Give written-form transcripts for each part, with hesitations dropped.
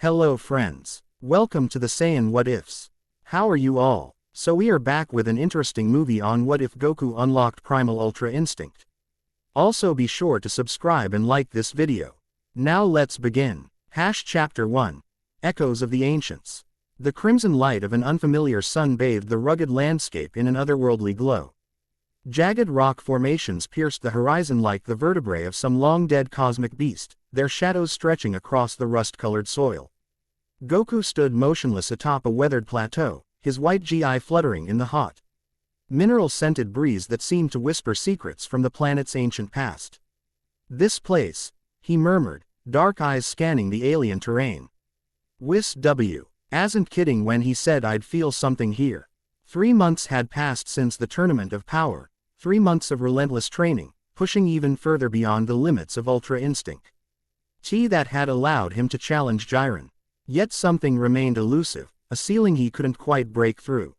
Hello friends. Welcome to the Saiyan What Ifs. How are you all? So we are back with an interesting movie on what if Goku unlocked Primal Ultra Instinct. Also be sure to subscribe and like this video. Now let's begin. Chapter 1. Echoes of the Ancients. The crimson light of an unfamiliar sun bathed the rugged landscape in an otherworldly glow. Jagged rock formations pierced the horizon like the vertebrae of some long-dead cosmic beast, their shadows stretching across the rust-colored soil. Goku stood motionless atop a weathered plateau, his white gi fluttering in the hot, mineral-scented breeze that seemed to whisper secrets from the planet's ancient past. "This place," he murmured, dark eyes scanning the alien terrain. "Whis W. Asn't kidding when he said I'd feel something here." 3 months had passed since the Tournament of Power, 3 months of relentless training, pushing even further beyond the limits of Ultra Instinct. That had allowed him to challenge Jiren. Yet something remained elusive, a ceiling he couldn't quite break through.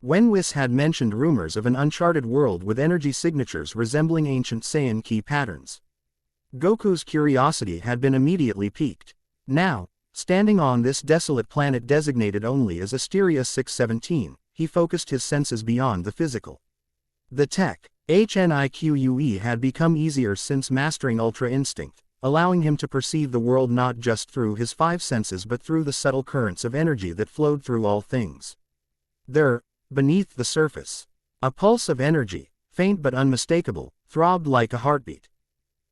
When Whis had mentioned rumors of an uncharted world with energy signatures resembling ancient Saiyan ki patterns, Goku's curiosity had been immediately piqued. Now, standing on this desolate planet designated only as Asteria 617, he focused his senses beyond the physical. The tech, HNIQUE, had become easier since mastering Ultra Instinct, allowing him to perceive the world not just through his 5 senses but through the subtle currents of energy that flowed through all things. There, beneath the surface, a pulse of energy, faint but unmistakable, throbbed like a heartbeat.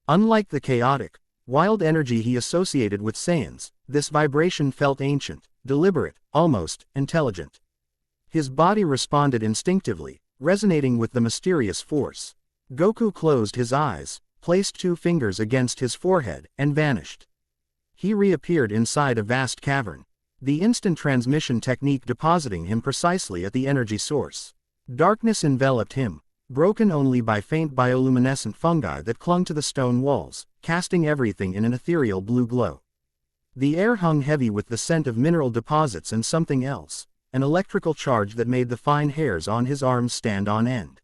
Unlike the chaotic, wild energy he associated with Saiyans, this vibration felt ancient, deliberate, almost intelligent. His body responded instinctively, resonating with the mysterious force. Goku closed his eyes, placed 2 fingers against his forehead, and vanished. He reappeared inside a vast cavern, the instant transmission technique depositing him precisely at the energy source. Darkness enveloped him, broken only by faint bioluminescent fungi that clung to the stone walls, casting everything in an ethereal blue glow. The air hung heavy with the scent of mineral deposits and something else, an electrical charge that made the fine hairs on his arms stand on end.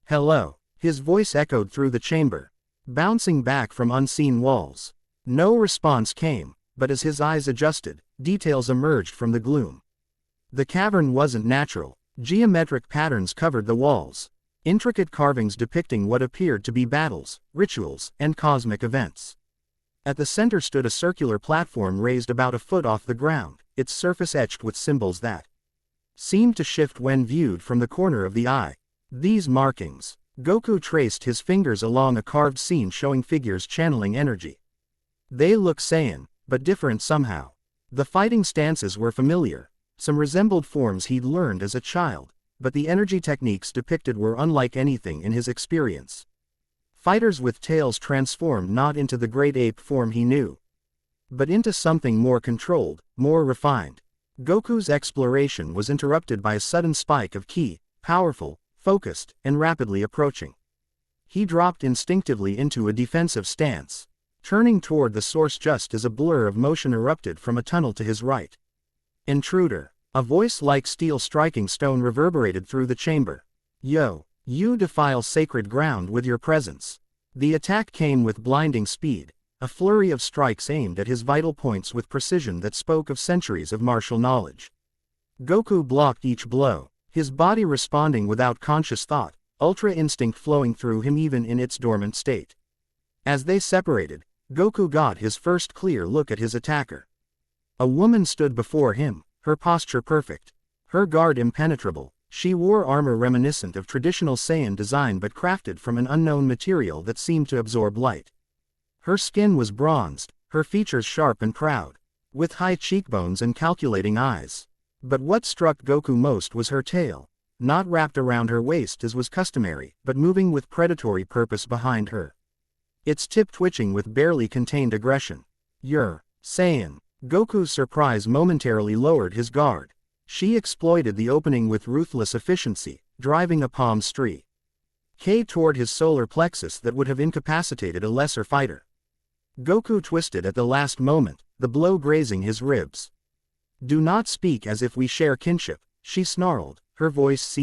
"Hello," his voice echoed through the chamber, bouncing back from unseen walls. No response came, but as his eyes adjusted, details emerged from the gloom. The cavern wasn't natural. Geometric patterns covered the walls, intricate carvings depicting what appeared to be battles, rituals, and cosmic events. At the center stood a circular platform raised about a foot off the ground, its surface etched with symbols that seemed to shift when viewed from the corner of the eye. These markings. Goku traced his fingers along a carved scene showing figures channeling energy. They look Saiyan, but different somehow. The fighting stances were familiar, some resembled forms he'd learned as a child, but the energy techniques depicted were unlike anything in his experience. Fighters with tails transformed not into the great ape form he knew, but into something more controlled, more refined. Goku's exploration was interrupted by a sudden spike of ki, powerful, focused, and rapidly approaching. He dropped instinctively into a defensive stance, turning toward the source just as a blur of motion erupted from a tunnel to his right. "Intruder," a voice like steel striking stone reverberated through the chamber. "Yo, you defile sacred ground with your presence." The attack came with blinding speed, a flurry of strikes aimed at his vital points with precision that spoke of centuries of martial knowledge. Goku blocked each blow, his body responding without conscious thought, Ultra Instinct flowing through him even in its dormant state. As they separated, Goku got his first clear look at his attacker. A woman stood before him, her posture perfect, her guard impenetrable. She wore armor reminiscent of traditional Saiyan design but crafted from an unknown material that seemed to absorb light. Her skin was bronzed, her features sharp and proud, with high cheekbones and calculating eyes. But what struck Goku most was her tail, not wrapped around her waist as was customary, but moving with predatory purpose behind her, its tip twitching with barely contained aggression. "You're Saiyan." Goku's surprise momentarily lowered his guard. She exploited the opening with ruthless efficiency, driving a palm streak toward his solar plexus that would have incapacitated a lesser fighter. Goku twisted at the last moment, the blow grazing his ribs. "Do not speak as if we share kinship," she snarled, her voice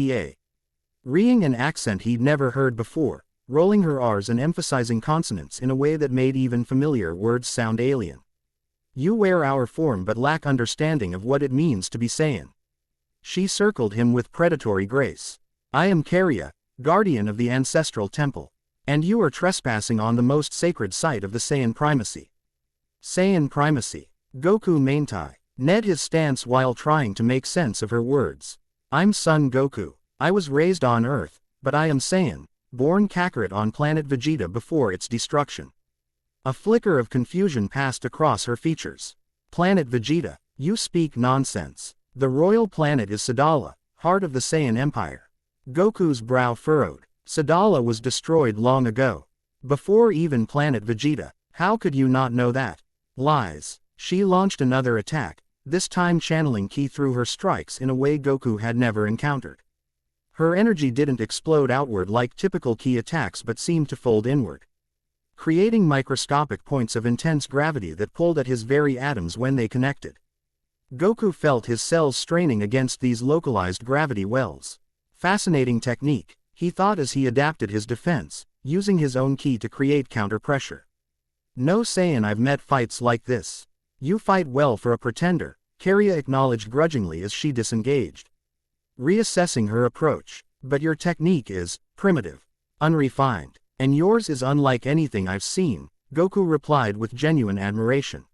reeing an accent he'd never heard before, rolling her R's and emphasizing consonants in a way that made even familiar words sound alien. You wear our form but lack understanding of what it means to be Saiyan. She circled him with predatory grace. I am Karya, guardian of the ancestral temple. And you are trespassing on the most sacred site of the Saiyan primacy. Saiyan primacy. Goku maintai. Ned his stance while trying to make sense of her words. I'm Son Goku. I was raised on Earth, but I am Saiyan, born Kakarot on planet Vegeta before its destruction. A flicker of confusion passed across her features. Planet Vegeta, you speak nonsense. The royal planet is Sadala, heart of the Saiyan Empire. Goku's brow furrowed. Sadala was destroyed long ago. Before even planet Vegeta. How could you not know that? Lies. She launched another attack, this time channeling ki through her strikes in a way Goku had never encountered. Her energy didn't explode outward like typical ki attacks but seemed to fold inward, creating microscopic points of intense gravity that pulled at his very atoms when they connected. Goku felt his cells straining against these localized gravity wells. Fascinating technique, he thought as he adapted his defense, using his own ki to create counter-pressure. No Saiyan I've met fights like this. You fight well for a pretender, Karya acknowledged grudgingly as she disengaged, reassessing her approach. But your technique is primitive, unrefined, and yours is unlike anything I've seen, Goku replied with genuine admiration.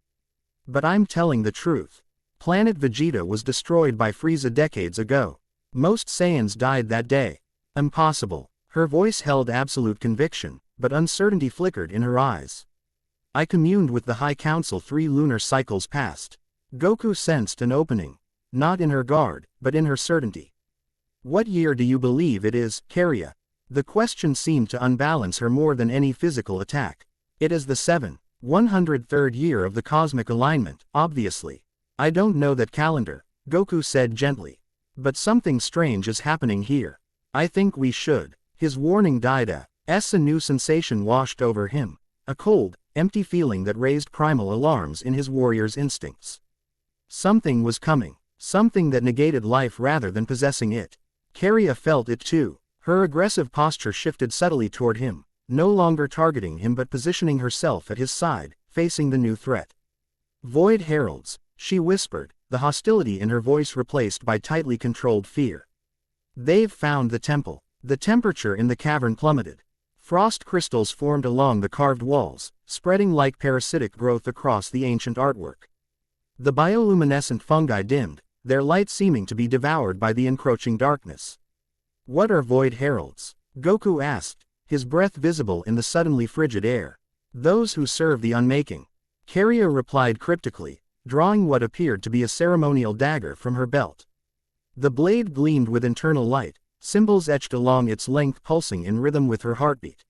But I'm telling the truth. Planet Vegeta was destroyed by Frieza decades ago. Most Saiyans died that day. Impossible. Her voice held absolute conviction, but uncertainty flickered in her eyes. I communed with the High Council 3 lunar cycles past. Goku sensed an opening, not in her guard, but in her certainty. What year do you believe it is, Karya? The question seemed to unbalance her more than any physical attack. It is the 103rd year of the cosmic alignment, obviously. I don't know that calendar, Goku said gently. But something strange is happening here. I think we should. His warning died a new sensation washed over him. A cold, empty feeling that raised primal alarms in his warrior's instincts. Something was coming. Something that negated life rather than possessing it. Karya felt it too. Her aggressive posture shifted subtly toward him, no longer targeting him but positioning herself at his side, facing the new threat. Void Heralds, she whispered, the hostility in her voice replaced by tightly controlled fear. They've found the temple. The temperature in the cavern plummeted. Frost crystals formed along the carved walls, spreading like parasitic growth across the ancient artwork. The bioluminescent fungi dimmed, their light seeming to be devoured by the encroaching darkness. What are Void Heralds? Goku asked, his breath visible in the suddenly frigid air. Those who serve the unmaking. Karya replied cryptically, drawing what appeared to be a ceremonial dagger from her belt. The blade gleamed with internal light, symbols etched along its length pulsing in rhythm with her heartbeat.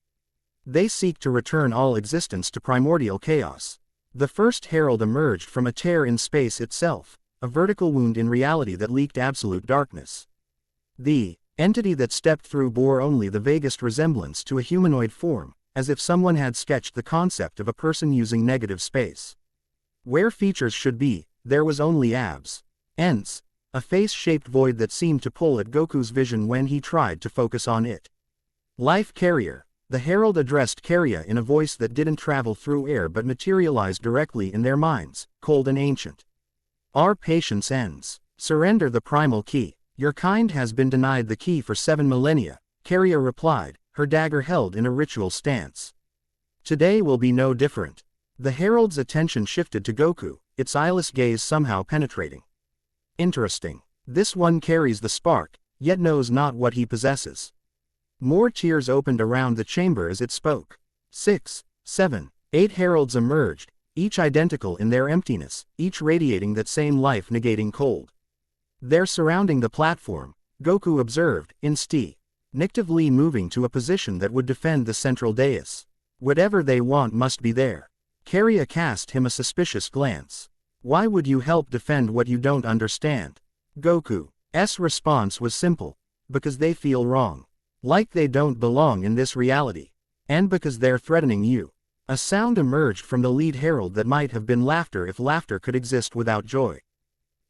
They seek to return all existence to primordial chaos. The first herald emerged from a tear in space itself, a vertical wound in reality that leaked absolute darkness. The entity that stepped through bore only the vaguest resemblance to a humanoid form, as if someone had sketched the concept of a person using negative space. Where features should be, there was only abs. Ents, a face-shaped void that seemed to pull at Goku's vision when he tried to focus on it. Life Carrier, the herald addressed Karya in a voice that didn't travel through air but materialized directly in their minds, cold and ancient. Our patience ends. Surrender the primal key. Your kind has been denied the key for 7 millennia, Karya replied, her dagger held in a ritual stance. Today will be no different. The herald's attention shifted to Goku, its eyeless gaze somehow penetrating. Interesting. This one carries the spark, yet knows not what he possesses. More tears opened around the chamber as it spoke. 6, 7, 8 heralds emerged, each identical in their emptiness, each radiating that same life-negating cold. They're surrounding the platform, Goku observed, instinctively moving to a position that would defend the central dais. Whatever they want must be there. Karya cast him a suspicious glance. Why would you help defend what you don't understand? Goku's response was simple. Because they feel wrong. Like they don't belong in this reality. And because they're threatening you. A sound emerged from the lead herald that might have been laughter if laughter could exist without joy.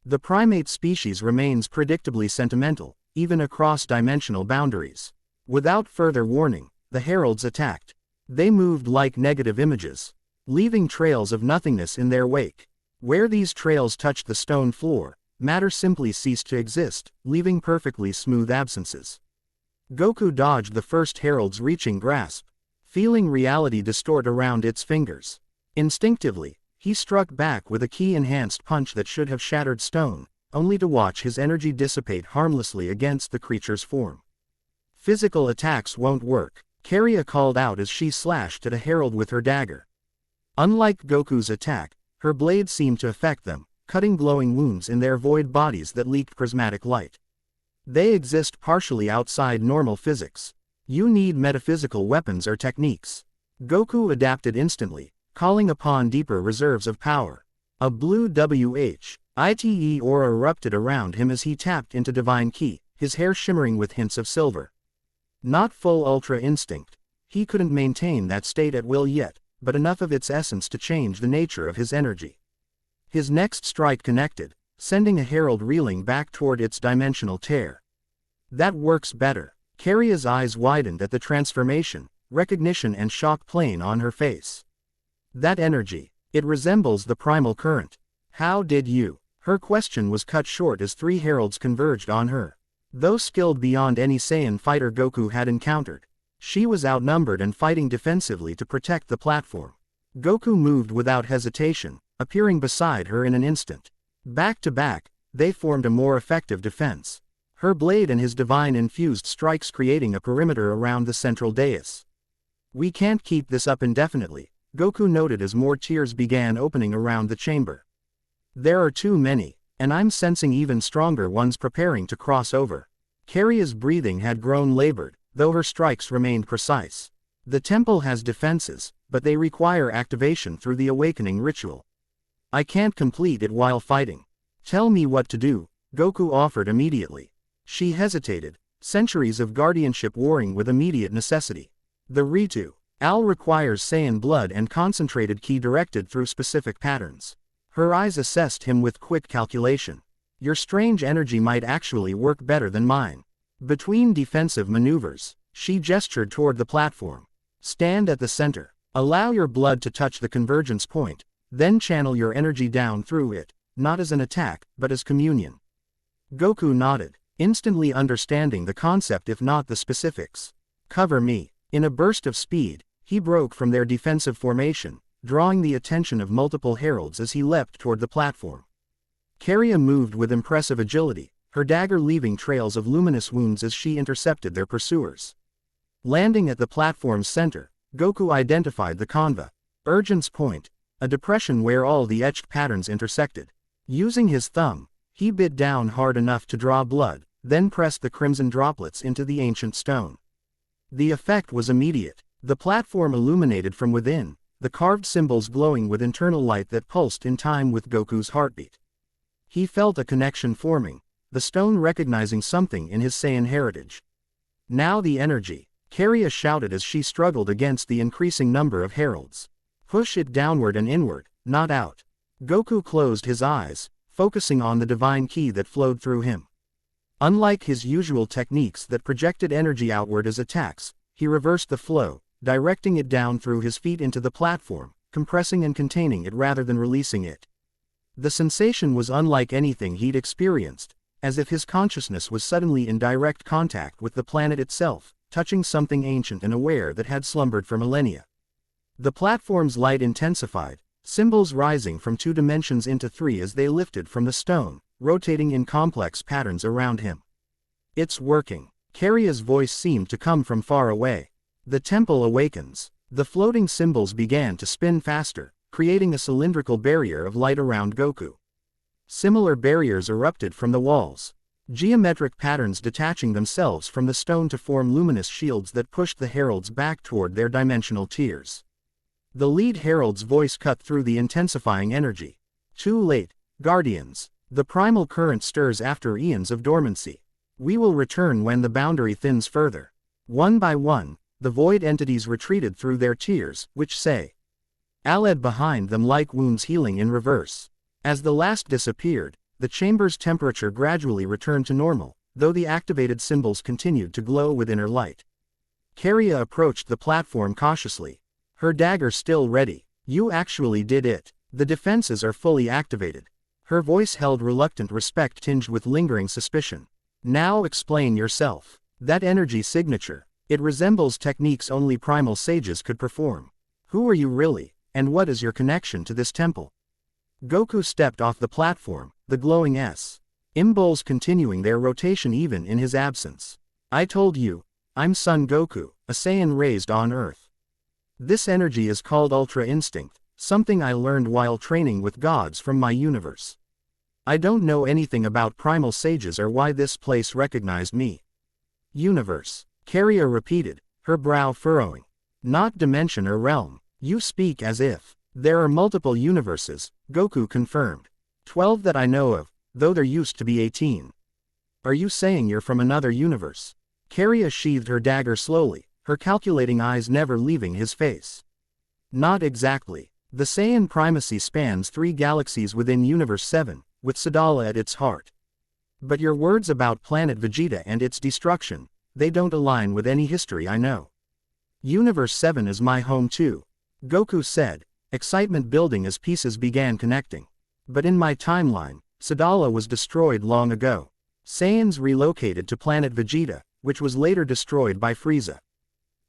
The primate species remains predictably sentimental, even across dimensional boundaries. Without further warning, the heralds attacked. They moved like negative images, leaving trails of nothingness in their wake. Where these trails touched the stone floor, matter simply ceased to exist, leaving perfectly smooth absences. Goku dodged the first herald's reaching grasp, feeling reality distort around its fingers. Instinctively, he struck back with a ki-enhanced punch that should have shattered stone, only to watch his energy dissipate harmlessly against the creature's form. Physical attacks won't work, Carria called out as she slashed at a herald with her dagger. Unlike Goku's attack, her blade seemed to affect them, cutting glowing wounds in their void bodies that leaked prismatic light. They exist partially outside normal physics. You need metaphysical weapons or techniques. Goku adapted instantly, calling upon deeper reserves of power. A blue WH-ITE aura erupted around him as he tapped into divine ki, his hair shimmering with hints of silver. Not full Ultra Instinct. He couldn't maintain that state at will yet, but enough of its essence to change the nature of his energy. His next strike connected, sending a herald reeling back toward its dimensional tear. That works better. Carria's eyes widened at the transformation, recognition and shock plain on her face. That energy, it resembles the primal current. How did you? Her question was cut short as three heralds converged on her. Though skilled beyond any Saiyan fighter Goku had encountered, she was outnumbered and fighting defensively to protect the platform. Goku moved without hesitation, appearing beside her in an instant. Back to back, they formed a more effective defense. Her blade and his divine-infused strikes creating a perimeter around the central dais. We can't keep this up indefinitely, Goku noted as more tiers began opening around the chamber. There are too many, and I'm sensing even stronger ones preparing to cross over. Carria's breathing had grown labored, though her strikes remained precise. The temple has defenses, but they require activation through the awakening ritual. I can't complete it while fighting. Tell me what to do, Goku offered immediately. She hesitated, centuries of guardianship warring with immediate necessity. The ritual requires Saiyan blood and concentrated ki directed through specific patterns. Her eyes assessed him with quick calculation. Your strange energy might actually work better than mine. Between defensive maneuvers, she gestured toward the platform. Stand at the center. Allow your blood to touch the convergence point, then channel your energy down through it, not as an attack, but as communion. Goku nodded, instantly understanding the concept if not the specifics. Cover me. In a burst of speed, he broke from their defensive formation, drawing the attention of multiple heralds as he leapt toward the platform. Carria moved with impressive agility, her dagger leaving trails of luminous wounds as she intercepted their pursuers. Landing at the platform's center, Goku identified the convergence point, a depression where all the etched patterns intersected. Using his thumb, he bit down hard enough to draw blood, then pressed the crimson droplets into the ancient stone. The effect was immediate. The platform illuminated from within, the carved symbols glowing with internal light that pulsed in time with Goku's heartbeat. He felt a connection forming, the stone recognizing something in his Saiyan heritage. Now the energy, Carria shouted as she struggled against the increasing number of heralds. Push it downward and inward, not out. Goku closed his eyes, focusing on the divine ki that flowed through him. Unlike his usual techniques that projected energy outward as attacks, he reversed the flow, directing it down through his feet into the platform, compressing and containing it rather than releasing it. The sensation was unlike anything he'd experienced, as if his consciousness was suddenly in direct contact with the planet itself, touching something ancient and aware that had slumbered for millennia. The platform's light intensified, symbols rising from 2 dimensions into 3 as they lifted from the stone, rotating in complex patterns around him. It's working. Carria's voice seemed to come from far away. The temple awakens. The floating symbols began to spin faster, creating a cylindrical barrier of light around Goku. Similar barriers erupted from the walls, geometric patterns detaching themselves from the stone to form luminous shields that pushed the heralds back toward their dimensional tiers. The lead herald's voice cut through the intensifying energy. Too late, Guardians. The primal current stirs after eons of dormancy. We will return when the boundary thins further. One by one, the void entities retreated through their tiers, which say, Aled behind them like wounds healing in reverse. As the last disappeared, the chamber's temperature gradually returned to normal, though the activated symbols continued to glow with inner light. Carria approached the platform cautiously, her dagger still ready. You actually did it. The defenses are fully activated. Her voice held reluctant respect tinged with lingering suspicion. Now explain yourself. That energy signature. It resembles techniques only primal sages could perform. Who are you really, and what is your connection to this temple? Goku stepped off the platform, the glowing symbols continuing their rotation even in his absence. I told you, I'm Son Goku, a Saiyan raised on Earth. This energy is called Ultra Instinct, something I learned while training with gods from my universe. I don't know anything about primal sages or why this place recognized me. Universe, Carrier repeated, her brow furrowing. Not dimension or realm. You speak as if. There are multiple universes, Goku confirmed. 12 that I know of, though there used to be 18. Are you saying you're from another universe? Carrier sheathed her dagger slowly, her calculating eyes never leaving his face. Not exactly. The Saiyan primacy spans 3 galaxies within Universe 7, with Sadala at its heart. But your words about planet Vegeta and its destruction, they don't align with any history I know. Universe 7 is my home too, Goku said, excitement building as pieces began connecting. But in my timeline, Sadala was destroyed long ago. Saiyans relocated to planet Vegeta, which was later destroyed by Frieza.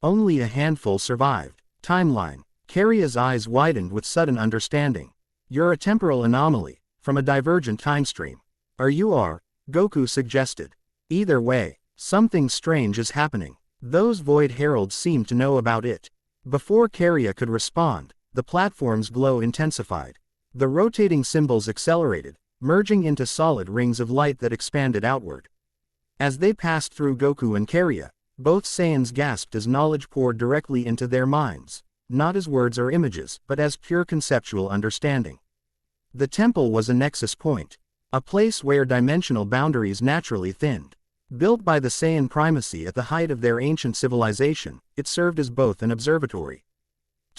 Only a handful survived. Timeline. Carrier's eyes widened with sudden understanding. You're a temporal anomaly, from a divergent timestream. Goku suggested. Either way, something strange is happening. Those Void Heralds seemed to know about it. Before Carrier could respond, the platform's glow intensified. The rotating symbols accelerated, merging into solid rings of light that expanded outward. As they passed through Goku and Carrier, both Saiyans gasped as knowledge poured directly into their minds. Not as words or images, but as pure conceptual understanding. The temple was a nexus point, a place where dimensional boundaries naturally thinned. Built by the Saiyan primacy at the height of their ancient civilization, it served as both an observatory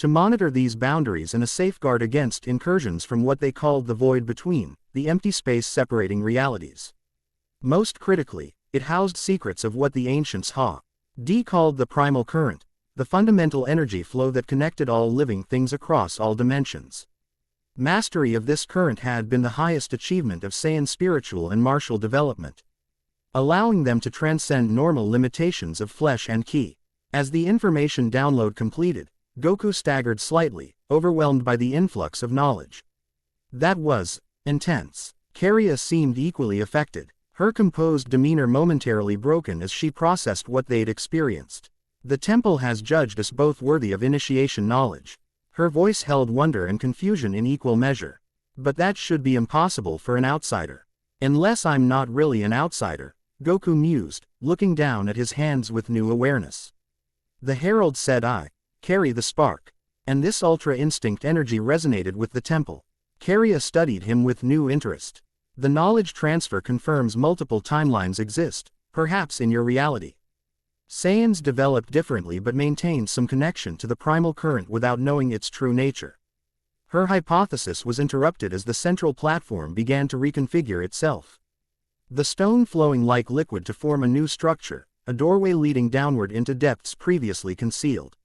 to monitor these boundaries and a safeguard against incursions from what they called the void between, the empty space separating realities. Most critically, it housed secrets of what the ancients called the primal current, the fundamental energy flow that connected all living things across all dimensions. Mastery of this current had been the highest achievement of Saiyan spiritual and martial development, allowing them to transcend normal limitations of flesh and ki. As the information download completed, Goku staggered slightly, overwhelmed by the influx of knowledge. That was intense. Carrier seemed equally affected, her composed demeanor momentarily broken as she processed what they'd experienced. The temple has judged us both worthy of initiation knowledge. Her voice held wonder and confusion in equal measure. But that should be impossible for an outsider. Unless I'm not really an outsider, Goku mused, looking down at his hands with new awareness. The herald said I carry the spark. And this ultra instinct energy resonated with the temple. Carrier studied him with new interest. The knowledge transfer confirms multiple timelines exist, perhaps in your reality. Saiyans developed differently but maintained some connection to the primal current without knowing its true nature. Her hypothesis was interrupted as the central platform began to reconfigure itself. The stone flowing like liquid to form a new structure, a doorway leading downward into depths previously concealed.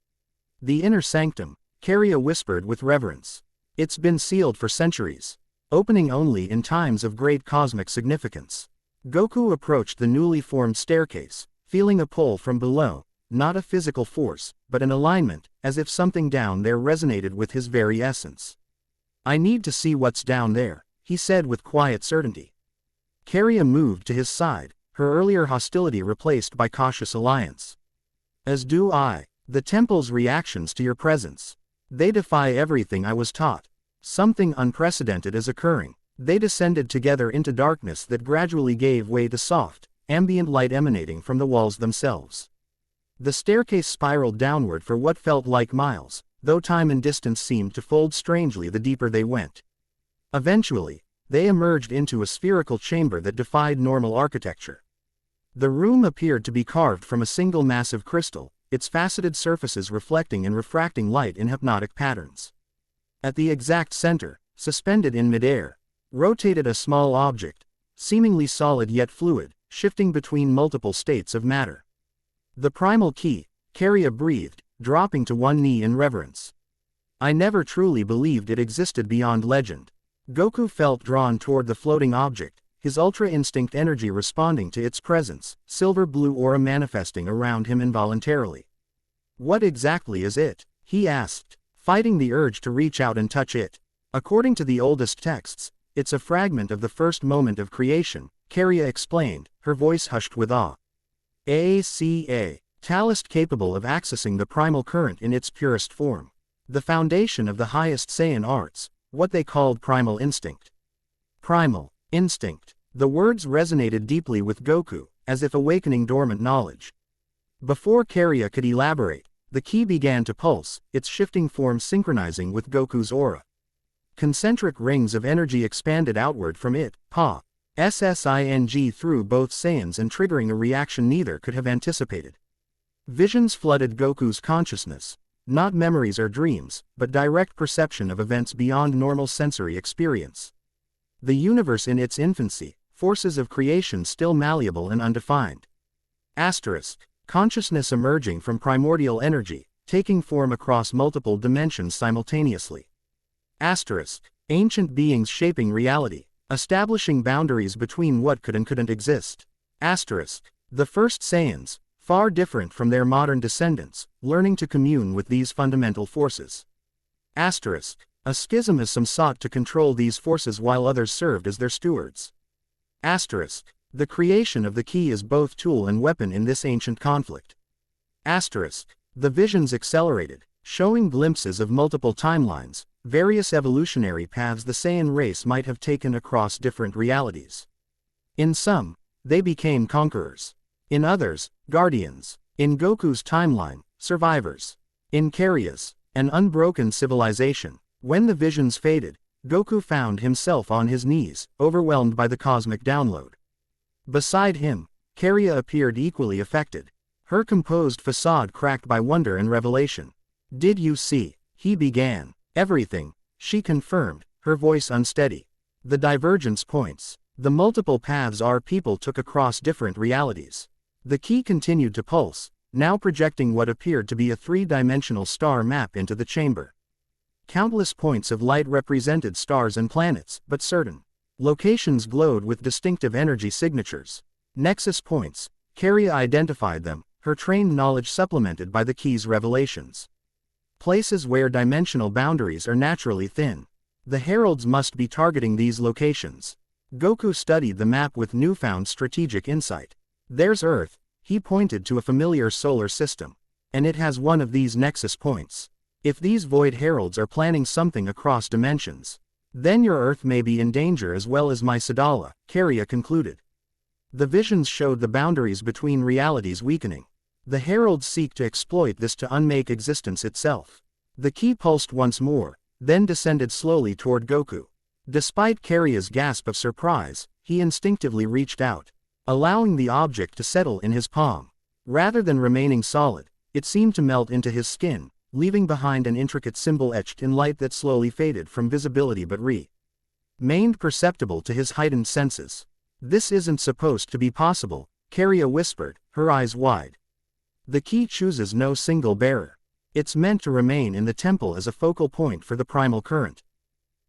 The inner sanctum, Carrier whispered with reverence. It's been sealed for centuries, opening only in times of great cosmic significance. Goku approached the newly formed staircase, feeling a pull from below, not a physical force, but an alignment, as if something down there resonated with his very essence. I need to see what's down there, he said with quiet certainty. Carrier moved to his side, her earlier hostility replaced by cautious alliance. As do I. The temple's reactions to your presence. They defy everything I was taught. Something unprecedented is occurring. They descended together into darkness that gradually gave way to soft, ambient light emanating from the walls themselves. The staircase spiraled downward for what felt like miles, though time and distance seemed to fold strangely the deeper they went. Eventually, they emerged into a spherical chamber that defied normal architecture. The room appeared to be carved from a single massive crystal, its faceted surfaces reflecting and refracting light in hypnotic patterns. At the exact center, suspended in midair, rotated a small object, seemingly solid yet fluid, shifting between multiple states of matter. The primal key, Carrier breathed, dropping to one knee in reverence. I never truly believed it existed beyond legend. Goku felt drawn toward the floating object, his Ultra Instinct energy responding to its presence, silver-blue aura manifesting around him involuntarily. What exactly is it? He asked, fighting the urge to reach out and touch it. According to the oldest texts, it's a fragment of the first moment of creation, Carria explained, her voice hushed with awe. A talist capable of accessing the primal current in its purest form. The foundation of the highest Saiyan arts, what they called primal instinct. Primal instinct. The words resonated deeply with Goku, as if awakening dormant knowledge. Before Carria could elaborate, the ki began to pulse, its shifting form synchronizing with Goku's aura. Concentric rings of energy expanded outward from it, SSING through both Saiyans and triggering a reaction neither could have anticipated. Visions flooded Goku's consciousness, not memories or dreams, but direct perception of events beyond normal sensory experience. The universe in its infancy, forces of creation still malleable and undefined. Consciousness emerging from primordial energy, taking form across multiple dimensions simultaneously. Ancient beings shaping reality, establishing boundaries between what could and couldn't exist. The first Saiyans, far different from their modern descendants, learning to commune with these fundamental forces. A schismism sought to control these forces while others served as their stewards. The creation of the ki is both tool and weapon in this ancient conflict. The visions accelerated, showing glimpses of multiple timelines, various evolutionary paths the Saiyan race might have taken across different realities. In some, they became conquerors. In others, guardians. In Goku's timeline, survivors. In Carria's, an unbroken civilization. When the visions faded, Goku found himself on his knees, overwhelmed by the cosmic download. Beside him, Carria appeared equally affected, her composed facade cracked by wonder and revelation. Did you see? He began. Everything, she confirmed, her voice unsteady. The divergence points. The multiple paths our people took across different realities. The ki continued to pulse, now projecting what appeared to be a three-dimensional star map into the chamber. Countless points of light represented stars and planets, but certain locations glowed with distinctive energy signatures. Nexus points, Carria identified them, her trained knowledge supplemented by the ki's revelations. Places where dimensional boundaries are naturally thin. The heralds must be targeting these locations. Goku studied the map with newfound strategic insight. There's Earth, he pointed to a familiar solar system. And it has one of these nexus points. If these void heralds are planning something across dimensions, then your Earth may be in danger as well as my Sadala, Carria concluded. The visions showed the boundaries between realities weakening. The heralds seek to exploit this to unmake existence itself. The ki pulsed once more, then descended slowly toward Goku. Despite Carria's gasp of surprise, he instinctively reached out, allowing the object to settle in his palm. Rather than remaining solid, it seemed to melt into his skin, leaving behind an intricate symbol etched in light that slowly faded from visibility but remained perceptible to his heightened senses. This isn't supposed to be possible, Carria whispered, her eyes wide. The ki chooses no single bearer. It's meant to remain in the temple as a focal point for the primal current.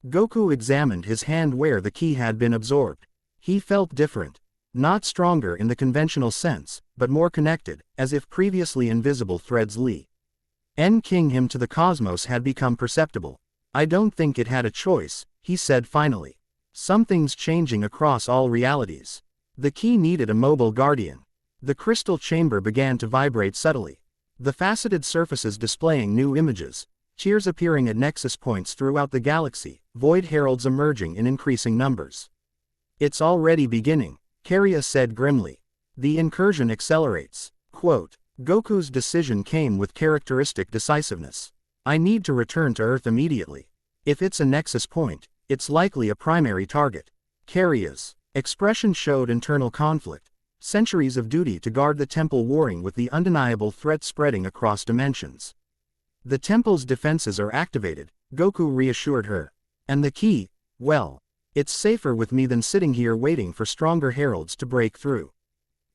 Goku examined his hand where the ki had been absorbed. He felt different. Not stronger in the conventional sense, but more connected, as if previously invisible threads linking him to the cosmos had become perceptible. I don't think it had a choice, he said finally. Something's changing across all realities. The ki needed a mobile guardian. The crystal chamber began to vibrate subtly. The faceted surfaces displaying new images, tears appearing at nexus points throughout the galaxy, void heralds emerging in increasing numbers. It's already beginning, Carria said grimly. The incursion accelerates. Quote, Goku's decision came with characteristic decisiveness. I need to return to Earth immediately. If it's a nexus point, it's likely a primary target. Carria's expression showed internal conflict. Centuries of duty to guard the temple warring with the undeniable threat spreading across dimensions. The temple's defenses are activated, Goku reassured her. And the ki, well, it's safer with me than sitting here waiting for stronger heralds to break through.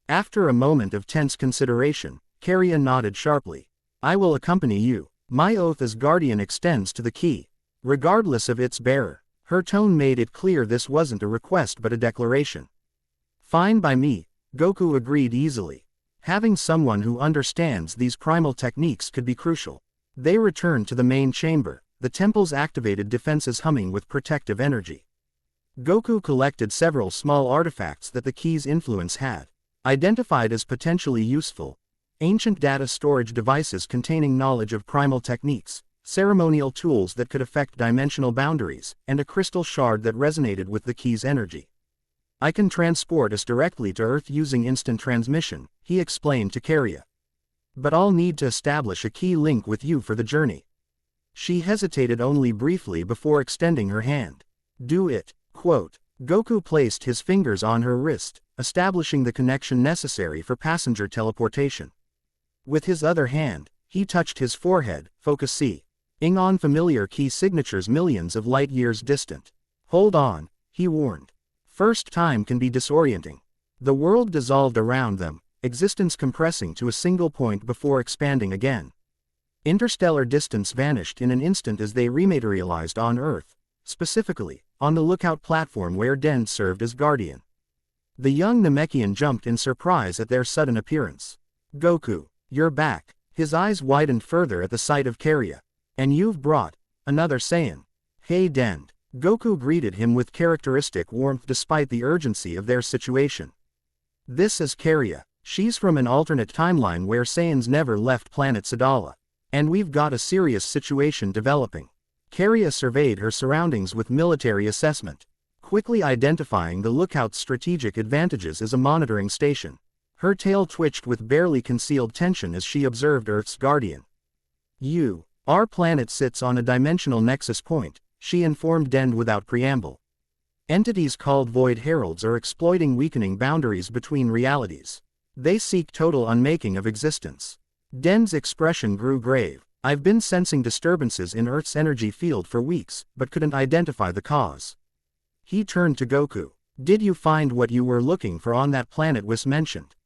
After a moment of tense consideration, Carria nodded sharply. I will accompany you. My oath as guardian extends to the key, regardless of its bearer. Her tone made it clear this wasn't a request but a declaration. Fine by me, Goku agreed easily. Having someone who understands these primal techniques could be crucial. They returned to the main chamber, the temple's activated defenses humming with protective energy. Goku collected several small artifacts that the key's influence had identified as potentially useful: ancient data storage devices containing knowledge of primal techniques, ceremonial tools that could affect dimensional boundaries, and a crystal shard that resonated with the key's energy. I can transport us directly to Earth using instant transmission, he explained to Keria. But I'll need to establish a key link with you for the journey. She hesitated only briefly before extending her hand. Do it. Quote. Goku placed his fingers on her wrist, establishing the connection necessary for passenger teleportation. With his other hand, he touched his forehead, focusing on familiar key signatures millions of light years distant. Hold on, he warned. First time can be disorienting. The world dissolved around them, existence compressing to a single point before expanding again. Interstellar distance vanished in an instant as they rematerialized on Earth, specifically, on the lookout platform where Den served as guardian. The young Namekian jumped in surprise at their sudden appearance. Goku, you're back. His eyes widened further at the sight of Keria. And you've brought another Saiyan. Hey Den. Goku greeted him with characteristic warmth despite the urgency of their situation. This is Keria. She's from an alternate timeline where Saiyans never left planet Sadala. And we've got a serious situation developing. Keria surveyed her surroundings with military assessment, quickly identifying the lookout's strategic advantages as a monitoring station. Her tail twitched with barely concealed tension as she observed Earth's guardian. Our planet sits on a dimensional nexus point, she informed Den without preamble. Entities called Void Heralds are exploiting weakening boundaries between realities. They seek total unmaking of existence. Den's expression grew grave. I've been sensing disturbances in Earth's energy field for weeks, but couldn't identify the cause. He turned to Goku. Did you find what you were looking for on that planet Whis mentioned?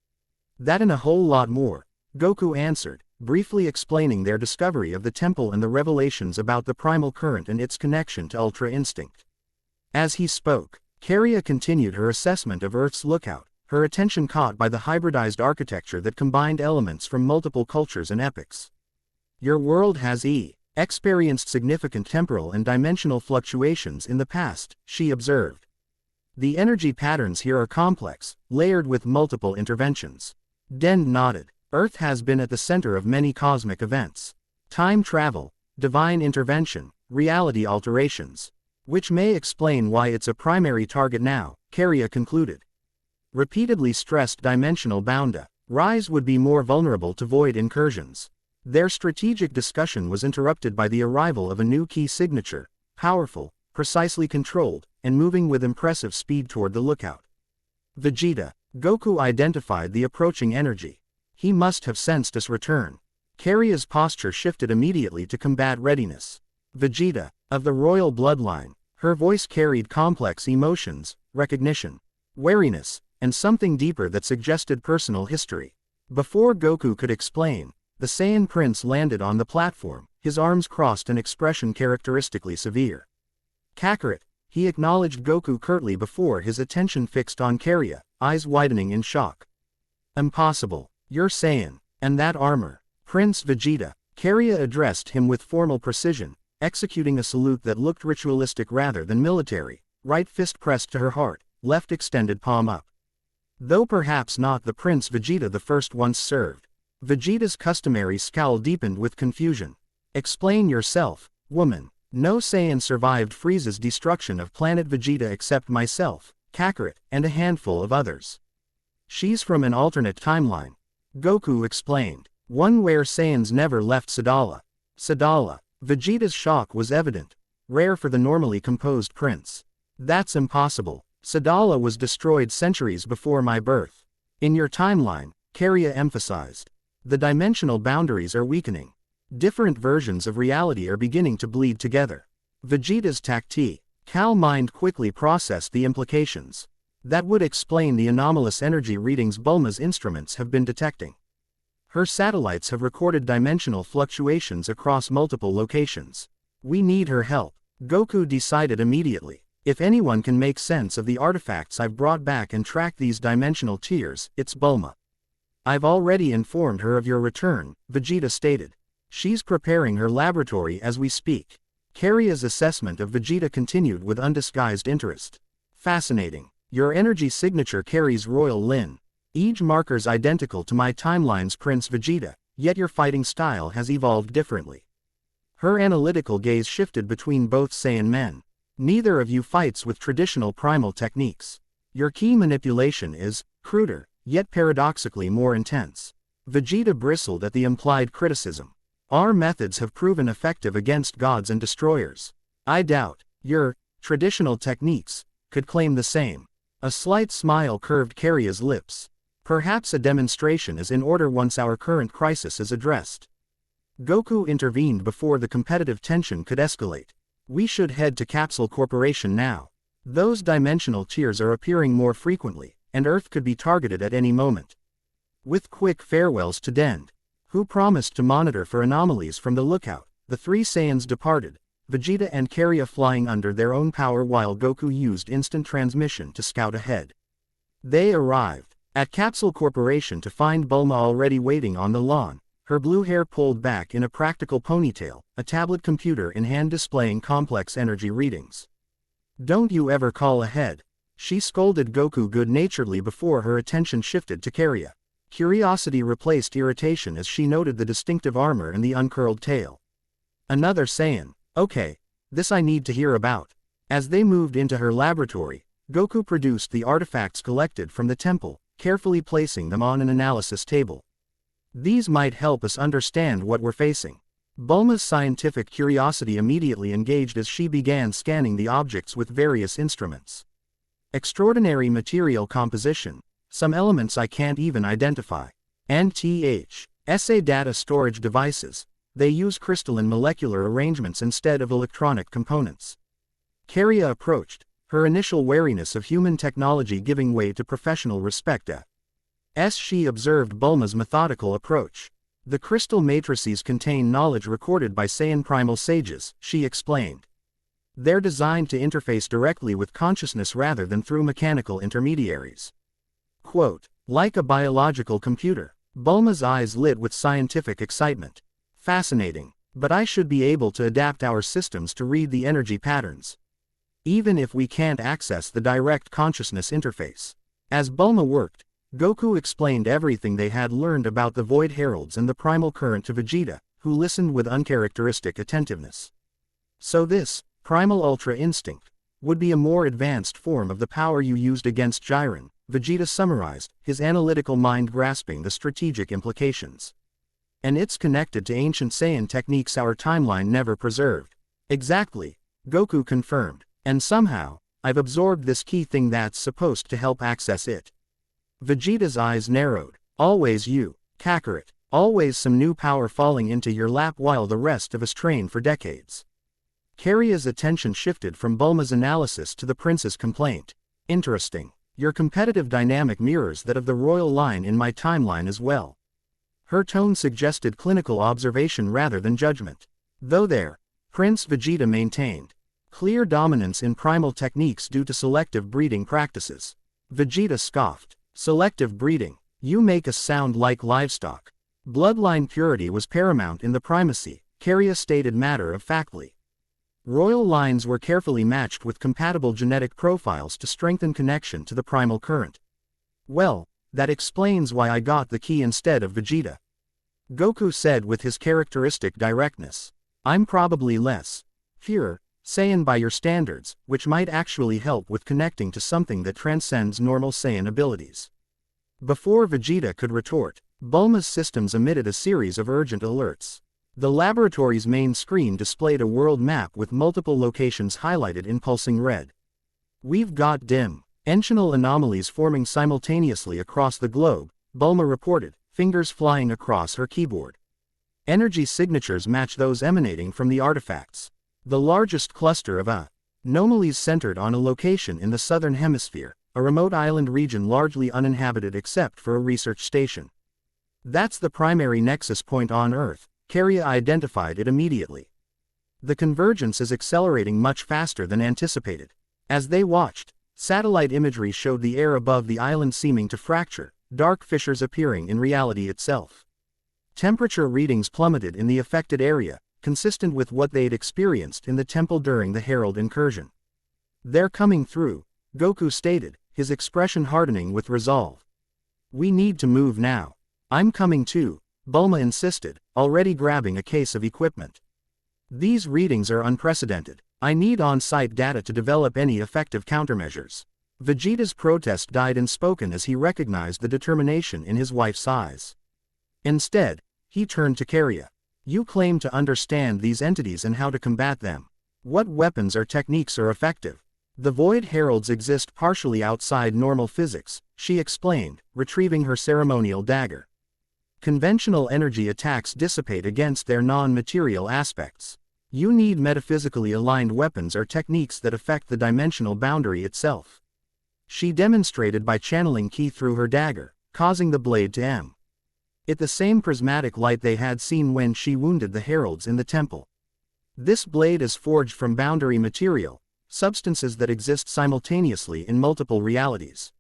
That and a whole lot more, Goku answered, briefly explaining their discovery of the temple and the revelations about the primal current and its connection to Ultra Instinct. As he spoke, Keria continued her assessment of Earth's lookout, her attention caught by the hybridized architecture that combined elements from multiple cultures and epochs. Your world has experienced significant temporal and dimensional fluctuations in the past, she observed. The energy patterns here are complex, layered with multiple interventions. Den nodded. Earth has been at the center of many cosmic events. Time travel, divine intervention, reality alterations. Which may explain why it's a primary target now, Keria concluded. Repeatedly stressed dimensional bounda rise would be more vulnerable to void incursions. Their strategic discussion was interrupted by the arrival of a new key signature, powerful, precisely controlled, and moving with impressive speed toward the lookout. Vegeta. Goku identified the approaching energy. He must have sensed us return. Keria's posture shifted immediately to combat readiness. Vegeta, of the royal bloodline, her voice carried complex emotions, recognition, wariness, and something deeper that suggested personal history. Before Goku could explain, the Saiyan prince landed on the platform, his arms crossed, an expression characteristically severe. Kakarot, he acknowledged Goku curtly before his attention fixed on Keria, eyes widening in shock. Impossible. You're Saiyan, and that armor. Prince Vegeta. Keria addressed him with formal precision, executing a salute that looked ritualistic rather than military, right fist pressed to her heart, left extended palm up. Though perhaps not the Prince Vegeta the first once served. Vegeta's customary scowl deepened with confusion. Explain yourself, woman. No Saiyan survived Frieza's destruction of planet Vegeta except myself, Kakarot, and a handful of others. She's from an alternate timeline, Goku explained. One where Saiyans never left Sadala. Sadala. Vegeta's shock was evident, rare for the normally composed prince. That's impossible. Sadala was destroyed centuries before my birth. In your timeline, Keria emphasized. The dimensional boundaries are weakening. Different versions of reality are beginning to bleed together. Vegeta's tactile mind quickly processed the implications. That would explain the anomalous energy readings Bulma's instruments have been detecting. Her satellites have recorded dimensional fluctuations across multiple locations. We need her help. Goku decided immediately. If anyone can make sense of the artifacts I've brought back and track these dimensional tiers, it's Bulma. I've already informed her of your return, Vegeta stated. She's preparing her laboratory as we speak. Karia's assessment of Vegeta continued with undisguised interest. Fascinating. Your energy signature carries Royal Lin. Each marker's identical to my timeline's Prince Vegeta, yet your fighting style has evolved differently. Her analytical gaze shifted between both Saiyan men. Neither of you fights with traditional primal techniques. Your key manipulation is cruder, yet paradoxically more intense. Vegeta bristled at the implied criticism. Our methods have proven effective against gods and destroyers. I doubt your traditional techniques could claim the same. A slight smile curved Karia's lips. Perhaps a demonstration is in order once our current crisis is addressed. Goku intervened before the competitive tension could escalate. We should head to Capsule Corporation now. Those dimensional tiers are appearing more frequently, and Earth could be targeted at any moment. With quick farewells to Dend, who promised to monitor for anomalies from the lookout, the three Saiyans departed, Vegeta and Karia flying under their own power while Goku used instant transmission to scout ahead. They arrived at Capsule Corporation to find Bulma already waiting on the lawn, her blue hair pulled back in a practical ponytail, a tablet computer in hand displaying complex energy readings. Don't you ever call ahead, she scolded Goku good-naturedly before her attention shifted to Karia. Curiosity replaced irritation as she noted the distinctive armor and the uncurled tail. Another Saiyan. Okay, this I need to hear about. As they moved into her laboratory, Goku produced the artifacts collected from the temple, carefully placing them on an analysis table. These might help us understand what we're facing. Bulma's scientific curiosity immediately engaged as she began scanning the objects with various instruments. Extraordinary material composition, some elements I can't even identify. SA data storage devices, they use crystalline molecular arrangements instead of electronic components. Karia approached, her initial wariness of human technology giving way to professional respect as she observed Bulma's methodical approach. The crystal matrices contain knowledge recorded by Saiyan primal sages, she explained. They're designed to interface directly with consciousness rather than through mechanical intermediaries. Quote, like a biological computer. Bulma's eyes lit with scientific excitement. Fascinating, but I should be able to adapt our systems to read the energy patterns, even if we can't access the direct consciousness interface. As Bulma worked, Goku explained everything they had learned about the Void Heralds and the primal current to Vegeta, who listened with uncharacteristic attentiveness. So this, Primal Ultra Instinct, would be a more advanced form of the power you used against Jiren, Vegeta summarized, his analytical mind grasping the strategic implications. And it's connected to ancient Saiyan techniques our timeline never preserved. Exactly, Goku confirmed, and somehow, I've absorbed this key thing that's supposed to help access it. Vegeta's eyes narrowed. Always you, Kakarot. Always some new power falling into your lap while the rest of us train for decades. Karia's attention shifted from Bulma's analysis to the prince's complaint. Interesting. Your competitive dynamic mirrors that of the royal line in my timeline as well. Her tone suggested clinical observation rather than judgment. Though there, Prince Vegeta maintained clear dominance in primal techniques due to selective breeding practices. Vegeta scoffed. Selective breeding. You make us sound like livestock. Bloodline purity was paramount in the primacy, Karia stated matter-of-factly. Royal lines were carefully matched with compatible genetic profiles to strengthen connection to the primal current. Well, that explains why I got the key instead of Vegeta. Goku said with his characteristic directness. I'm probably less pure Saiyan by your standards, which might actually help with connecting to something that transcends normal Saiyan abilities. Before Vegeta could retort, Bulma's systems emitted a series of urgent alerts. The laboratory's main screen displayed a world map with multiple locations highlighted in pulsing red. We've got dimensional anomalies forming simultaneously across the globe, Bulma reported, fingers flying across her keyboard. Energy signatures match those emanating from the artifacts. The largest cluster of anomalies centered on a location in the southern hemisphere, a remote island region largely uninhabited except for a research station. That's the primary nexus point on Earth. Carrier identified it immediately. The convergence is accelerating much faster than anticipated. As they watched, satellite imagery showed the air above the island seeming to fracture, dark fissures appearing in reality itself. Temperature readings plummeted in the affected area, consistent with what they'd experienced in the temple during the Herald incursion. "They're coming through," Goku stated, his expression hardening with resolve. "We need to move now." "I'm coming too," Bulma insisted, already grabbing a case of equipment. "These readings are unprecedented. I need on-site data to develop any effective countermeasures." Vegeta's protest died unspoken as he recognized the determination in his wife's eyes. Instead, he turned to Carrier. "You claim to understand these entities and how to combat them. What weapons or techniques are effective?" "The Void Heralds exist partially outside normal physics," she explained, retrieving her ceremonial dagger. "Conventional energy attacks dissipate against their non-material aspects. You need metaphysically aligned weapons or techniques that affect the dimensional boundary itself." She demonstrated by channeling ki through her dagger, causing the blade to emit the same prismatic light they had seen when she wounded the heralds in the temple. "This blade is forged from boundary material, substances that exist simultaneously in multiple realities."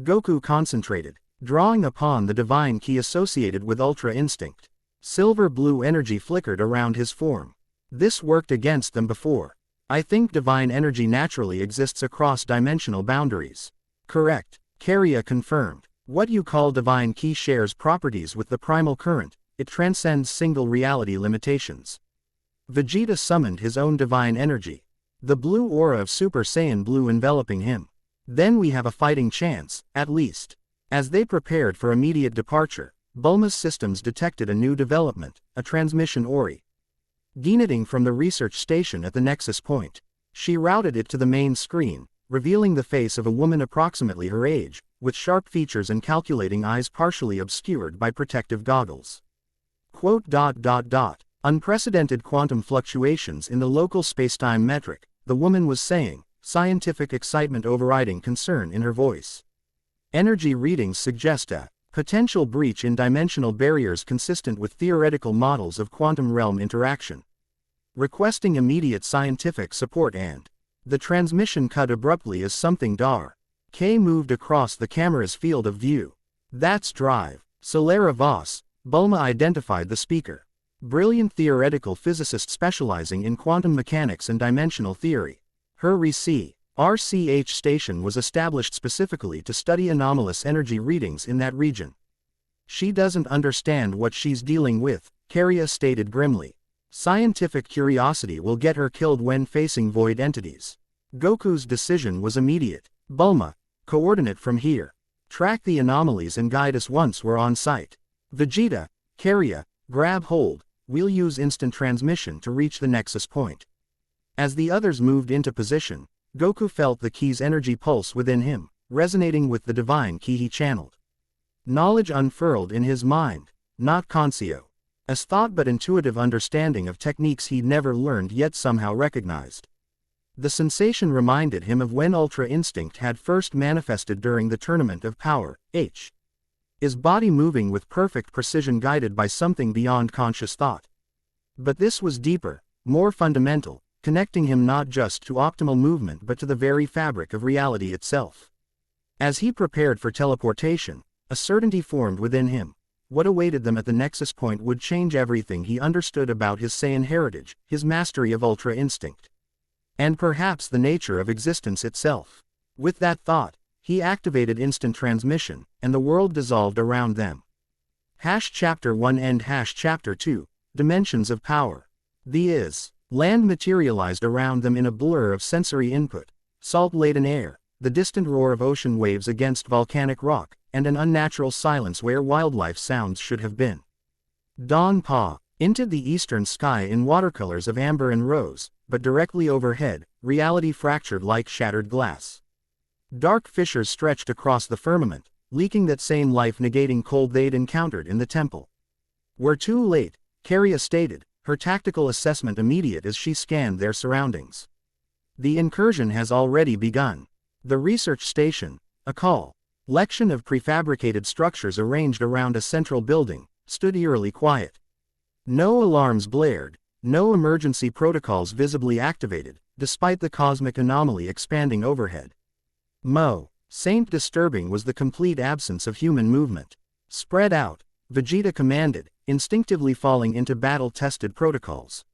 Goku concentrated, drawing upon the divine ki associated with Ultra Instinct. Silver-blue energy flickered around his form. "This worked against them before. I think divine energy naturally exists across dimensional boundaries." "Correct," Carrier confirmed. "What you call divine ki shares properties with the primal current. It transcends single reality limitations." Vegeta summoned his own divine energy, the blue aura of Super Saiyan Blue enveloping him. "Then we have a fighting chance, at least." As they prepared for immediate departure, Bulma's systems detected a new development, a transmission Ori. Emitting from the research station at the nexus point. She routed it to the main screen, revealing the face of a woman approximately her age, with sharp features and calculating eyes partially obscured by protective goggles. "Unprecedented quantum fluctuations in the local spacetime metric," the woman was saying, scientific excitement overriding concern in her voice. "Energy readings suggest a potential breach in dimensional barriers consistent with theoretical models of quantum realm interaction. Requesting immediate scientific support and..." The transmission cut abruptly as something Dar. K moved across the camera's field of view. "That's Drive. Solera Voss," Bulma identified the speaker. Brilliant theoretical physicist specializing in quantum mechanics and dimensional theory. Her RCH station was established specifically to study anomalous energy readings in that region. "She doesn't understand what she's dealing with," Carrier stated grimly. "Scientific curiosity will get her killed when facing void entities." Goku's decision was immediate. "Bulma, coordinate from here. Track the anomalies and guide us once we're on site." "Vegeta, Carrier, grab hold, we'll use instant transmission to reach the nexus point." As the others moved into position, Goku felt the ki's energy pulse within him, resonating with the divine ki he channeled. Knowledge unfurled in his mind, not conscio. As thought but intuitive understanding of techniques he'd never learned yet somehow recognized. The sensation reminded him of when Ultra Instinct had first manifested during the Tournament of Power, his body moving with perfect precision guided by something beyond conscious thought. But this was deeper, more fundamental, connecting him not just to optimal movement but to the very fabric of reality itself. As he prepared for teleportation, a certainty formed within him. What awaited them at the nexus point would change everything he understood about his Saiyan heritage, his mastery of Ultra Instinct. And perhaps the nature of existence itself. With that thought, he activated instant transmission, and the world dissolved around them. Chapter 1 and Chapter 2, Dimensions of Power. The land materialized around them in a blur of sensory input, salt-laden air, the distant roar of ocean waves against volcanic rock, and an unnatural silence where wildlife sounds should have been. Dawn into the eastern sky in watercolors of amber and rose, but directly overhead, reality fractured like shattered glass. Dark fissures stretched across the firmament, leaking that same life-negating cold they'd encountered in the temple. "We're too late," Carrier stated, her tactical assessment immediate as she scanned their surroundings. "The incursion has already begun." The research station, a call. Lection of prefabricated structures arranged around a central building, stood eerily quiet. No alarms blared, no emergency protocols visibly activated, despite the cosmic anomaly expanding overhead. Saint disturbing was the complete absence of human movement. Spread out, Vegeta commanded, instinctively falling into battle-tested protocols.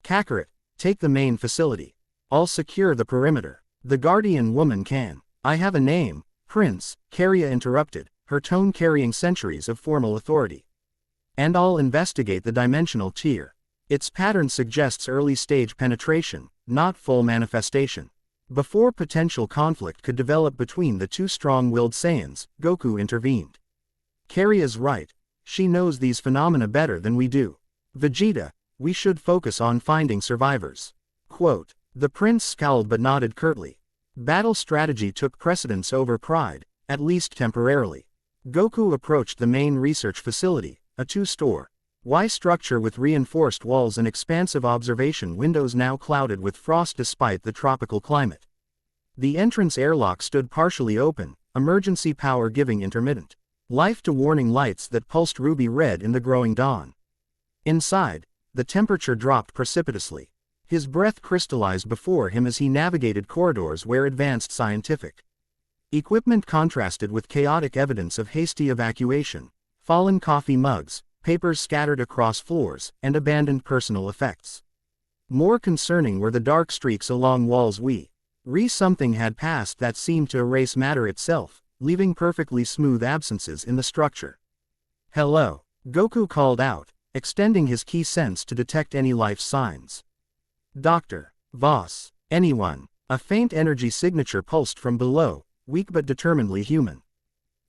Kakarot, take the main facility. I'll secure the perimeter. The guardian woman can. I have a name, Prince, Karia interrupted, her tone carrying centuries of formal authority. And I'll investigate the dimensional tier. Its pattern suggests early-stage penetration, not full manifestation. Before potential conflict could develop between the two strong-willed Saiyans, Goku intervened. Karia's right. She knows these phenomena better than we do. Vegeta, we should focus on finding survivors. Quote. The prince scowled but nodded curtly. Battle strategy took precedence over pride, at least temporarily. Goku approached the main research facility, a two-story structure with reinforced walls and expansive observation windows now clouded with frost despite the tropical climate. The entrance airlock stood partially open, emergency power giving intermittent life to warning lights that pulsed ruby red in the growing dawn. Inside, the temperature dropped precipitously. His breath crystallized before him as he navigated corridors where advanced scientific equipment contrasted with chaotic evidence of hasty evacuation, fallen coffee mugs, papers scattered across floors, and abandoned personal effects. More concerning were the dark streaks along walls. Something had passed that seemed to erase matter itself, leaving perfectly smooth absences in the structure. Hello, Goku called out, extending his key sense to detect any life signs. Dr. Voss, anyone. A faint energy signature pulsed from below, weak but determinedly human.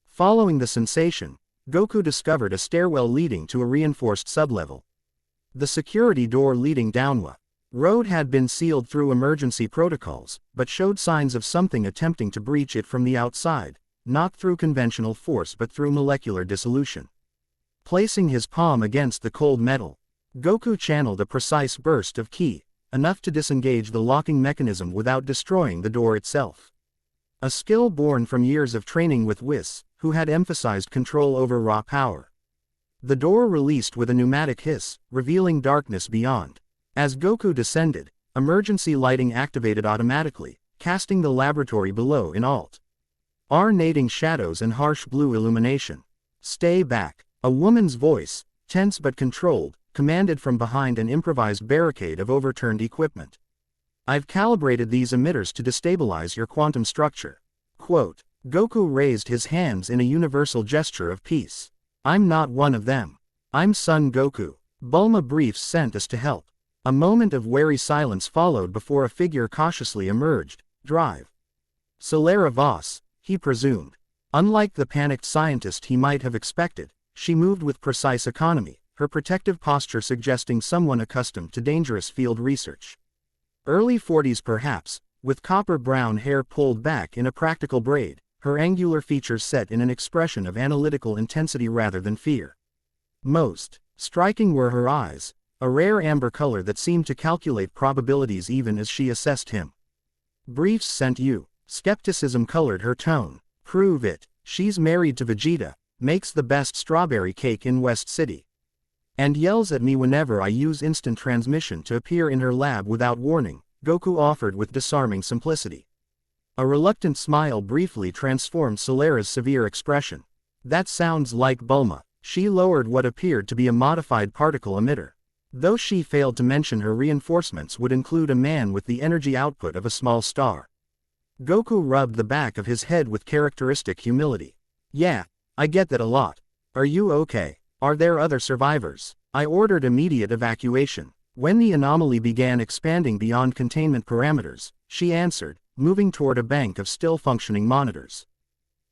Following the sensation, Goku discovered a stairwell leading to a reinforced sublevel. The security door leading downward road had been sealed through emergency protocols, but showed signs of something attempting to breach it from the outside, not through conventional force but through molecular dissolution. Placing his palm against the cold metal, Goku channeled a precise burst of ki, enough to disengage the locking mechanism without destroying the door itself. A skill born from years of training with Whis, who had emphasized control over raw power. The door released with a pneumatic hiss, revealing darkness beyond. As Goku descended, emergency lighting activated automatically, casting the laboratory below in alternating shadows and harsh blue illumination. Stay back. A woman's voice, tense but controlled, commanded from behind an improvised barricade of overturned equipment. I've calibrated these emitters to destabilize your quantum structure. Quote. Goku raised his hands in a universal gesture of peace. I'm not one of them. I'm Son Goku. Bulma briefs sent us to help. A moment of wary silence followed before a figure cautiously emerged. Drive. Solara Voss, he presumed. Unlike the panicked scientist he might have expected, she moved with precise economy, her protective posture suggesting someone accustomed to dangerous field research. Early 40s perhaps, with copper-brown hair pulled back in a practical braid, her angular features set in an expression of analytical intensity rather than fear. Most striking were her eyes, a rare amber color that seemed to calculate probabilities even as she assessed him. Briefs sent you. Skepticism colored her tone. Prove it. She's married to Vegeta, makes the best strawberry cake in West City. And yells at me whenever I use instant transmission to appear in her lab without warning, Goku offered with disarming simplicity. A reluctant smile briefly transformed Solara's severe expression. That sounds like Bulma. She lowered what appeared to be a modified particle emitter. Though she failed to mention her reinforcements would include a man with the energy output of a small star. Goku rubbed the back of his head with characteristic humility. Yeah, I get that a lot. Are you okay? Are there other survivors? I ordered immediate evacuation. When the anomaly began expanding beyond containment parameters, she answered, moving toward a bank of still-functioning monitors.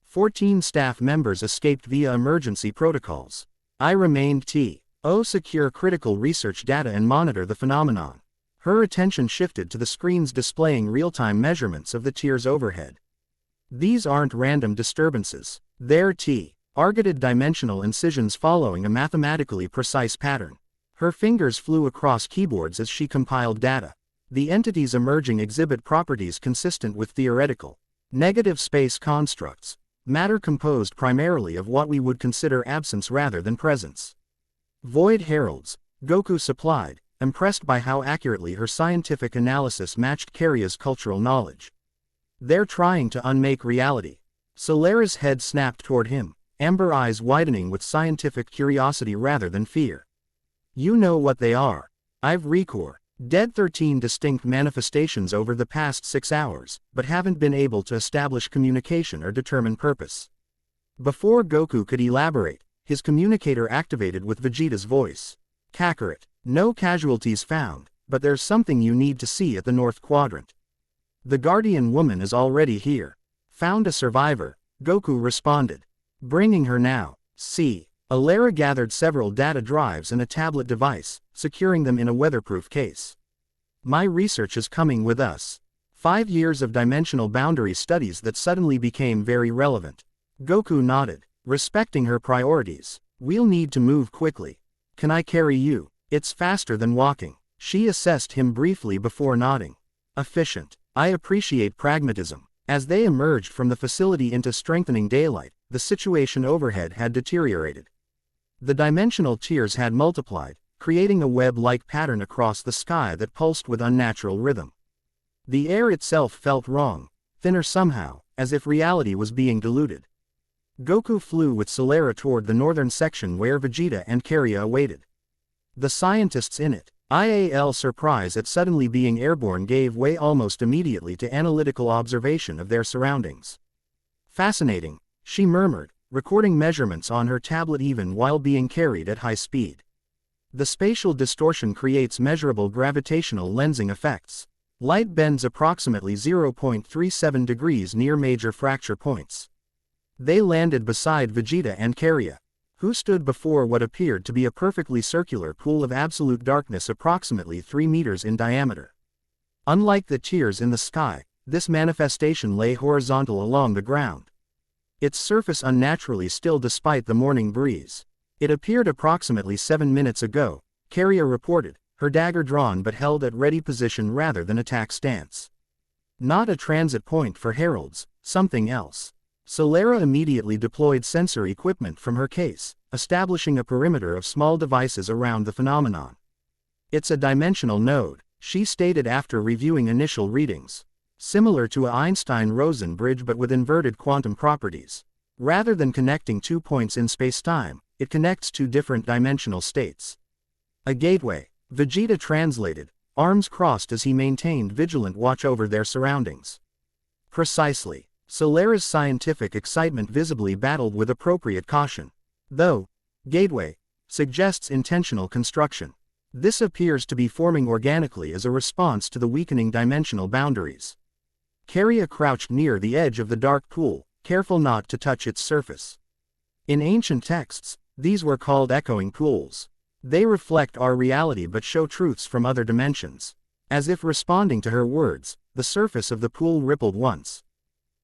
14 staff members escaped via emergency protocols. I remained to secure critical research data and monitor the phenomenon. Her attention shifted to the screens displaying real-time measurements of the tiers overhead. These aren't random disturbances. They're targeted dimensional incisions following a mathematically precise pattern. Her fingers flew across keyboards as she compiled data. The entities emerging exhibit properties consistent with theoretical negative space constructs. matter composed primarily of what we would consider absence rather than presence. Void heralds, Goku supplied, impressed by how accurately her scientific analysis matched Karia's cultural knowledge. They're trying to unmake reality. Solera's head snapped toward him, amber eyes widening with scientific curiosity rather than fear. You know what they are. I've recor dead 13 distinct manifestations over the past 6 hours, but haven't been able to establish communication or determine purpose. Before Goku could elaborate, his communicator activated with Vegeta's voice. Kakarot, no casualties found, but there's something you need to see at the North Quadrant. The Guardian woman is already here. Found a survivor, Goku responded. Bringing her now. See. Alara gathered several data drives and a tablet device, securing them in a weatherproof case. My research is coming with us. 5 years of dimensional boundary studies that suddenly became very relevant. Goku nodded, respecting her priorities. We'll need to move quickly. Can I carry you? It's faster than walking. She assessed him briefly before nodding. Efficient. I appreciate pragmatism. As they emerged from the facility into strengthening daylight, the situation overhead had deteriorated. The dimensional tiers had multiplied, creating a web-like pattern across the sky that pulsed with unnatural rhythm. The air itself felt wrong, thinner somehow, as if reality was being diluted. Goku flew with Solera toward the northern section where Vegeta and Karia awaited. The scientists in it, IAL surprise at suddenly being airborne gave way almost immediately to analytical observation of their surroundings. Fascinating, she murmured, recording measurements on her tablet even while being carried at high speed. The spatial distortion creates measurable gravitational lensing effects. Light bends approximately 0.37 degrees near major fracture points. They landed beside Vegeta and Karia, who stood before what appeared to be a perfectly circular pool of absolute darkness approximately 3 meters in diameter. Unlike the tiers in the sky, this manifestation lay horizontal along the ground. Its surface unnaturally still despite the morning breeze. It appeared approximately 7 minutes ago, Karia reported, her dagger drawn but held at ready position rather than attack stance. Not a transit point for heralds, something else. Solera immediately deployed sensor equipment from her case, establishing a perimeter of small devices around the phenomenon. It's a dimensional node, she stated after reviewing initial readings. Similar to a Einstein-Rosen bridge but with inverted quantum properties. Rather than connecting 2 points in space-time, it connects 2 different dimensional states. A gateway, Vegeta translated, arms crossed as he maintained vigilant watch over their surroundings. Precisely. Solera's scientific excitement visibly battled with appropriate caution. Though, gateway, suggests intentional construction. This appears to be forming organically as a response to the weakening dimensional boundaries. Karia crouched near the edge of the dark pool, careful not to touch its surface. In ancient texts, these were called echoing pools. They reflect our reality but show truths from other dimensions. As if responding to her words, the surface of the pool rippled once.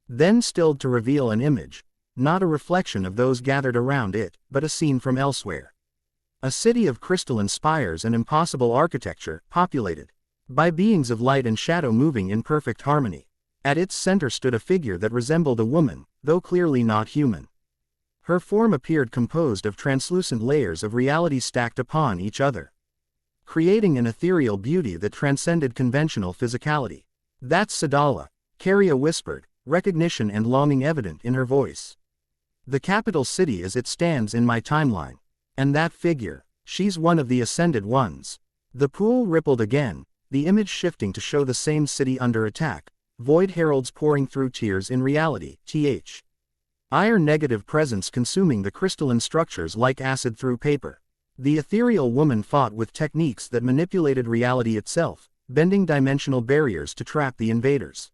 Then stilled to reveal an image, not a reflection of those gathered around it, but a scene from elsewhere. A city of crystalline spires and impossible architecture, populated by beings of light and shadow moving in perfect harmony. At its center stood a figure that resembled a woman, though clearly not human. Her form appeared composed of translucent layers of reality stacked upon each other, creating an ethereal beauty that transcended conventional physicality. That's Sadala, Karia whispered, recognition and longing evident in her voice. The capital city as it stands in my timeline. And that figure, she's one of the ascended ones. The pool rippled again, the image shifting to show the same city under attack, void heralds pouring through tears in reality, th. Iron negative presence consuming the crystalline structures like acid through paper. The ethereal woman fought with techniques that manipulated reality itself, bending dimensional barriers to trap the invaders.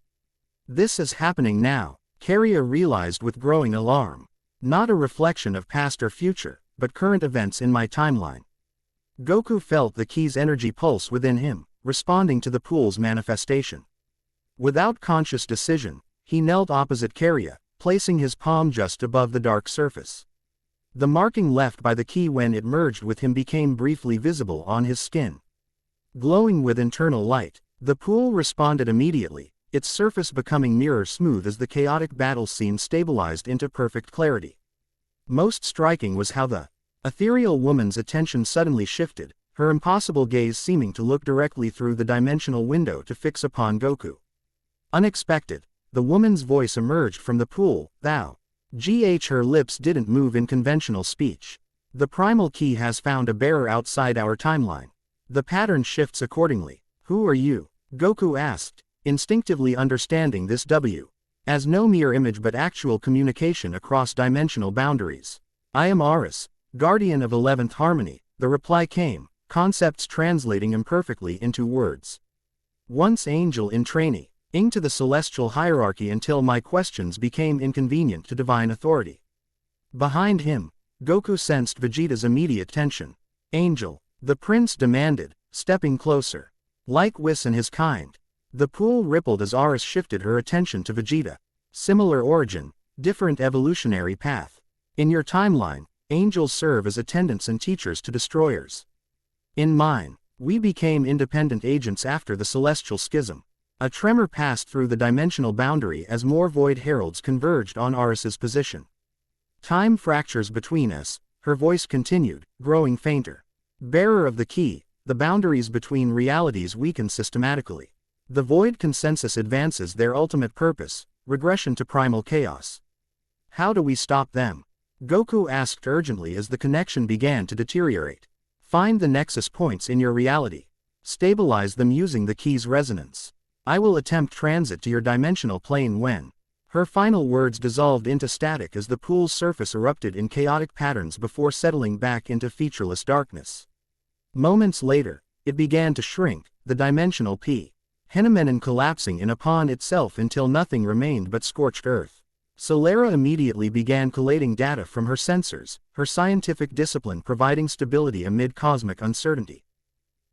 This is happening now, Karia realized with growing alarm. Not a reflection of past or future, but current events in my timeline. Goku felt the key's energy pulse within him, responding to the pool's manifestation. Without conscious decision, he knelt opposite Karia, placing his palm just above the dark surface. The marking left by the key when it merged with him became briefly visible on his skin. Glowing with internal light, the pool responded immediately, its surface becoming mirror smooth as the chaotic battle scene stabilized into perfect clarity. Most striking was how the ethereal woman's attention suddenly shifted, her impossible gaze seeming to look directly through the dimensional window to fix upon Goku. Unexpected, the woman's voice emerged from the pool, thou. Her lips didn't move in conventional speech. The primal key has found a bearer outside our timeline. The pattern shifts accordingly. Who are you? Goku asked, instinctively understanding this as no mere image but actual communication across dimensional boundaries. I am Aris, guardian of 11th harmony, the reply came, concepts translating imperfectly into words. Once angel in training to the celestial hierarchy until my questions became inconvenient to divine authority. Behind him, Goku sensed Vegeta's immediate tension. Angel, the prince demanded, stepping closer. Like Whis and his kind. The pool rippled as Aris shifted her attention to Vegeta. Similar origin, different evolutionary path. In your timeline, angels serve as attendants and teachers to destroyers. In mine, we became independent agents after the celestial schism. A tremor passed through the dimensional boundary as more void heralds converged on Aris's position. Time fractures between us, her voice continued, growing fainter. Bearer of the key, the boundaries between realities weaken systematically. The void consensus advances their ultimate purpose, regression to primal chaos. How do we stop them? Goku asked urgently as the connection began to deteriorate. Find the nexus points in your reality. Stabilize them using the key's resonance. I will attempt transit to your dimensional plane when. Her final words dissolved into static as the pool's surface erupted in chaotic patterns before settling back into featureless darkness. Moments later, it began to shrink, the dimensional phenomenon collapsing in upon itself until nothing remained but scorched earth. Solara immediately began collating data from her sensors, her scientific discipline providing stability amid cosmic uncertainty.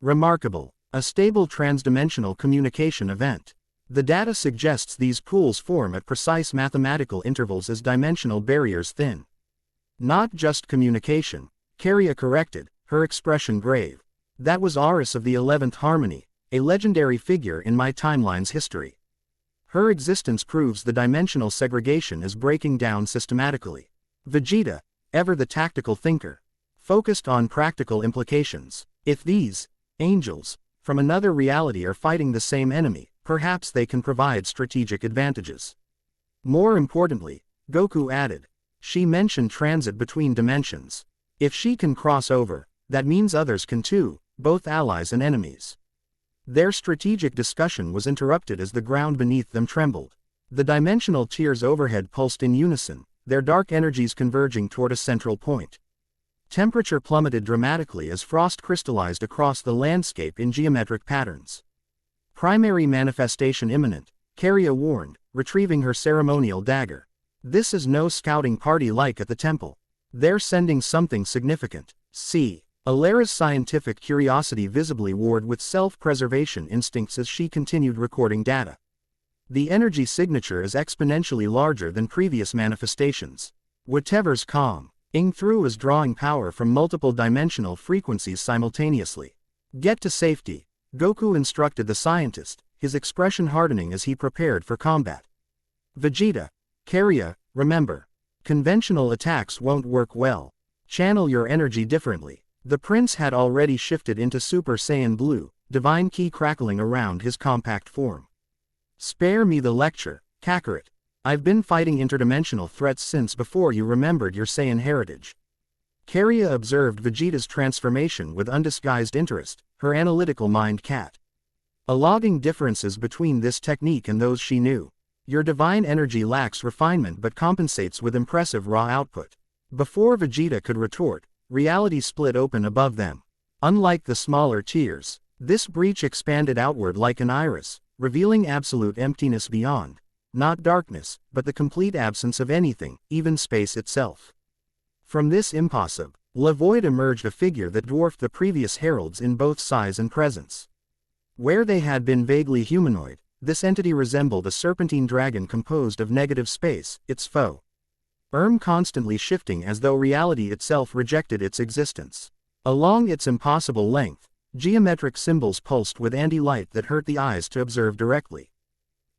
Remarkable. A stable transdimensional communication event. The data suggests these pools form at precise mathematical intervals as dimensional barriers thin. Not just communication, Carria corrected, her expression grave. That was Aris of the 11th harmony, a legendary figure in my timeline's history. Her existence proves the dimensional segregation is breaking down systematically. Vegeta, ever the tactical thinker, focused on practical implications. If these angels from another reality are fighting the same enemy, perhaps they can provide strategic advantages. More importantly, Goku added, she mentioned transit between dimensions. If she can cross over, that means others can too, both allies and enemies. Their strategic discussion was interrupted as the ground beneath them trembled. The dimensional tiers overhead pulsed in unison, their dark energies converging toward a central point. Temperature plummeted dramatically as frost crystallized across the landscape in geometric patterns. Primary manifestation imminent, Carria warned, retrieving her ceremonial dagger. This is no scouting party like at the temple. They're sending something significant. See. Alera's scientific curiosity visibly warred with self-preservation instincts as she continued recording data. The energy signature is exponentially larger than previous manifestations. Whatever's calm. Through is drawing power from multiple dimensional frequencies simultaneously. Get to safety, Goku instructed the scientist, his expression hardening as he prepared for combat. Vegeta, Carria, remember. Conventional attacks won't work well. Channel your energy differently. The prince had already shifted into Super Saiyan Blue, divine ki crackling around his compact form. Spare me the lecture, Kakarot. I've been fighting interdimensional threats since before you remembered your Saiyan heritage. Carria observed Vegeta's transformation with undisguised interest, her analytical mind logging differences between this technique and those she knew. Your divine energy lacks refinement but compensates with impressive raw output. Before Vegeta could retort, reality split open above them. Unlike the smaller tiers, this breach expanded outward like an iris, revealing absolute emptiness beyond. Not darkness, but the complete absence of anything, even space itself. From this impossible void emerged a figure that dwarfed the previous heralds in both size and presence. Where they had been vaguely humanoid, this entity resembled a serpentine dragon composed of negative space, its foe. Constantly shifting as though reality itself rejected its existence. Along its impossible length, geometric symbols pulsed with anti-light that hurt the eyes to observe directly.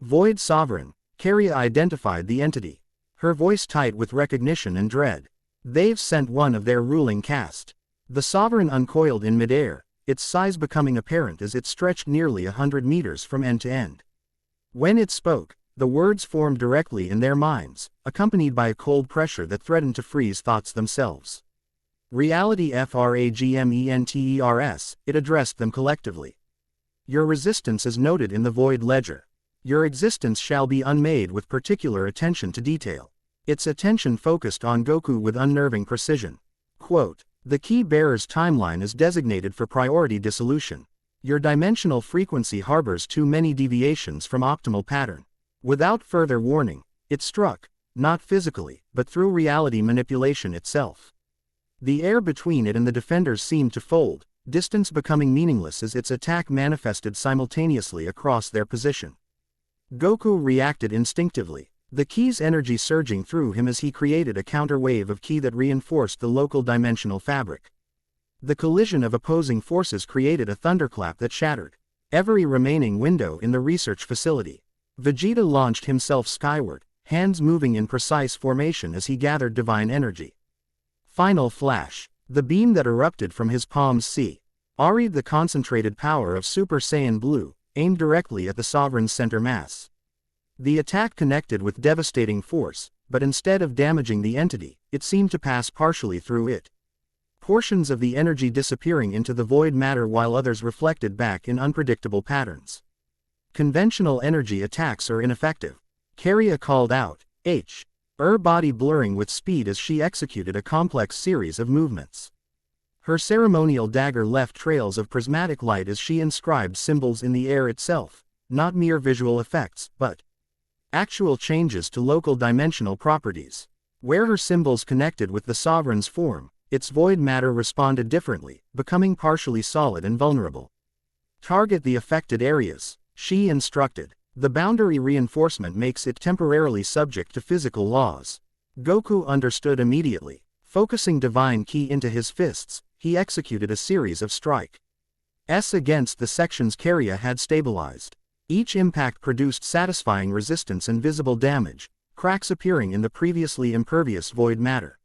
Void Sovereign. Carrier identified the entity. Her voice tight with recognition and dread. They've sent one of their ruling caste. The Sovereign uncoiled in midair, its size becoming apparent as it stretched nearly 100 meters from end to end. When it spoke, the words formed directly in their minds, accompanied by a cold pressure that threatened to freeze thoughts themselves. Reality fragmenters, it addressed them collectively. Your resistance is noted in the Void Ledger. Your existence shall be unmade with particular attention to detail. Its attention focused on Goku with unnerving precision. Quote, the key bearer's timeline is designated for priority dissolution. Your dimensional frequency harbors too many deviations from optimal pattern. Without further warning, it struck, not physically, but through reality manipulation itself. The air between it and the defenders seemed to fold, distance becoming meaningless as its attack manifested simultaneously across their position. Goku reacted instinctively, the key's energy surging through him as he created a counter-wave of ki that reinforced the local dimensional fabric. The collision of opposing forces created a thunderclap that shattered every remaining window in the research facility. Vegeta launched himself skyward, hands moving in precise formation as he gathered divine energy. Final flash. The beam that erupted from his palms Ari'd the concentrated power of Super Saiyan Blue, aimed directly at the Sovereign's center mass. The attack connected with devastating force, but instead of damaging the entity, it seemed to pass partially through it. Portions of the energy disappearing into the void matter while others reflected back in unpredictable patterns. Conventional energy attacks are ineffective. Carrier called out, her body blurring with speed as she executed a complex series of movements. Her ceremonial dagger left trails of prismatic light as she inscribed symbols in the air itself, not mere visual effects, but actual changes to local dimensional properties. Where her symbols connected with the Sovereign's form, its void matter responded differently, becoming partially solid and vulnerable. Target the affected areas, she instructed. The boundary reinforcement makes it temporarily subject to physical laws. Goku understood immediately. Focusing divine ki into his fists, he executed a series of strikes against the sections Carrier had stabilized. Each impact produced satisfying resistance and visible damage, cracks appearing in the previously impervious void matter.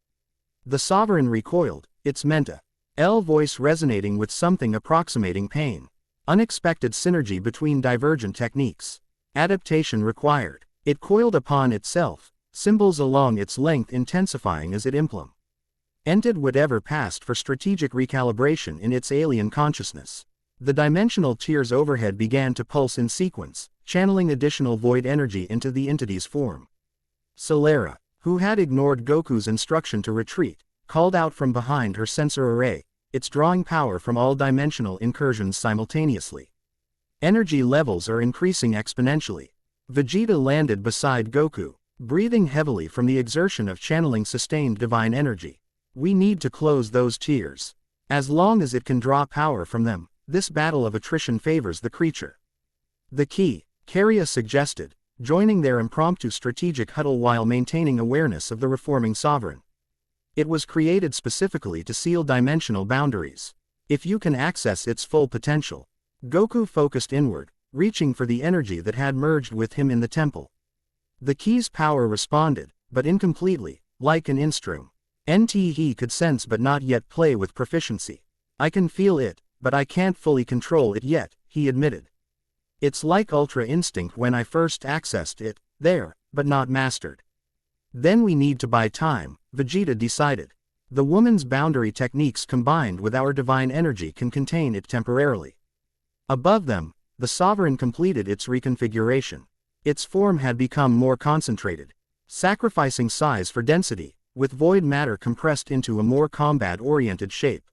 The Sovereign recoiled, its mental voice resonating with something approximating pain. Unexpected synergy between divergent techniques. Adaptation required. It coiled upon itself, symbols along its length intensifying as it implemented whatever passed for strategic recalibration in its alien consciousness. The dimensional tiers overhead began to pulse in sequence, channeling additional void energy into the entity's form. Celera, who had ignored Goku's instruction to retreat, called out from behind her sensor array, it's drawing power from all dimensional incursions simultaneously. Energy levels are increasing exponentially. Vegeta landed beside Goku, breathing heavily from the exertion of channeling sustained divine energy. We need to close those tiers. As long as it can draw power from them, this battle of attrition favors the creature. The key, Carrier suggested, joining their impromptu strategic huddle while maintaining awareness of the reforming Sovereign. It was created specifically to seal dimensional boundaries. If you can access its full potential. Goku focused inward, reaching for the energy that had merged with him in the temple. The key's power responded, but incompletely, like an instrument. He could sense but not yet play with proficiency. I can feel it, but I can't fully control it yet, he admitted. It's like Ultra Instinct when I first accessed it, there, but not mastered. Then we need to buy time, Vegeta decided. The woman's boundary techniques combined with our divine energy can contain it temporarily. Above them, the Sovereign completed its reconfiguration. Its form had become more concentrated, sacrificing size for density, with void matter compressed into a more combat-oriented shape.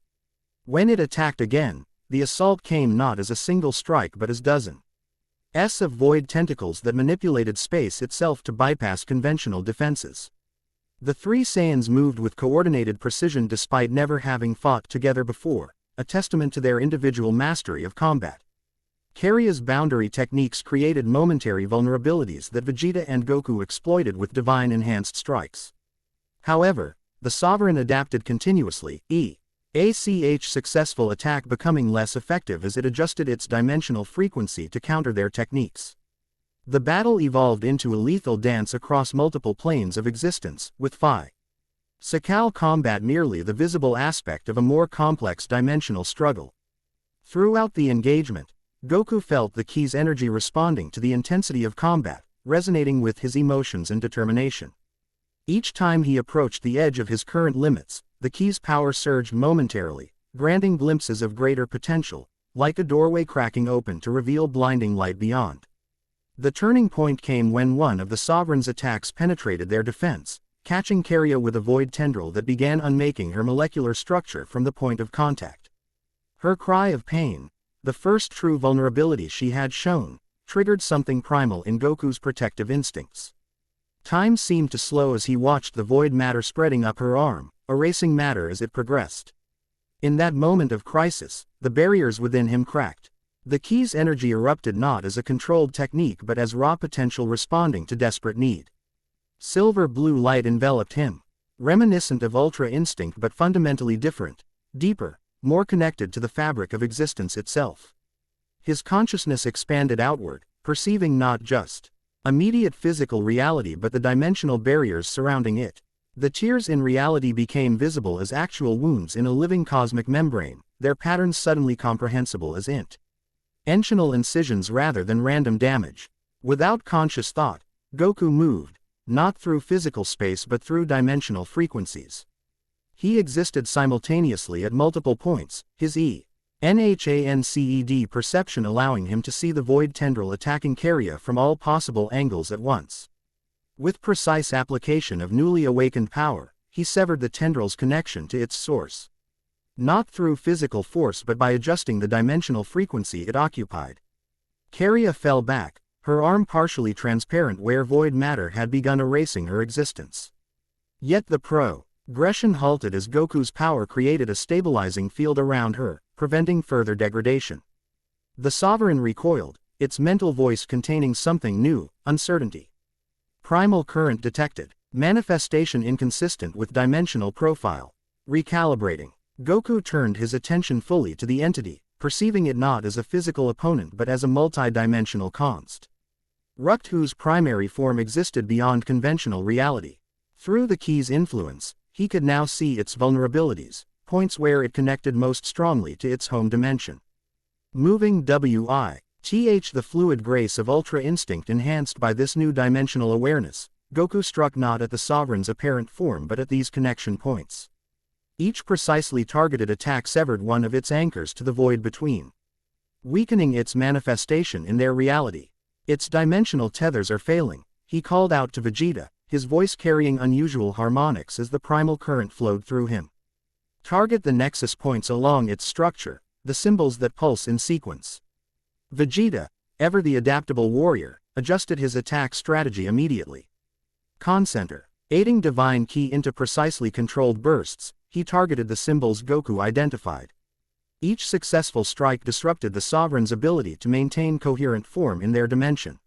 When it attacked again, the assault came not as a single strike but as dozens of void tentacles that manipulated space itself to bypass conventional defenses. The three Saiyans moved with coordinated precision despite never having fought together before, a testament to their individual mastery of combat. Carrier's boundary techniques created momentary vulnerabilities that Vegeta and Goku exploited with divine-enhanced strikes. However, the Sovereign adapted continuously, successful attack becoming less effective as it adjusted its dimensional frequency to counter their techniques. The battle evolved into a lethal dance across multiple planes of existence, with Phi Sakal combat merely the visible aspect of a more complex dimensional struggle. Throughout the engagement, Goku felt the Ki's energy responding to the intensity of combat, resonating with his emotions and determination. Each time he approached the edge of his current limits, the Ki's power surged momentarily, granting glimpses of greater potential, like a doorway cracking open to reveal blinding light beyond. The turning point came when one of the Sovereign's attacks penetrated their defense, catching Karya with a void tendril that began unmaking her molecular structure from the point of contact. Her cry of pain, the first true vulnerability she had shown, triggered something primal in Goku's protective instincts. Time seemed to slow as he watched the void matter spreading up her arm, erasing matter as it progressed. In that moment of crisis, the barriers within him cracked. The Ki's energy erupted not as a controlled technique but as raw potential responding to desperate need. Silver-blue light enveloped him, reminiscent of Ultra Instinct but fundamentally different, deeper, more connected to the fabric of existence itself. His consciousness expanded outward, perceiving not just immediate physical reality but the dimensional barriers surrounding it. The tears in reality became visible as actual wounds in a living cosmic membrane, their patterns suddenly comprehensible as intentional incisions rather than random damage. Without conscious thought, Goku moved, not through physical space but through dimensional frequencies. He existed simultaneously at multiple points, his enhanced perception allowing him to see the void tendril attacking Karya from all possible angles at once. With precise application of newly awakened power, he severed the tendril's connection to its source. Not through physical force but by adjusting the dimensional frequency it occupied. Karya fell back, her arm partially transparent where void matter had begun erasing her existence. Yet the progression halted as Goku's power created a stabilizing field around her, preventing further degradation. The Sovereign recoiled, its mental voice containing something new, uncertainty. Primal current detected. Manifestation inconsistent with dimensional profile. Recalibrating. Goku turned his attention fully to the entity, perceiving it not as a physical opponent but as a multi-dimensional construct, whose primary form existed beyond conventional reality. Through the Ki's influence, he could now see its vulnerabilities, points where it connected most strongly to its home dimension. Moving the fluid grace of Ultra Instinct enhanced by this new dimensional awareness, Goku struck not at the Sovereign's apparent form but at these connection points. Each precisely targeted attack severed one of its anchors to the void between, weakening its manifestation in their reality. Its dimensional tethers are failing, he called out to Vegeta, his voice carrying unusual harmonics as the primal current flowed through him. Target the nexus points along its structure, the symbols that pulse in sequence. Vegeta, ever the adaptable warrior, adjusted his attack strategy immediately. Concenter. Aiding Divine Ki into precisely controlled bursts, he targeted the symbols Goku identified. Each successful strike disrupted the Sovereign's ability to maintain coherent form in their dimension.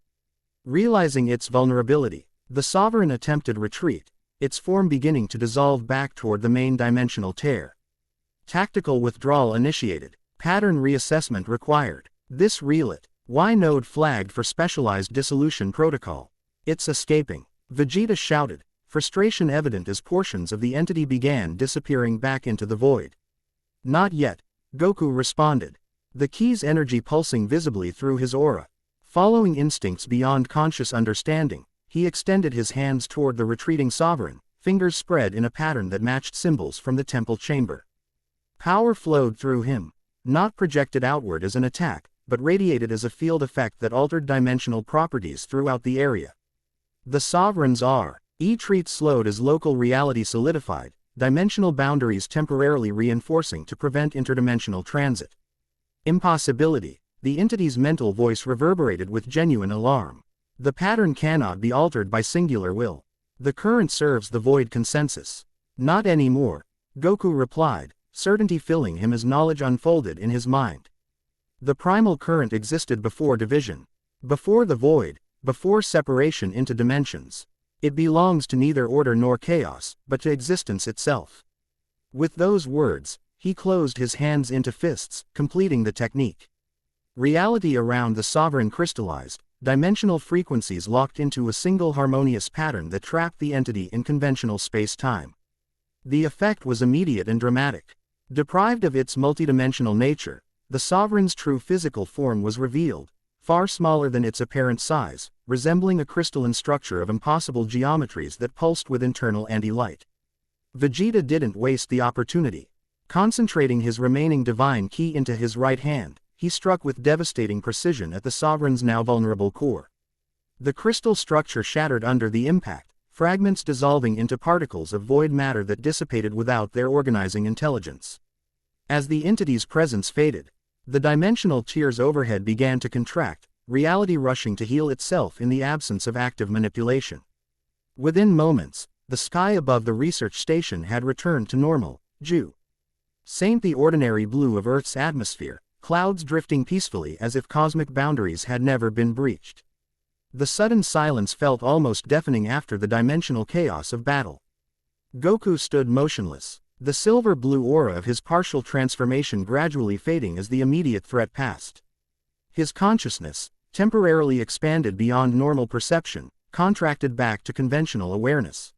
Realizing its vulnerability, the Sovereign attempted retreat, its form beginning to dissolve back toward the main dimensional tear. Tactical withdrawal initiated. Pattern reassessment required. This relit. Y node flagged for specialized dissolution protocol. It's escaping. Vegeta shouted, frustration evident as portions of the entity began disappearing back into the void. Not yet, Goku responded. The Ki's energy pulsing visibly through his aura. Following instincts beyond conscious understanding, he extended his hands toward the retreating Sovereign, fingers spread in a pattern that matched symbols from the temple chamber. Power flowed through him, not projected outward as an attack, but radiated as a field effect that altered dimensional properties throughout the area. The Sovereign's retreat slowed as local reality solidified, dimensional boundaries temporarily reinforcing to prevent interdimensional transit. Impossibility. The entity's mental voice reverberated with genuine alarm. The pattern cannot be altered by singular will. The current serves the void consensus. Not anymore, Goku replied, certainty filling him as knowledge unfolded in his mind. The primal current existed before division, before the void, before separation into dimensions. It belongs to neither order nor chaos, but to existence itself. With those words, he closed his hands into fists, completing the technique. Reality around the Sovereign crystallized, dimensional frequencies locked into a single harmonious pattern that trapped the entity in conventional space-time. The effect was immediate and dramatic. Deprived of its multidimensional nature, the sovereign's true physical form was revealed, far smaller than its apparent size, resembling a crystalline structure of impossible geometries that pulsed with internal anti-light. Vegeta didn't waste the opportunity. Concentrating his remaining divine ki into his right hand, he struck with devastating precision at the sovereign's now vulnerable core. The crystal structure shattered under the impact, fragments dissolving into particles of void matter that dissipated without their organizing intelligence. As the entity's presence faded, the dimensional tiers overhead began to contract, reality rushing to heal itself in the absence of active manipulation. Within moments, the sky above the research station had returned to normal, the ordinary blue of Earth's atmosphere, clouds drifting peacefully as if cosmic boundaries had never been breached. The sudden silence felt almost deafening after the dimensional chaos of battle. Goku stood motionless, the silver-blue aura of his partial transformation gradually fading as the immediate threat passed. His consciousness, temporarily expanded beyond normal perception, contracted back to conventional awareness.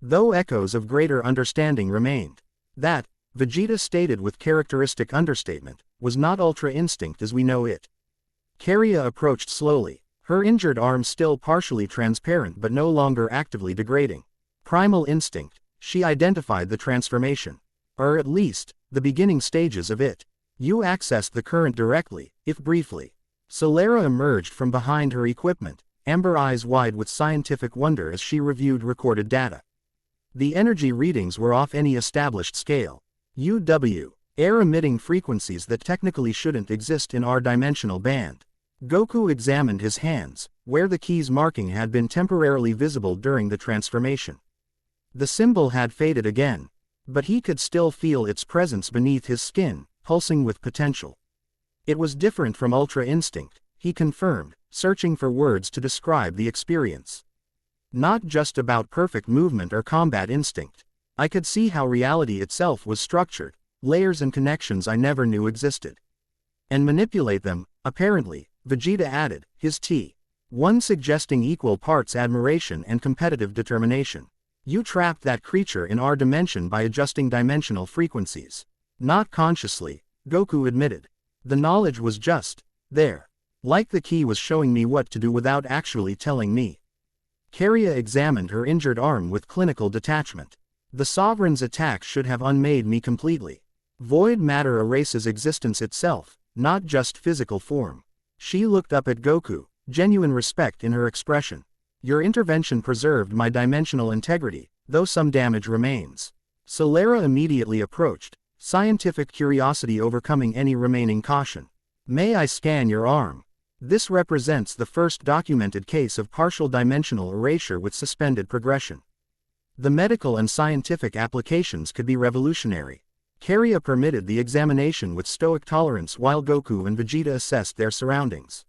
Though echoes of greater understanding remained, that, Vegeta stated with characteristic understatement, was not Ultra Instinct as we know it. Karya approached slowly, her injured arm still partially transparent but no longer actively degrading. Primal Instinct, she identified the transformation. Or at least, the beginning stages of it. You accessed the current directly, if briefly. Solera emerged from behind her equipment, amber eyes wide with scientific wonder as she reviewed recorded data. The energy readings were off any established scale. Air-emitting frequencies that technically shouldn't exist in our dimensional band. Goku examined his hands, where the key's marking had been temporarily visible during the transformation. The symbol had faded again, but he could still feel its presence beneath his skin, pulsing with potential. It was different from Ultra Instinct, he confirmed, searching for words to describe the experience. Not just about perfect movement or combat instinct. I could see how reality itself was structured, layers and connections I never knew existed. And manipulate them, apparently, Vegeta added, his T1 suggesting equal parts admiration and competitive determination. You trapped that creature in our dimension by adjusting dimensional frequencies. Not consciously, Goku admitted. The knowledge was just there. Like the key was showing me what to do without actually telling me. Karya examined her injured arm with clinical detachment. The Sovereign's attack should have unmade me completely. Void matter erases existence itself, not just physical form. She looked up at Goku, genuine respect in her expression. Your intervention preserved my dimensional integrity, though some damage remains. Solera immediately approached, scientific curiosity overcoming any remaining caution. May I scan your arm? This represents the first documented case of partial dimensional erasure with suspended progression. The medical and scientific applications could be revolutionary. Karya permitted the examination with stoic tolerance while Goku and Vegeta assessed their surroundings.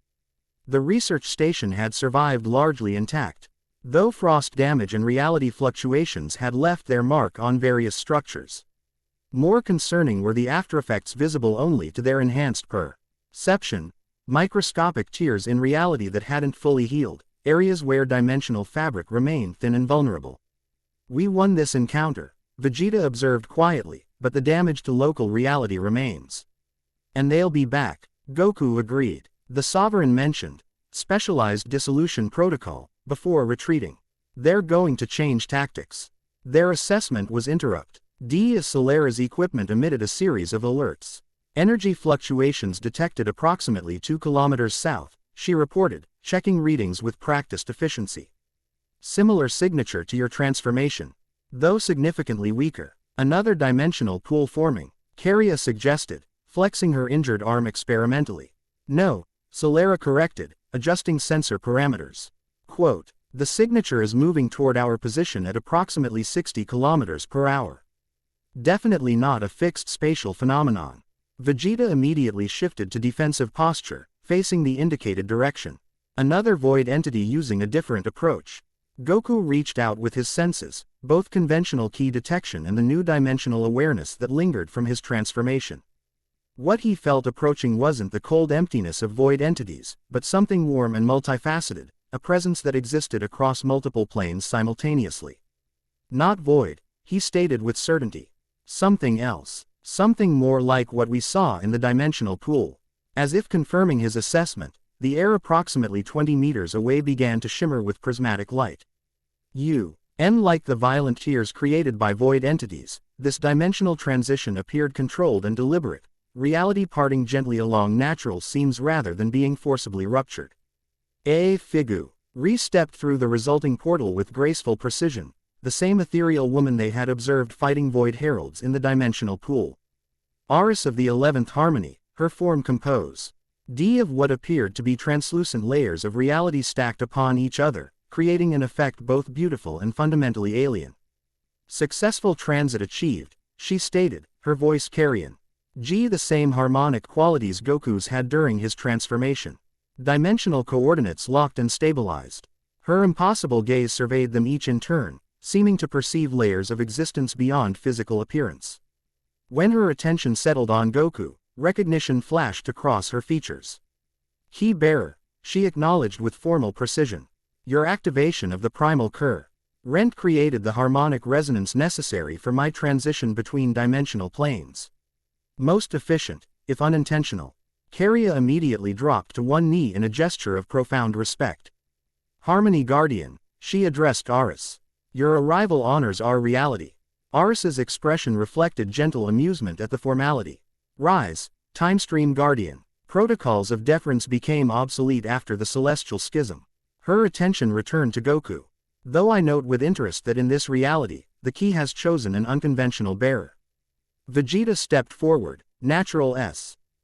The research station had survived largely intact, though frost damage and reality fluctuations had left their mark on various structures. More concerning were the aftereffects visible only to their enhanced perception, microscopic tears in reality that hadn't fully healed, areas where dimensional fabric remained thin and vulnerable. We won this encounter, Vegeta observed quietly, but the damage to local reality remains. And they'll be back, Goku agreed. The Sovereign mentioned, specialized dissolution protocol, before retreating. They're going to change tactics. Their assessment was interrupt. As Solera's equipment emitted a series of alerts. Energy fluctuations detected approximately 2 kilometers south, she reported, checking readings with practiced efficiency. Similar signature to your transformation, though significantly weaker. Another dimensional pool forming, Karya suggested, flexing her injured arm experimentally. No, Solera corrected, adjusting sensor parameters. Quote, the signature is moving toward our position at approximately 60 kilometers per hour. Definitely not a fixed spatial phenomenon. Vegeta immediately shifted to defensive posture, facing the indicated direction. Another void entity using a different approach. Goku reached out with his senses, both conventional ki detection and the new dimensional awareness that lingered from his transformation. What he felt approaching wasn't the cold emptiness of void entities, but something warm and multifaceted, a presence that existed across multiple planes simultaneously. Not void, he stated with certainty. Something else. Something more like what we saw in the dimensional pool. As if confirming his assessment, the air approximately 20 meters away began to shimmer with prismatic light. Like the violent tears created by void entities, this dimensional transition appeared controlled and deliberate, reality parting gently along natural seams rather than being forcibly ruptured. Figu re-stepped through the resulting portal with graceful precision, the same ethereal woman they had observed fighting void heralds in the dimensional pool. Aris of the 11th harmony, her form composed of what appeared to be translucent layers of reality stacked upon each other, creating an effect both beautiful and fundamentally alien. Successful transit achieved, she stated, her voice carrying the same harmonic qualities Goku's had during his transformation. Dimensional coordinates locked and stabilized. Her impossible gaze surveyed them each in turn, seeming to perceive layers of existence beyond physical appearance. When her attention settled on Goku, recognition flashed across her features. Key bearer, she acknowledged with formal precision. Your activation of the primal current created the harmonic resonance necessary for my transition between dimensional planes. Most efficient, if unintentional. Carria immediately dropped to one knee in a gesture of profound respect. Harmony Guardian, she addressed Aris. Your arrival honors our reality. Aris's expression reflected gentle amusement at the formality. Rise, Timestream Guardian. Protocols of deference became obsolete after the celestial schism. Her attention returned to Goku. Though I note with interest that in this reality, the key has chosen an unconventional bearer. Vegeta stepped forward, natural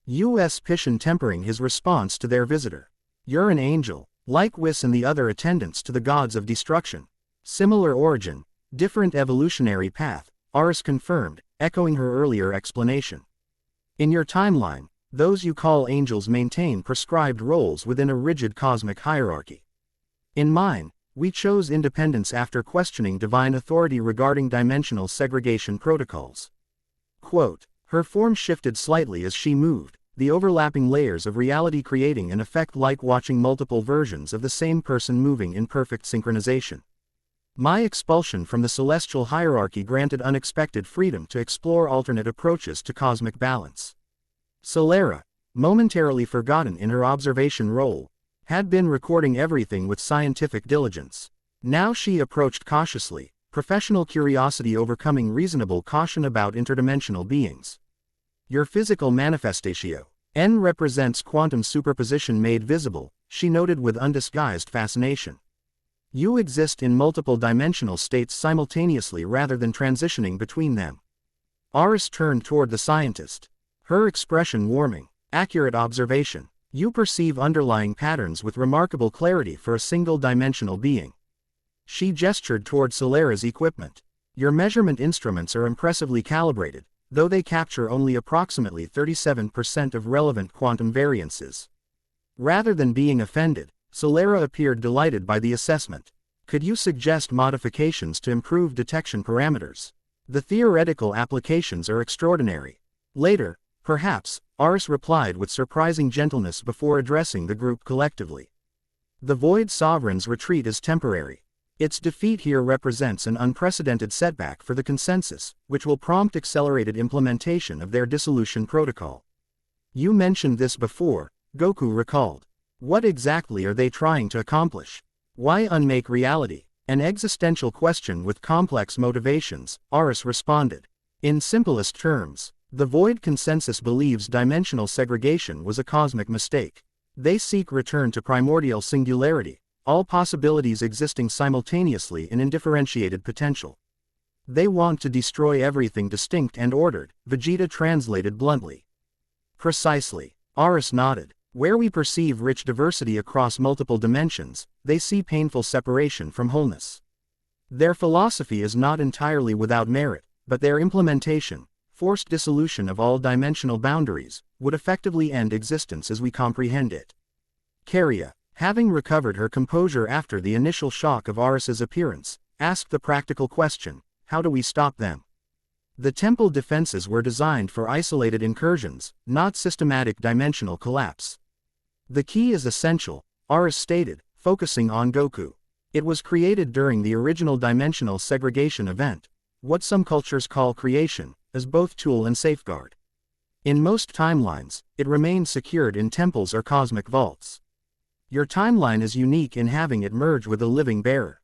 U.S. Pishin tempering his response to their visitor. You're an angel, like Whis and the other attendants to the gods of destruction. Similar origin, different evolutionary path, Aris confirmed, echoing her earlier explanation. In your timeline, those you call angels maintain prescribed roles within a rigid cosmic hierarchy. In mine, we chose independence after questioning divine authority regarding dimensional segregation protocols. Quote, her form shifted slightly as she moved, the overlapping layers of reality creating an effect like watching multiple versions of the same person moving in perfect synchronization. My expulsion from the celestial hierarchy granted unexpected freedom to explore alternate approaches to cosmic balance. Solera, momentarily forgotten in her observation role, had been recording everything with scientific diligence. Now she approached cautiously, professional curiosity overcoming reasonable caution about interdimensional beings. Your physical manifestatio, N represents quantum superposition made visible, she noted with undisguised fascination. You exist in multiple dimensional states simultaneously rather than transitioning between them. Aris turned toward the scientist. Her expression warming. Accurate observation. You perceive underlying patterns with remarkable clarity for a single-dimensional being. She gestured toward Solera's equipment. Your measurement instruments are impressively calibrated, though they capture only approximately 37% of relevant quantum variances. Rather than being offended, Solera appeared delighted by the assessment. Could you suggest modifications to improve detection parameters? The theoretical applications are extraordinary. Later, perhaps, Aris replied with surprising gentleness before addressing the group collectively. The Void Sovereign's retreat is temporary. Its defeat here represents an unprecedented setback for the consensus, which will prompt accelerated implementation of their dissolution protocol. You mentioned this before, Goku recalled. What exactly are they trying to accomplish? Why unmake reality? An existential question with complex motivations, Aris responded. In simplest terms, the Void Consensus believes dimensional segregation was a cosmic mistake. They seek return to primordial singularity, all possibilities existing simultaneously in indifferentiated potential. They want to destroy everything distinct and ordered, Vegeta translated bluntly. Precisely. Aris nodded. Where we perceive rich diversity across multiple dimensions, they see painful separation from wholeness. Their philosophy is not entirely without merit, but their implementation, forced dissolution of all dimensional boundaries, would effectively end existence as we comprehend it. Carria, having recovered her composure after the initial shock of Aris's appearance, asked the practical question, how do we stop them? The temple defenses were designed for isolated incursions, not systematic dimensional collapse. The key is essential, Aris stated, focusing on Goku. It was created during the original dimensional segregation event, what some cultures call creation, as both tool and safeguard. In most timelines, it remains secured in temples or cosmic vaults. Your timeline is unique in having it merge with a living bearer.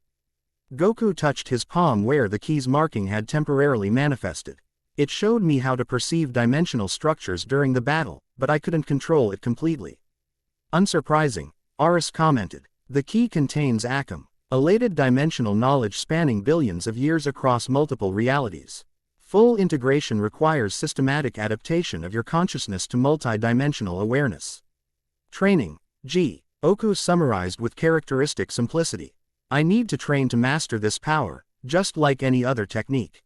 Goku touched his palm where the key's marking had temporarily manifested. It showed me how to perceive dimensional structures during the battle, but I couldn't control it completely. Unsurprising, Aris commented. The key contains Akam, a latent dimensional knowledge spanning billions of years across multiple realities. Full integration requires systematic adaptation of your consciousness to multi-dimensional awareness. Training, G. Oku summarized with characteristic simplicity. I need to train to master this power, just like any other technique.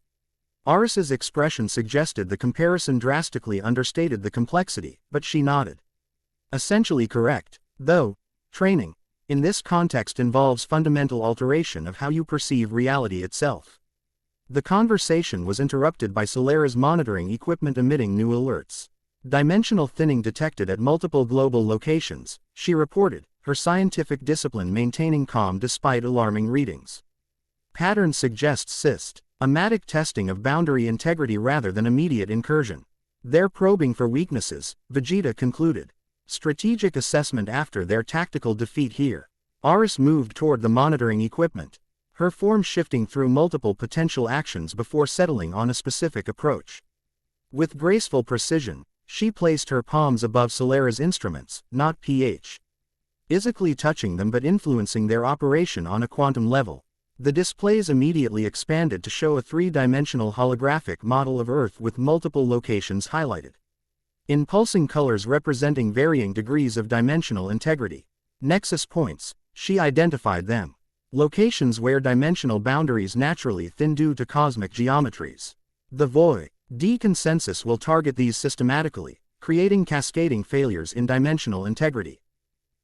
Aris's expression suggested the comparison drastically understated the complexity, but she nodded. Essentially correct, though, training, in this context involves fundamental alteration of how you perceive reality itself. The conversation was interrupted by Solera's monitoring equipment emitting new alerts. Dimensional thinning detected at multiple global locations, she reported, her scientific discipline maintaining calm despite alarming readings. Pattern suggests systematic testing of boundary integrity rather than immediate incursion. They're probing for weaknesses, Vegeta concluded. Strategic assessment after their tactical defeat here. Aris moved toward the monitoring equipment, her form shifting through multiple potential actions before settling on a specific approach. With graceful precision, she placed her palms above Solera's instruments, not physically touching them but influencing their operation on a quantum level. The displays immediately expanded to show a three-dimensional holographic model of Earth with multiple locations highlighted, in pulsing colors representing varying degrees of dimensional integrity. Nexus points, she identified them. Locations where dimensional boundaries naturally thin due to cosmic geometries. The Void-D consensus will target these systematically, creating cascading failures in dimensional integrity.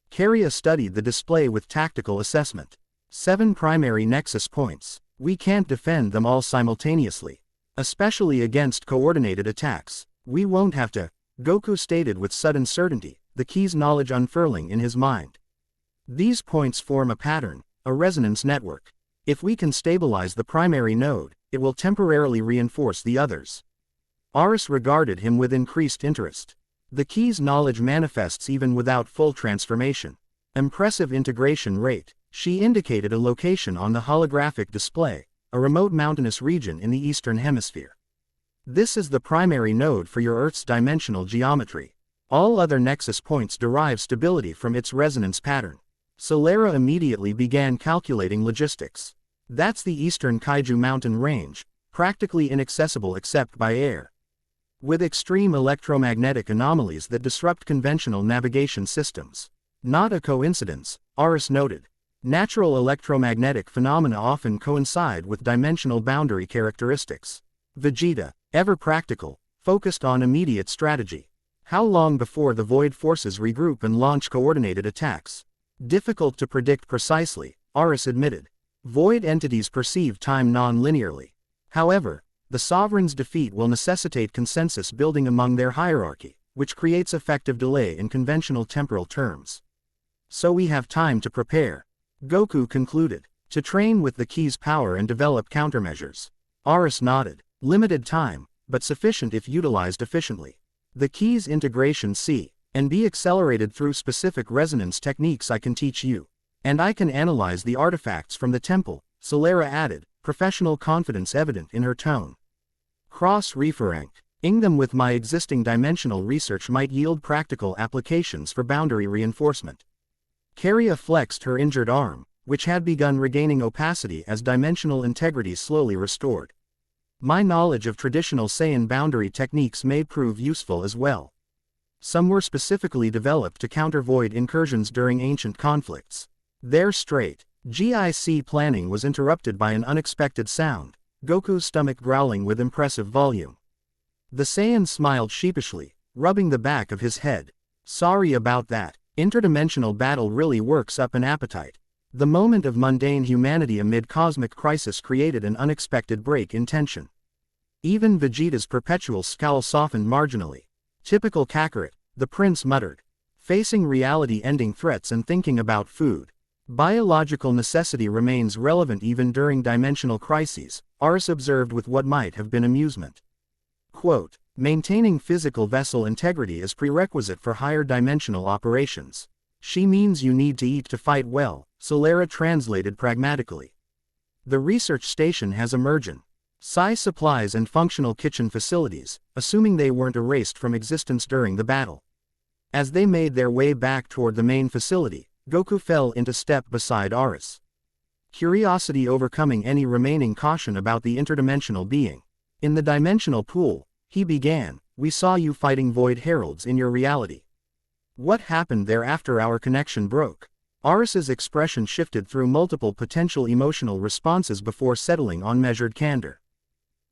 Carria studied the display with tactical assessment. 7 primary nexus points. We can't defend them all simultaneously. Especially against coordinated attacks. We won't have to, Goku stated with sudden certainty, the key's knowledge unfurling in his mind. These points form a pattern, a resonance network. If we can stabilize the primary node, it will temporarily reinforce the others. Aris regarded him with increased interest. The key's knowledge manifests even without full transformation. Impressive integration rate. She indicated a location on the holographic display, a remote mountainous region in the Eastern Hemisphere. This is the primary node for your Earth's dimensional geometry. All other nexus points derive stability from its resonance pattern. Solera immediately began calculating logistics. That's the Eastern Kaiju mountain range, practically inaccessible except by air. With extreme electromagnetic anomalies that disrupt conventional navigation systems. Not a coincidence, Aris noted. Natural electromagnetic phenomena often coincide with dimensional boundary characteristics. Vegeta, ever practical, focused on immediate strategy. How long before the Void forces regroup and launch coordinated attacks? Difficult to predict precisely, Aris admitted. Void entities perceive time non-linearly. However, the Sovereign's defeat will necessitate consensus building among their hierarchy, which creates effective delay in conventional temporal terms. So we have time to prepare. Goku concluded, to train with the key's power and develop countermeasures. Aris nodded. Limited time, but sufficient if utilized efficiently. The key's integration C and be accelerated through specific resonance techniques I can teach you. And I can analyze the artifacts from the temple, Solera added, professional confidence evident in her tone. Cross-referencing them with my existing dimensional research might yield practical applications for boundary reinforcement. Carria flexed her injured arm, which had begun regaining opacity as dimensional integrity slowly restored. My knowledge of traditional Saiyan boundary techniques may prove useful as well. Some were specifically developed to counter void incursions during ancient conflicts. Their GIC planning was interrupted by an unexpected sound, Goku's stomach growling with impressive volume. The Saiyan smiled sheepishly, rubbing the back of his head. Sorry about that. Interdimensional battle really works up an appetite. The moment of mundane humanity amid cosmic crisis created an unexpected break in tension. Even Vegeta's perpetual scowl softened marginally. Typical Kakarot, the prince muttered. Facing reality-ending threats and thinking about food. Biological necessity remains relevant even during dimensional crises, Aris observed with what might have been amusement. Quote, maintaining physical vessel integrity is prerequisite for higher dimensional operations. She means you need to eat to fight well, Solera translated pragmatically. The research station has emergent psi supplies and functional kitchen facilities, assuming they weren't erased from existence during the battle. As they made their way back toward the main facility, Goku fell into step beside Aris. Curiosity overcoming any remaining caution about the interdimensional being. In the dimensional pool, he began, we saw you fighting Void Heralds in your reality. What happened there after our connection broke? Aris's expression shifted through multiple potential emotional responses before settling on measured candor.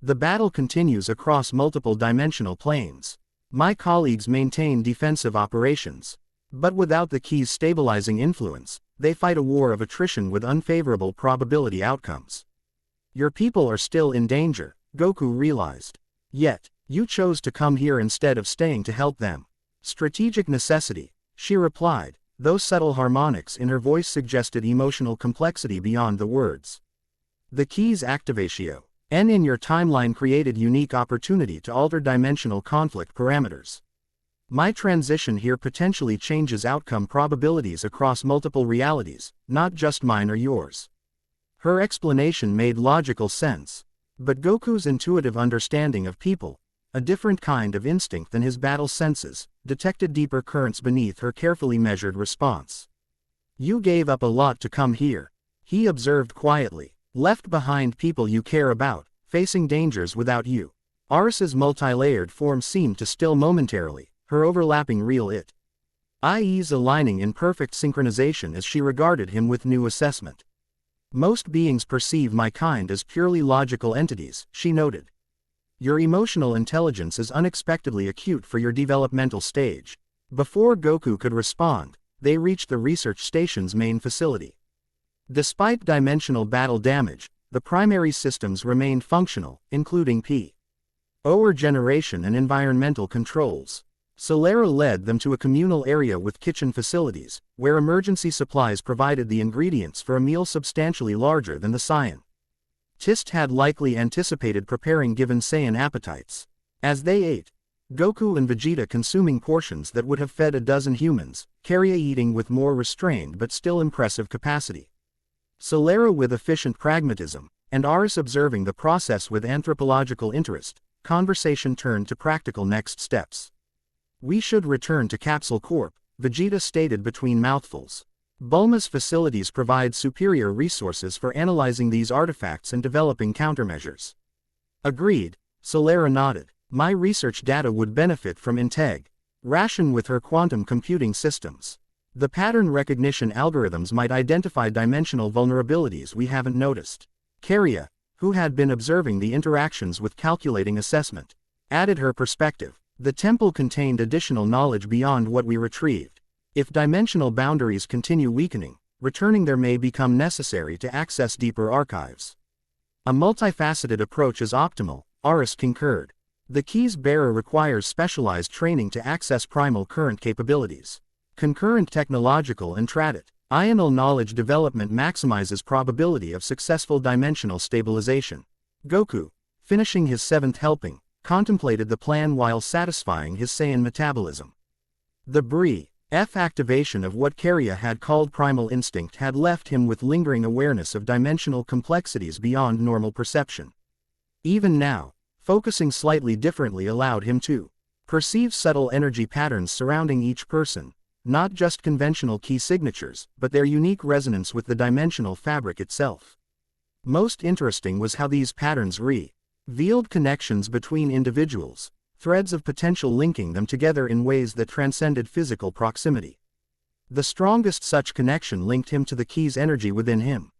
The battle continues across multiple dimensional planes. My colleagues maintain defensive operations. But without the key's stabilizing influence, they fight a war of attrition with unfavorable probability outcomes. Your people are still in danger, Goku realized. Yet, you chose to come here instead of staying to help them. Strategic necessity, she replied, though subtle harmonics in her voice suggested emotional complexity beyond the words. The key's activatio, N in your timeline created unique opportunity to alter dimensional conflict parameters. My transition here potentially changes outcome probabilities across multiple realities, not just mine or yours. Her explanation made logical sense. But Goku's intuitive understanding of people, a different kind of instinct than his battle senses, detected deeper currents beneath her carefully measured response. You gave up a lot to come here, he observed quietly. Left behind people you care about, facing dangers without you. Aris's multi-layered form seemed to still momentarily, her overlapping real eyes aligning in perfect synchronization as she regarded him with new assessment. Most beings perceive my kind as purely logical entities, she noted. Your emotional intelligence is unexpectedly acute for your developmental stage. Before Goku could respond, they reached the research station's main facility. Despite dimensional battle damage, the primary systems remained functional, including power generation and environmental controls. Solera led them to a communal area with kitchen facilities, where emergency supplies provided the ingredients for a meal substantially larger than the scientist had likely anticipated preparing given Saiyan appetites. As they ate, Goku and Vegeta consuming portions that would have fed a dozen humans, Karya eating with more restrained but still impressive capacity. Solera with efficient pragmatism, and Aris observing the process with anthropological interest, conversation turned to practical next steps. We should return to Capsule Corp, Vegeta stated between mouthfuls. Bulma's facilities provide superior resources for analyzing these artifacts and developing countermeasures. Agreed, Solera nodded. My research data would benefit from integration with her quantum computing systems. The pattern recognition algorithms might identify dimensional vulnerabilities we haven't noticed. Karya, who had been observing the interactions with calculating assessment, added her perspective. The temple contained additional knowledge beyond what we retrieved. If dimensional boundaries continue weakening, returning there may become necessary to access deeper archives. A multifaceted approach is optimal, Aris concurred. The key's bearer requires specialized training to access primal current capabilities. Concurrent technological and traditional knowledge development maximizes probability of successful dimensional stabilization. Goku, finishing his 7th helping, contemplated the plan while satisfying his Saiyan metabolism. The brief activation of what Karya had called primal instinct had left him with lingering awareness of dimensional complexities beyond normal perception. Even now, focusing slightly differently allowed him to perceive subtle energy patterns surrounding each person, not just conventional key signatures, but their unique resonance with the dimensional fabric itself. Most interesting was how these patterns revealed connections between individuals, threads of potential linking them together in ways that transcended physical proximity. The strongest such connection linked him to the key's energy within him.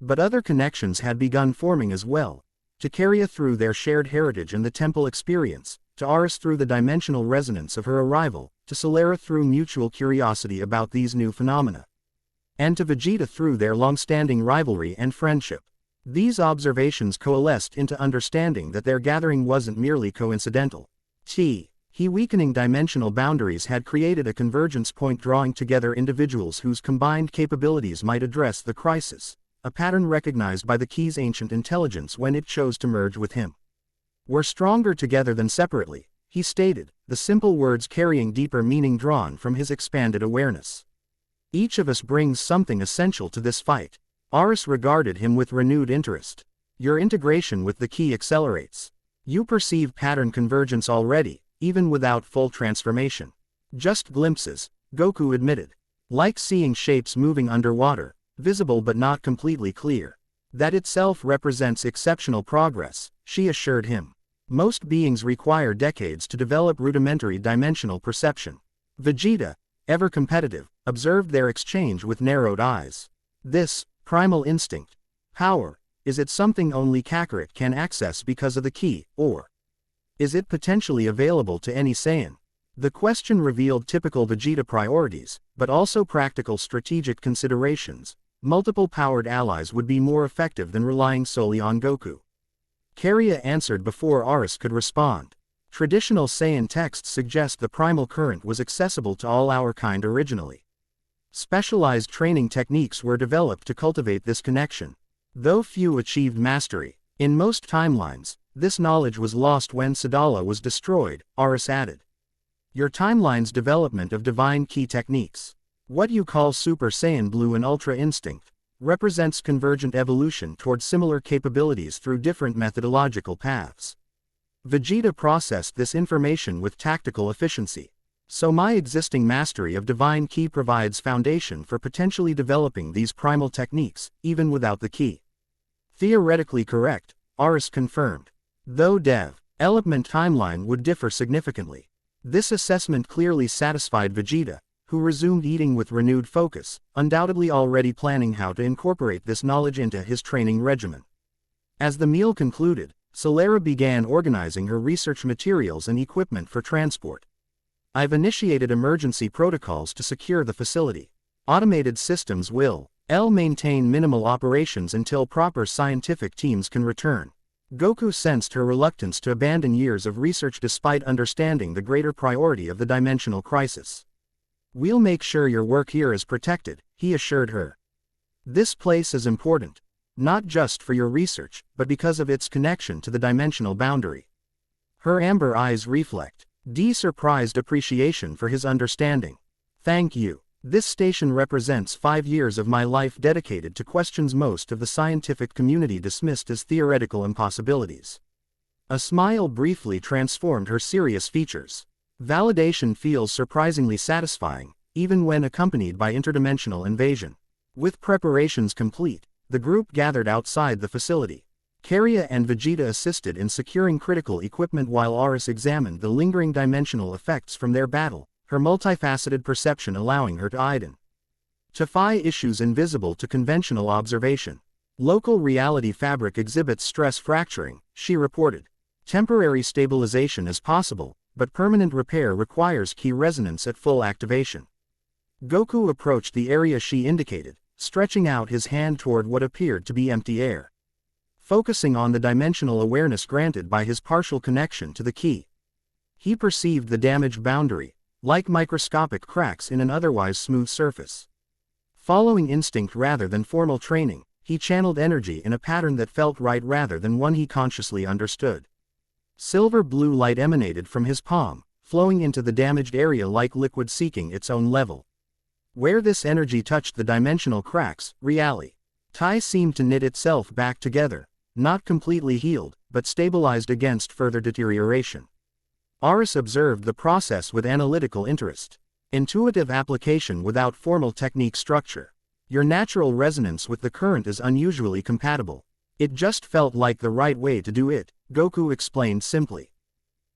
But other connections had begun forming as well, to Karya through their shared heritage and the temple experience, to Aris through the dimensional resonance of her arrival, to Solera through mutual curiosity about these new phenomena, and to Vegeta through their long-standing rivalry and friendship. These observations coalesced into understanding that their gathering wasn't merely coincidental. He weakening dimensional boundaries had created a convergence point drawing together individuals whose combined capabilities might address the crisis, a pattern recognized by the key's ancient intelligence when it chose to merge with him. "We're stronger together than separately," he stated, the simple words carrying deeper meaning drawn from his expanded awareness. "Each of us brings something essential to this fight." Aris regarded him with renewed interest. "Your integration with the key accelerates. You perceive pattern convergence already, even without full transformation." "Just glimpses," Goku admitted. "Like seeing shapes moving underwater, visible but not completely clear." "That itself represents exceptional progress," she assured him. "Most beings require decades to develop rudimentary dimensional perception." Vegeta, ever competitive, observed their exchange with narrowed eyes. "This primal instinct, power, is it something only Kakarot can access because of the key, or is it potentially available to any Saiyan?" The question revealed typical Vegeta priorities, but also practical strategic considerations. Multiple powered allies would be more effective than relying solely on Goku. Karia answered before Aris could respond. Traditional Saiyan texts suggest the primal current was accessible to all our kind originally. Specialized training techniques were developed to cultivate this connection, though few achieved mastery. In most timelines, this knowledge was lost when Sadala was destroyed, Aris added. Your timeline's development of divine key techniques, what you call Super Saiyan Blue and Ultra Instinct, represents convergent evolution toward similar capabilities through different methodological paths. Vegeta processed this information with tactical efficiency. So my existing mastery of divine key provides foundation for potentially developing these primal techniques, even without the key. Theoretically correct, Aris confirmed. Though development timeline would differ significantly. This assessment clearly satisfied Vegeta, who resumed eating with renewed focus, undoubtedly already planning how to incorporate this knowledge into his training regimen. As the meal concluded, Solera began organizing her research materials and equipment for transport. "I've initiated emergency protocols to secure the facility. Automated systems will maintain minimal operations until proper scientific teams can return." Goku sensed her reluctance to abandon years of research despite understanding the greater priority of the dimensional crisis. "We'll make sure your work here is protected," he assured her. "This place is important, not just for your research, but because of its connection to the dimensional boundary." Her amber eyes reflect surprised appreciation for his understanding. "Thank you. This station represents 5 years of my life dedicated to questions most of the scientific community dismissed as theoretical impossibilities." A smile briefly transformed her serious features. Validation feels surprisingly satisfying, even when accompanied by interdimensional invasion. With preparations complete, the group gathered outside the facility. Karia and Vegeta assisted in securing critical equipment while Aris examined the lingering dimensional effects from their battle, her multifaceted perception allowing her to identify issues invisible to conventional observation. "Local reality fabric exhibits stress fracturing," she reported. "Temporary stabilization is possible, but permanent repair requires key resonance at full activation." Goku approached the area she indicated, stretching out his hand toward what appeared to be empty air. Focusing on the dimensional awareness granted by his partial connection to the key, he perceived the damaged boundary, like microscopic cracks in an otherwise smooth surface. Following instinct rather than formal training, he channeled energy in a pattern that felt right rather than one he consciously understood. Silver blue light emanated from his palm, flowing into the damaged area like liquid seeking its own level. Where this energy touched the dimensional cracks, reality seemed to knit itself back together, not completely healed, but stabilized against further deterioration. Aris observed the process with analytical interest. Intuitive application without formal technique structure. Your natural resonance with the current is unusually compatible. It just felt like the right way to do it, Goku explained simply.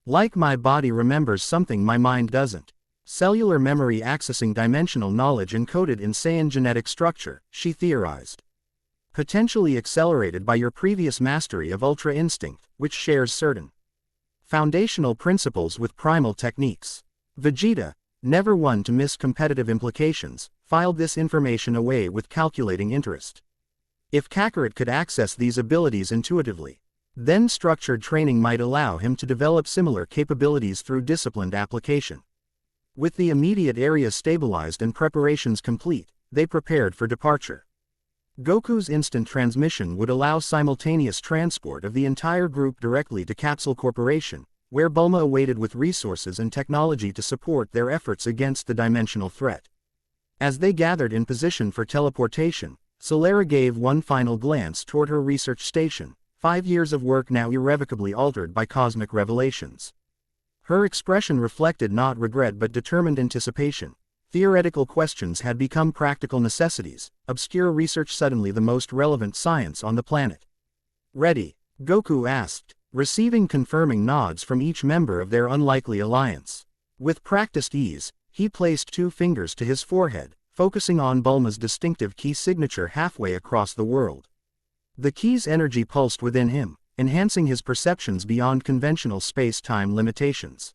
Like my body remembers something my mind doesn't. Cellular memory accessing dimensional knowledge encoded in Saiyan genetic structure, she theorized. Potentially accelerated by your previous mastery of Ultra Instinct, which shares certain foundational principles with primal techniques. Vegeta, never one to miss competitive implications, filed this information away with calculating interest. If Kakarot could access these abilities intuitively, then structured training might allow him to develop similar capabilities through disciplined application. With the immediate area stabilized and preparations complete, they prepared for departure. Goku's instant transmission would allow simultaneous transport of the entire group directly to Capsule Corporation, where Bulma awaited with resources and technology to support their efforts against the dimensional threat. As they gathered in position for teleportation, Solara gave one final glance toward her research station, 5 years of work now irrevocably altered by cosmic revelations. Her expression reflected not regret but determined anticipation. Theoretical questions had become practical necessities, obscure research suddenly the most relevant science on the planet. Ready? Goku asked, receiving confirming nods from each member of their unlikely alliance. With practiced ease, he placed 2 fingers to his forehead, focusing on Bulma's distinctive key signature halfway across the world. The key's energy pulsed within him, enhancing his perceptions beyond conventional space-time limitations.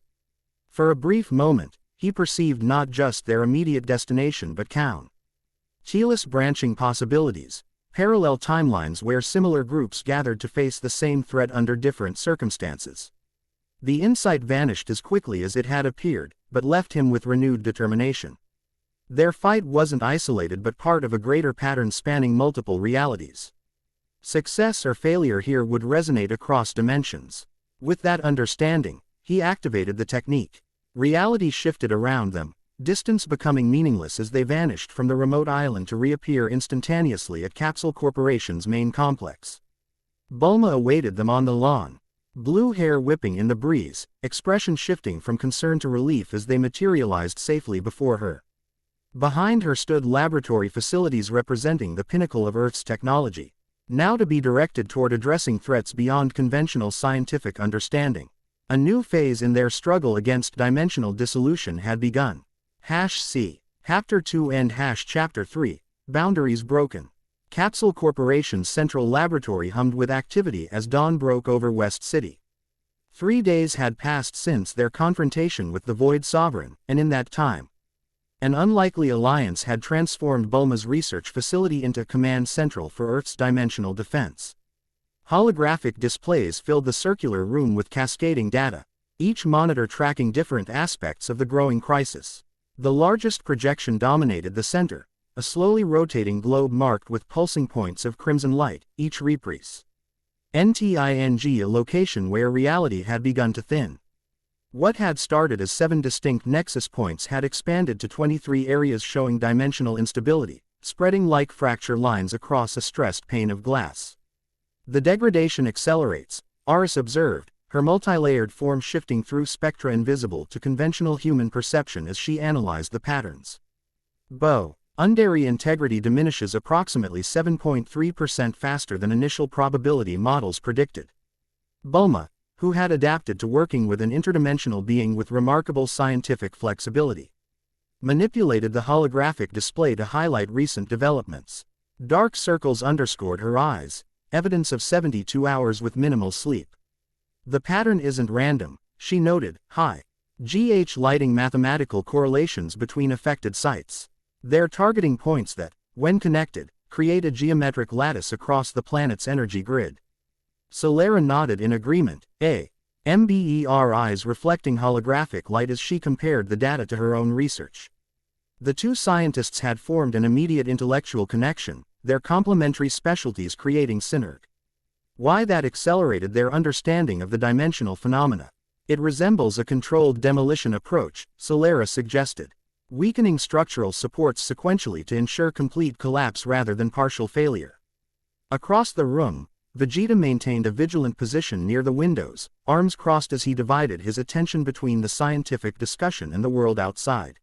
For a brief moment, he perceived not just their immediate destination but countless branching possibilities, parallel timelines where similar groups gathered to face the same threat under different circumstances. The insight vanished as quickly as it had appeared, but left him with renewed determination. Their fight wasn't isolated but part of a greater pattern spanning multiple realities. Success or failure here would resonate across dimensions. With that understanding, he activated the technique. Reality shifted around them, distance becoming meaningless as they vanished from the remote island to reappear instantaneously at Capsule Corporation's main complex. Bulma awaited them on the lawn, blue hair whipping in the breeze, expression shifting from concern to relief as they materialized safely before her. Behind her stood laboratory facilities representing the pinnacle of Earth's technology, now to be directed toward addressing threats beyond conventional scientific understanding. A new phase in their struggle against dimensional dissolution had begun. C. Chapter 2 and Chapter 3, Boundaries Broken. Capsule Corporation's central laboratory hummed with activity as dawn broke over West City. 3 days had passed since their confrontation with the Void Sovereign, and in that time, an unlikely alliance had transformed Bulma's research facility into a command central for Earth's dimensional defense. Holographic displays filled the circular room with cascading data, each monitor tracking different aspects of the growing crisis. The largest projection dominated the center, a slowly rotating globe marked with pulsing points of crimson light, each represent a location where reality had begun to thin. What had started as 7 distinct nexus points had expanded to 23 areas showing dimensional instability, spreading like fracture lines across a stressed pane of glass. The degradation accelerates, Aris observed, her multi-layered form shifting through spectra invisible to conventional human perception as she analyzed the patterns. Boundary integrity diminishes approximately 7.3% faster than initial probability models predicted. Bulma, who had adapted to working with an interdimensional being with remarkable scientific flexibility, manipulated the holographic display to highlight recent developments. Dark circles underscored her eyes, evidence of 72 hours with minimal sleep. The pattern isn't random, she noted, lighting mathematical correlations between affected sites. They're targeting points that, when connected, create a geometric lattice across the planet's energy grid. Solara nodded in agreement, MBER eyes reflecting holographic light as she compared the data to her own research. The 2 scientists had formed an immediate intellectual connection, their complementary specialties creating synergy. Why that accelerated their understanding of the dimensional phenomena. It resembles a controlled demolition approach, Solara suggested. Weakening structural supports sequentially to ensure complete collapse rather than partial failure. Across the room, Vegeta maintained a vigilant position near the windows, arms crossed as he divided his attention between the scientific discussion and the world outside.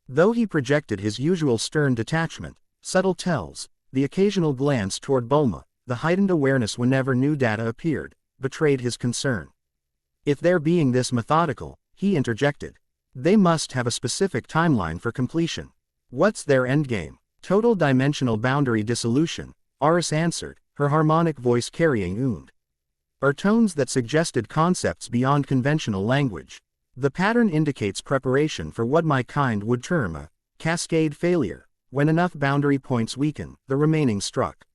Though he projected his usual stern detachment, subtle tells, the occasional glance toward Bulma, the heightened awareness whenever new data appeared, betrayed his concern. If they're being this methodical, he interjected, they must have a specific timeline for completion. What's their endgame? Total dimensional boundary dissolution, Aris answered, her harmonic voice carrying tones that suggested concepts beyond conventional language. The pattern indicates preparation for what my kind would term a cascade failure. When enough boundary points weaken, the remaining struck.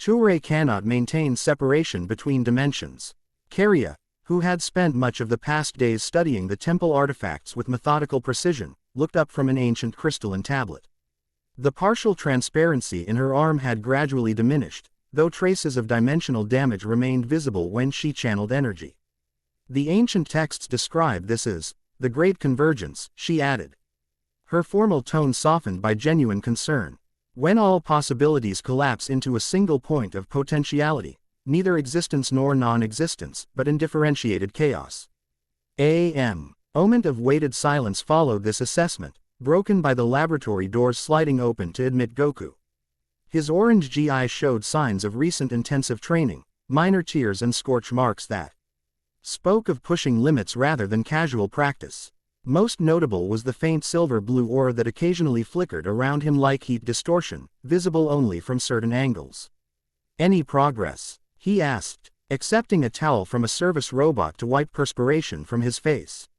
Touré cannot maintain separation between dimensions. Keria, who had spent much of the past days studying the temple artifacts with methodical precision, looked up from an ancient crystalline tablet. The partial transparency in her arm had gradually diminished, though traces of dimensional damage remained visible when she channeled energy. The ancient texts describe this as the Great Convergence, she added. Her formal tone softened by genuine concern. When all possibilities collapse into a single point of potentiality, neither existence nor non-existence, but indifferentiated chaos. A.M. Moment of weighted silence followed this assessment, broken by the laboratory doors sliding open to admit Goku. His orange GI showed signs of recent intensive training, minor tears and scorch marks that spoke of pushing limits rather than casual practice. Most notable was the faint silver-blue aura that occasionally flickered around him like heat distortion, visible only from certain angles. "Any progress?" he asked, accepting a towel from a service robot to wipe perspiration from his face.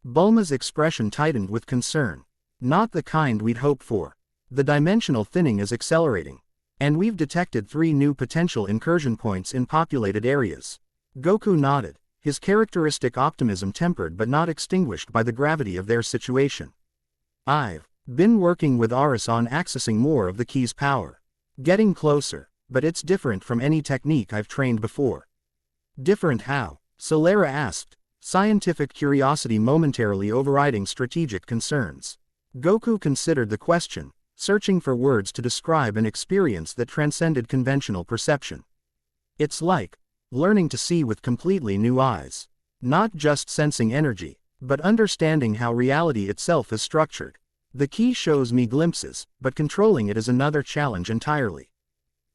Bulma's expression tightened with concern. "Not the kind we'd hoped for. The dimensional thinning is accelerating. And we've detected 3 new potential incursion points in populated areas." Goku nodded, his characteristic optimism tempered but not extinguished by the gravity of their situation. "I've been working with Aris on accessing more of the key's power. Getting closer, but it's different from any technique I've trained before." "Different how?" Solera asked, scientific curiosity momentarily overriding strategic concerns. Goku considered the question, searching for words to describe an experience that transcended conventional perception. "It's like learning to see with completely new eyes. Not just sensing energy, but understanding how reality itself is structured. The key shows me glimpses, but controlling it is another challenge entirely.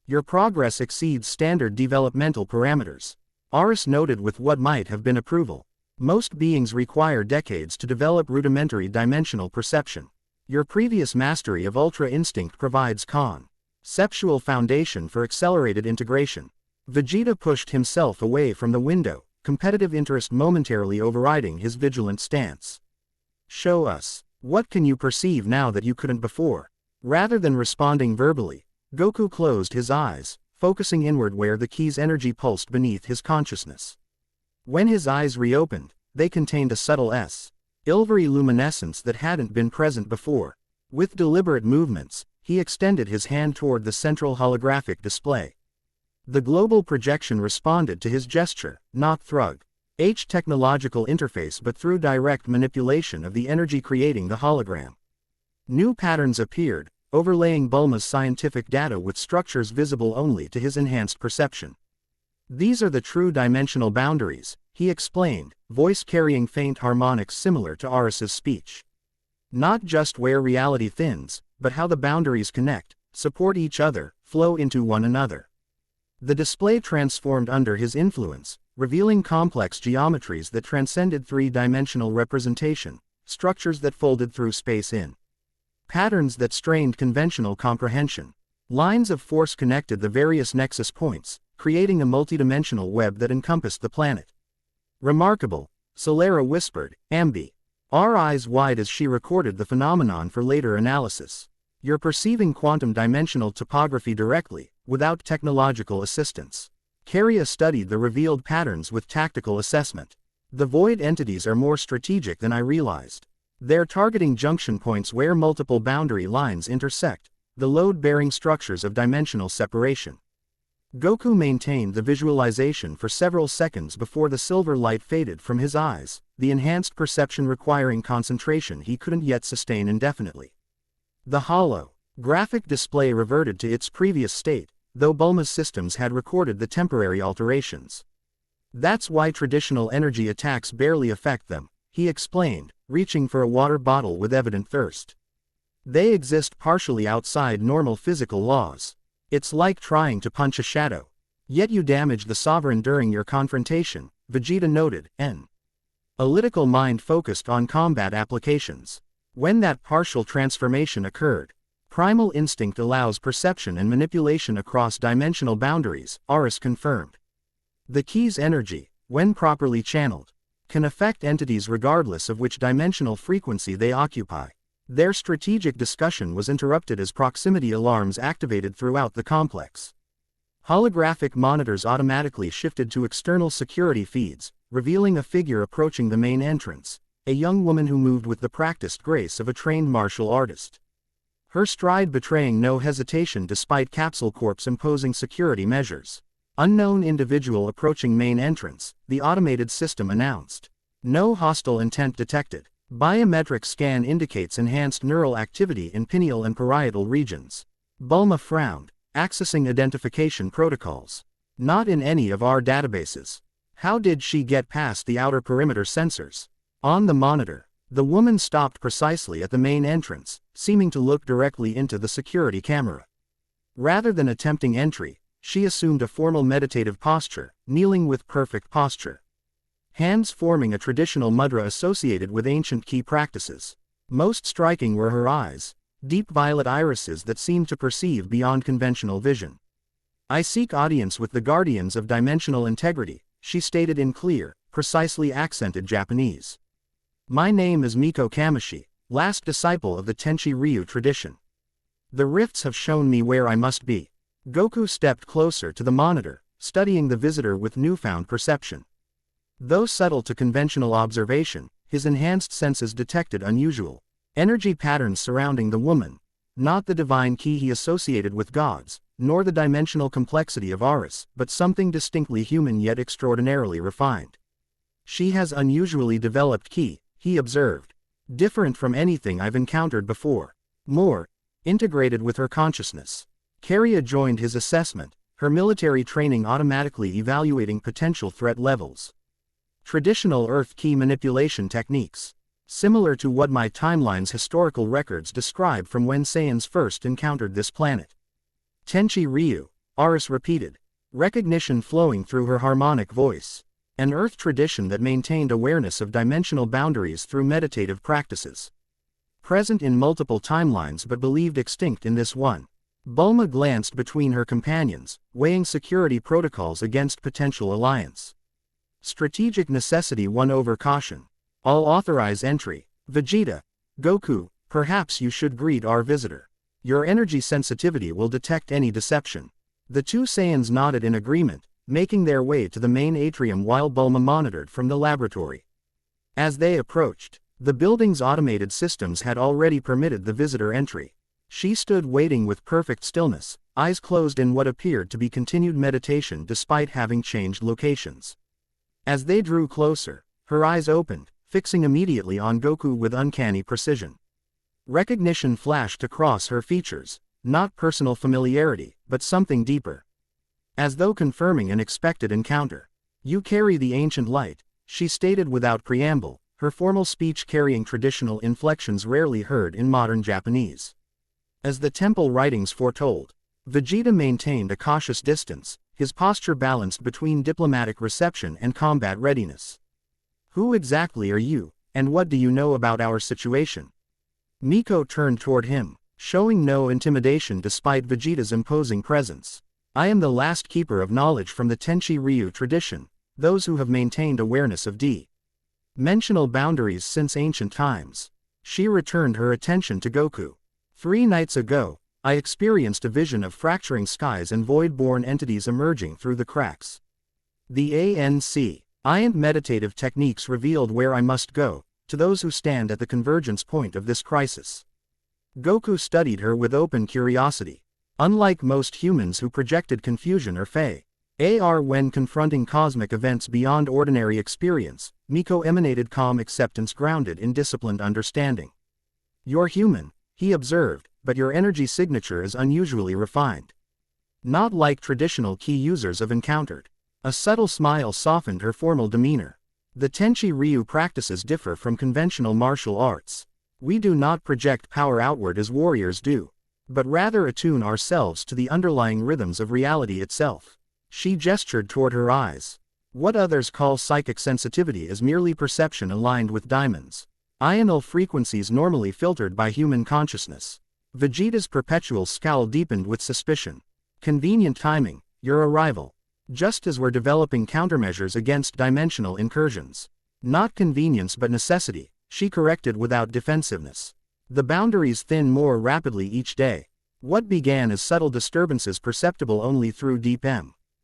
Your progress exceeds standard developmental parameters." Aris noted with what might have been approval. "Most beings require decades to develop rudimentary dimensional perception. Your previous mastery of Ultra Instinct provides conceptual foundation for accelerated integration." Vegeta pushed himself away from the window, competitive interest momentarily overriding his vigilant stance. "Show us. What can you perceive now that you couldn't before?" Rather than responding verbally, Goku closed his eyes, focusing inward where the key's energy pulsed beneath his consciousness. When his eyes reopened, they contained a subtle silvery luminescence that hadn't been present before. With deliberate movements, he extended his hand toward the central holographic display. The global projection responded to his gesture, not through technological interface but through direct manipulation of the energy creating the hologram. New patterns appeared, overlaying Bulma's scientific data with structures visible only to his enhanced perception. "These are the true dimensional boundaries," he explained, voice carrying faint harmonics similar to Aris's speech. "Not just where reality thins, but how the boundaries connect, support each other, flow into one another." The display transformed under his influence, revealing complex geometries that transcended 3-dimensional representation, structures that folded through space in patterns that strained conventional comprehension. Lines of force connected the various nexus points, creating a multidimensional web that encompassed the planet. "Remarkable," Solera whispered, our eyes wide as she recorded the phenomenon for later analysis. "You're perceiving quantum dimensional topography directly, without technological assistance." Keria studied the revealed patterns with tactical assessment. "The void entities are more strategic than I realized. They're targeting junction points where multiple boundary lines intersect, the load-bearing structures of dimensional separation." Goku maintained the visualization for several seconds before the silver light faded from his eyes, the enhanced perception requiring concentration he couldn't yet sustain indefinitely. The holographic display reverted to its previous state, though Bulma's systems had recorded the temporary alterations. "That's why traditional energy attacks barely affect them," he explained, reaching for a water bottle with evident thirst. "They exist partially outside normal physical laws. It's like trying to punch a shadow. Yet you damage the sovereign during your confrontation," Vegeta noted, an analytical mind focused on combat applications. "When that partial transformation occurred, primal instinct allows perception and manipulation across dimensional boundaries," Aris confirmed. "The key's energy, when properly channeled, can affect entities regardless of which dimensional frequency they occupy." Their strategic discussion was interrupted as proximity alarms activated throughout the complex. Holographic monitors automatically shifted to external security feeds, revealing a figure approaching the main entrance, a young woman who moved with the practiced grace of a trained martial artist. Her stride betraying no hesitation despite Capsule Corp's imposing security measures. Unknown individual approaching main entrance, the automated system announced. No hostile intent detected. Biometric scan indicates enhanced neural activity in pineal and parietal regions. Bulma frowned, accessing identification protocols. Not in any of our databases. How did she get past the outer perimeter sensors? On the monitor, the woman stopped precisely at the main entrance, seeming to look directly into the security camera. Rather than attempting entry, she assumed a formal meditative posture, kneeling with perfect posture. Hands forming a traditional mudra associated with ancient key practices. Most striking were her eyes, deep violet irises that seemed to perceive beyond conventional vision. "I seek audience with the guardians of dimensional integrity," she stated in clear, precisely accented Japanese. "My name is Miko Kamishi, last disciple of the Tenchi Ryu tradition. The rifts have shown me where I must be." Goku stepped closer to the monitor, studying the visitor with newfound perception. Though subtle to conventional observation, his enhanced senses detected unusual energy patterns surrounding the woman, not the divine ki he associated with gods, nor the dimensional complexity of Aris, but something distinctly human yet extraordinarily refined. "She has unusually developed ki," he observed. "Different from anything I've encountered before. More integrated with her consciousness." Carria joined his assessment, her military training automatically evaluating potential threat levels. Traditional Earth key manipulation techniques. Similar to what my timeline's historical records describe from when Saiyans first encountered this planet. Tenchi Ryu, Aris repeated, recognition flowing through her harmonic voice. An Earth tradition that maintained awareness of dimensional boundaries through meditative practices. Present in multiple timelines but believed extinct in this one. Bulma glanced between her companions, weighing security protocols against potential alliance. Strategic necessity won over caution. "I'll authorize entry. Vegeta, Goku, perhaps you should greet our visitor. Your energy sensitivity will detect any deception." The two Saiyans nodded in agreement, making their way to the main atrium while Bulma monitored from the laboratory. As they approached, the building's automated systems had already permitted the visitor entry. She stood waiting with perfect stillness, eyes closed in what appeared to be continued meditation despite having changed locations. As they drew closer, her eyes opened, fixing immediately on Goku with uncanny precision. Recognition flashed across her features, not personal familiarity, but something deeper. As though confirming an expected encounter. "You carry the ancient light," she stated without preamble, her formal speech carrying traditional inflections rarely heard in modern Japanese. As the temple writings foretold, Vegeta maintained a cautious distance, his posture balanced between diplomatic reception and combat readiness. "Who exactly are you, and what do you know about our situation?" Miko turned toward him, showing no intimidation despite Vegeta's imposing presence. "I am the last keeper of knowledge from the Tenchi Ryu tradition, those who have maintained awareness of dimensional boundaries since ancient times." She returned her attention to Goku. 3 nights ago, I experienced a vision of fracturing skies and void-born entities emerging through the cracks. The ancient meditative techniques revealed where I must go, to those who stand at the convergence point of this crisis." Goku studied her with open curiosity. Unlike most humans who projected confusion or fear when confronting cosmic events beyond ordinary experience, Miko emanated calm acceptance grounded in disciplined understanding. "You're human," he observed, "but your energy signature is unusually refined. Not like traditional key users have encountered." A subtle smile softened her formal demeanor. "The Tenchi Ryu practices differ from conventional martial arts. We do not project power outward as warriors do, but rather attune ourselves to the underlying rhythms of reality itself." She gestured toward her eyes. "What others call psychic sensitivity is merely perception aligned with diamonds. Ional frequencies normally filtered by human consciousness." Vegeta's perpetual scowl deepened with suspicion. "Convenient timing, your arrival. Just as we're developing countermeasures against dimensional incursions." "Not convenience but necessity," she corrected without defensiveness. "The boundaries thin more rapidly each day. What began as subtle disturbances perceptible only through deep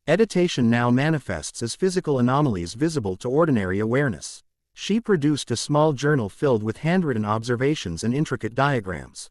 meditation now manifests as physical anomalies visible to ordinary awareness. She produced a small journal filled with handwritten observations and intricate diagrams.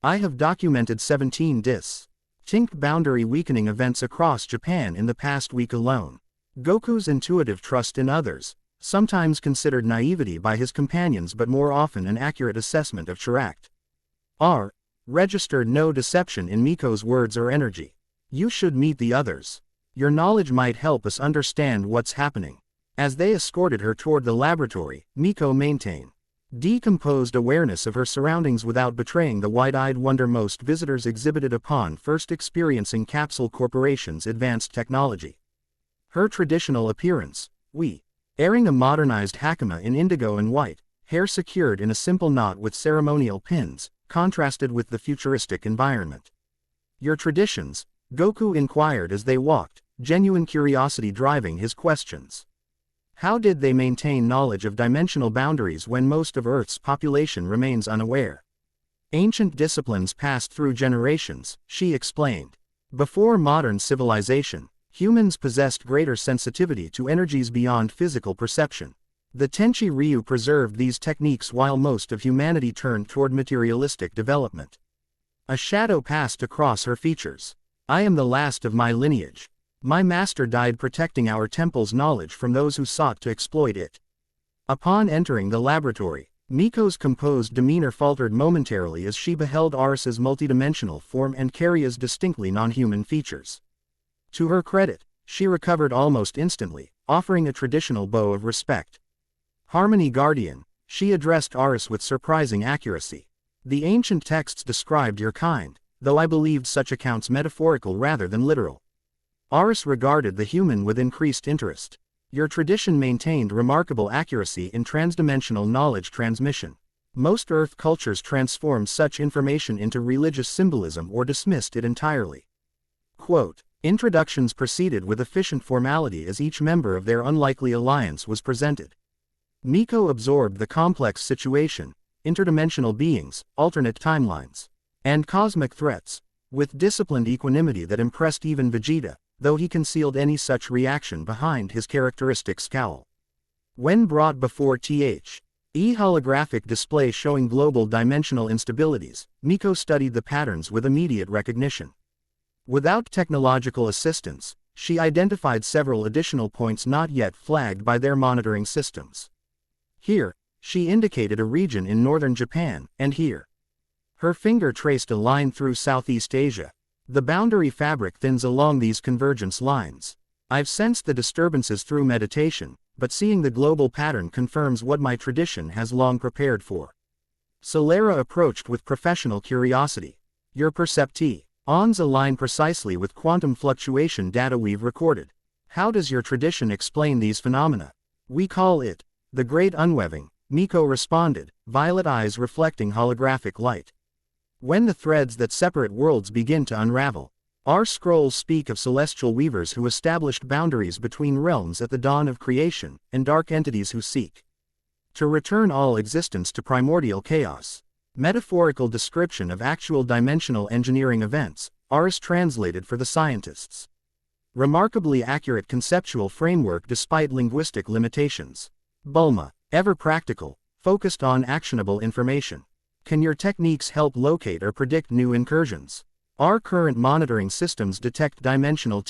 I have documented 17 distinct boundary weakening events across Japan in the past week alone. Goku's intuitive trust in others, sometimes considered naivety by his companions but more often an accurate assessment of character, registered no deception in Miko's words or energy. You should meet the others. Your knowledge might help us understand what's happening. As they escorted her toward the laboratory, Miko maintained decomposed awareness of her surroundings without betraying the wide-eyed wonder most visitors exhibited upon first experiencing Capsule Corporation's advanced technology. Her traditional appearance, wearing a modernized hakama in indigo and white, hair secured in a simple knot with ceremonial pins, contrasted with the futuristic environment. Your traditions? Goku inquired as they walked, genuine curiosity driving his questions. How did they maintain knowledge of dimensional boundaries when most of Earth's population remains unaware? Ancient disciplines passed through generations, she explained. Before modern civilization, humans possessed greater sensitivity to energies beyond physical perception. The Tenchi Ryu preserved these techniques while most of humanity turned toward materialistic development. A shadow passed across her features. I am the last of my lineage. My master died protecting our temple's knowledge from those who sought to exploit it. Upon entering the laboratory, Miko's composed demeanor faltered momentarily as she beheld Aris's multidimensional form and Karia's distinctly non-human features. To her credit, she recovered almost instantly, offering a traditional bow of respect. Harmony Guardian, she addressed Aris with surprising accuracy. The ancient texts described your kind, though I believed such accounts metaphorical rather than literal. Aris regarded the human with increased interest. Your tradition maintained remarkable accuracy in transdimensional knowledge transmission. Most Earth cultures transformed such information into religious symbolism or dismissed it entirely. Quote, introductions proceeded with efficient formality as each member of their unlikely alliance was presented. Miko absorbed the complex situation, interdimensional beings, alternate timelines, and cosmic threats, with disciplined equanimity that impressed even Vegeta, though he concealed any such reaction behind his characteristic scowl. When brought before THE holographic display showing global dimensional instabilities, Miko studied the patterns with immediate recognition. Without technological assistance, she identified several additional points not yet flagged by their monitoring systems. Here, she indicated a region in northern Japan, and here. Her finger traced a line through Southeast Asia. The boundary fabric thins along these convergence lines. I've sensed the disturbances through meditation, but seeing the global pattern confirms what my tradition has long prepared for. Solera approached with professional curiosity. Your perceptions align precisely with quantum fluctuation data we've recorded. How does your tradition explain these phenomena? We call it the Great Unweaving, Miko responded, violet eyes reflecting holographic light. When the threads that separate worlds begin to unravel, our scrolls speak of celestial weavers who established boundaries between realms at the dawn of creation, and dark entities who seek to return all existence to primordial chaos. Metaphorical description of actual dimensional engineering events, Aris translated for the scientists. Remarkably accurate conceptual framework despite linguistic limitations. Bulma, ever practical, focused on actionable information. Can your techniques help locate or predict new incursions? Our current monitoring systems detect dimensional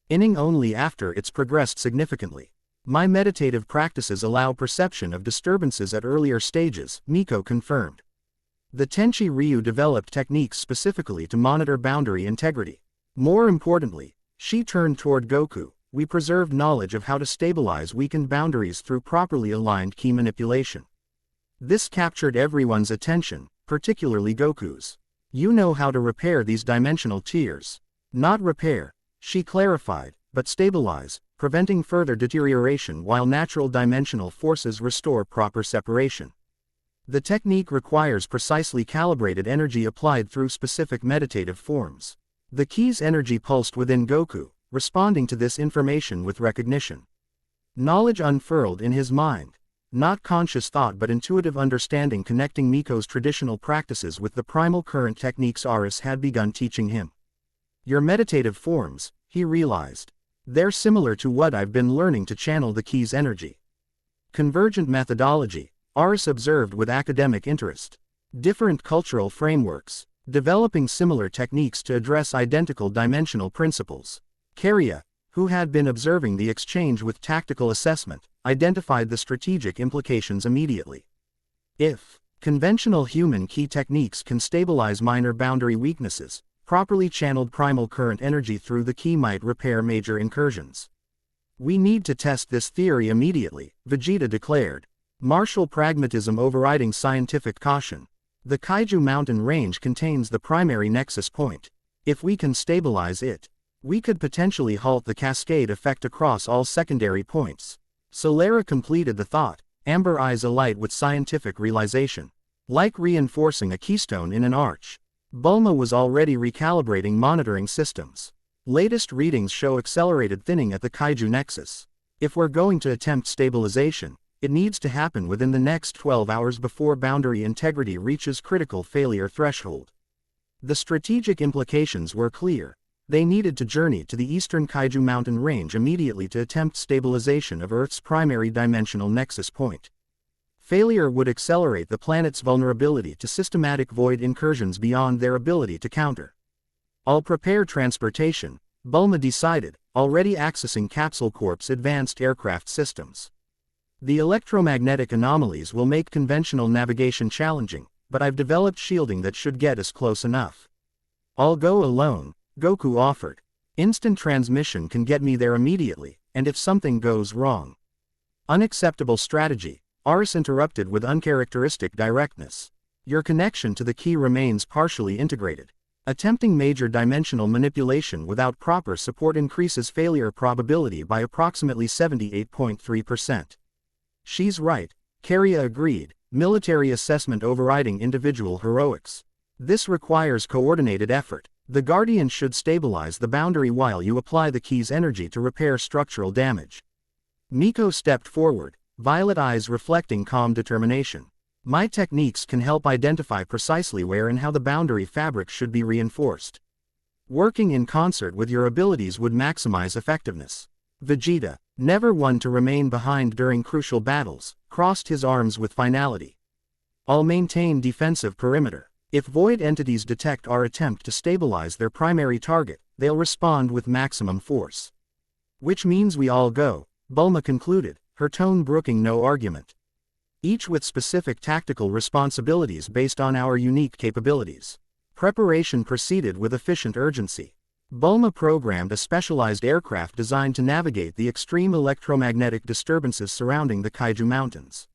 inning only after it's progressed significantly. My meditative practices allow perception of disturbances at earlier stages, Miko confirmed. The Tenchi Ryu developed techniques specifically to monitor boundary integrity. More importantly, she turned toward Goku. We preserved knowledge of how to stabilize weakened boundaries through properly aligned key manipulation. This captured everyone's attention, particularly Goku's. You know how to repair these dimensional tears. Not repair, she clarified, but stabilize, preventing further deterioration while natural dimensional forces restore proper separation. The technique requires precisely calibrated energy applied through specific meditative forms. The key's energy pulsed within Goku, responding to this information with recognition. Knowledge unfurled in his mind. not conscious thought but intuitive understanding connecting Miko's traditional practices with the primal current techniques Aris had begun teaching him. Your meditative forms, he realized. They're similar to what I've been learning to channel the key's energy. Convergent methodology, Aris observed with academic interest. Different cultural frameworks, developing similar techniques to address identical dimensional principles. Keria, who had been observing the exchange with tactical assessment, identified the strategic implications immediately. If conventional human key techniques can stabilize minor boundary weaknesses, properly channeled primal current energy through the key might repair major incursions. We need to test this theory immediately, Vegeta declared. Martial pragmatism overriding scientific caution. The Kaiju mountain range contains the primary nexus point. If we can stabilize it, we could potentially halt the cascade effect across all secondary points. Solera completed the thought, amber eyes alight with scientific realization. Like reinforcing a keystone in an arch. Bulma was already recalibrating monitoring systems. Latest readings show accelerated thinning at the Kaiju nexus. If we're going to attempt stabilization, it needs to happen within the next 12 hours before boundary integrity reaches critical failure threshold. The strategic implications were clear. They needed to journey to the eastern Kaiju mountain range immediately to attempt stabilization of Earth's primary dimensional nexus point. Failure would accelerate the planet's vulnerability to systematic void incursions beyond their ability to counter. I'll prepare transportation, Bulma decided, already accessing Capsule Corp's advanced aircraft systems. The electromagnetic anomalies will make conventional navigation challenging, but I've developed shielding that should get us close enough. I'll go alone, Goku offered. Instant transmission can get me there immediately, and if something goes wrong. Unacceptable strategy, Aris interrupted with uncharacteristic directness. Your connection to the key remains partially integrated. Attempting major dimensional manipulation without proper support increases failure probability by approximately 78.3%. She's right, Keria agreed, military assessment overriding individual heroics. This requires coordinated effort. The Guardian should stabilize the boundary while you apply the key's energy to repair structural damage. Miko stepped forward, violet eyes reflecting calm determination. My techniques can help identify precisely where and how the boundary fabric should be reinforced. Working in concert with your abilities would maximize effectiveness. Vegeta, never one to remain behind during crucial battles, crossed his arms with finality. I'll maintain defensive perimeter. If void entities detect our attempt to stabilize their primary target, they'll respond with maximum force. Which means we all go, Bulma concluded, her tone brooking no argument. Each with specific tactical responsibilities based on our unique capabilities. Preparation proceeded with efficient urgency. Bulma programmed a specialized aircraft designed to navigate the extreme electromagnetic disturbances surrounding the Kaiju mountains.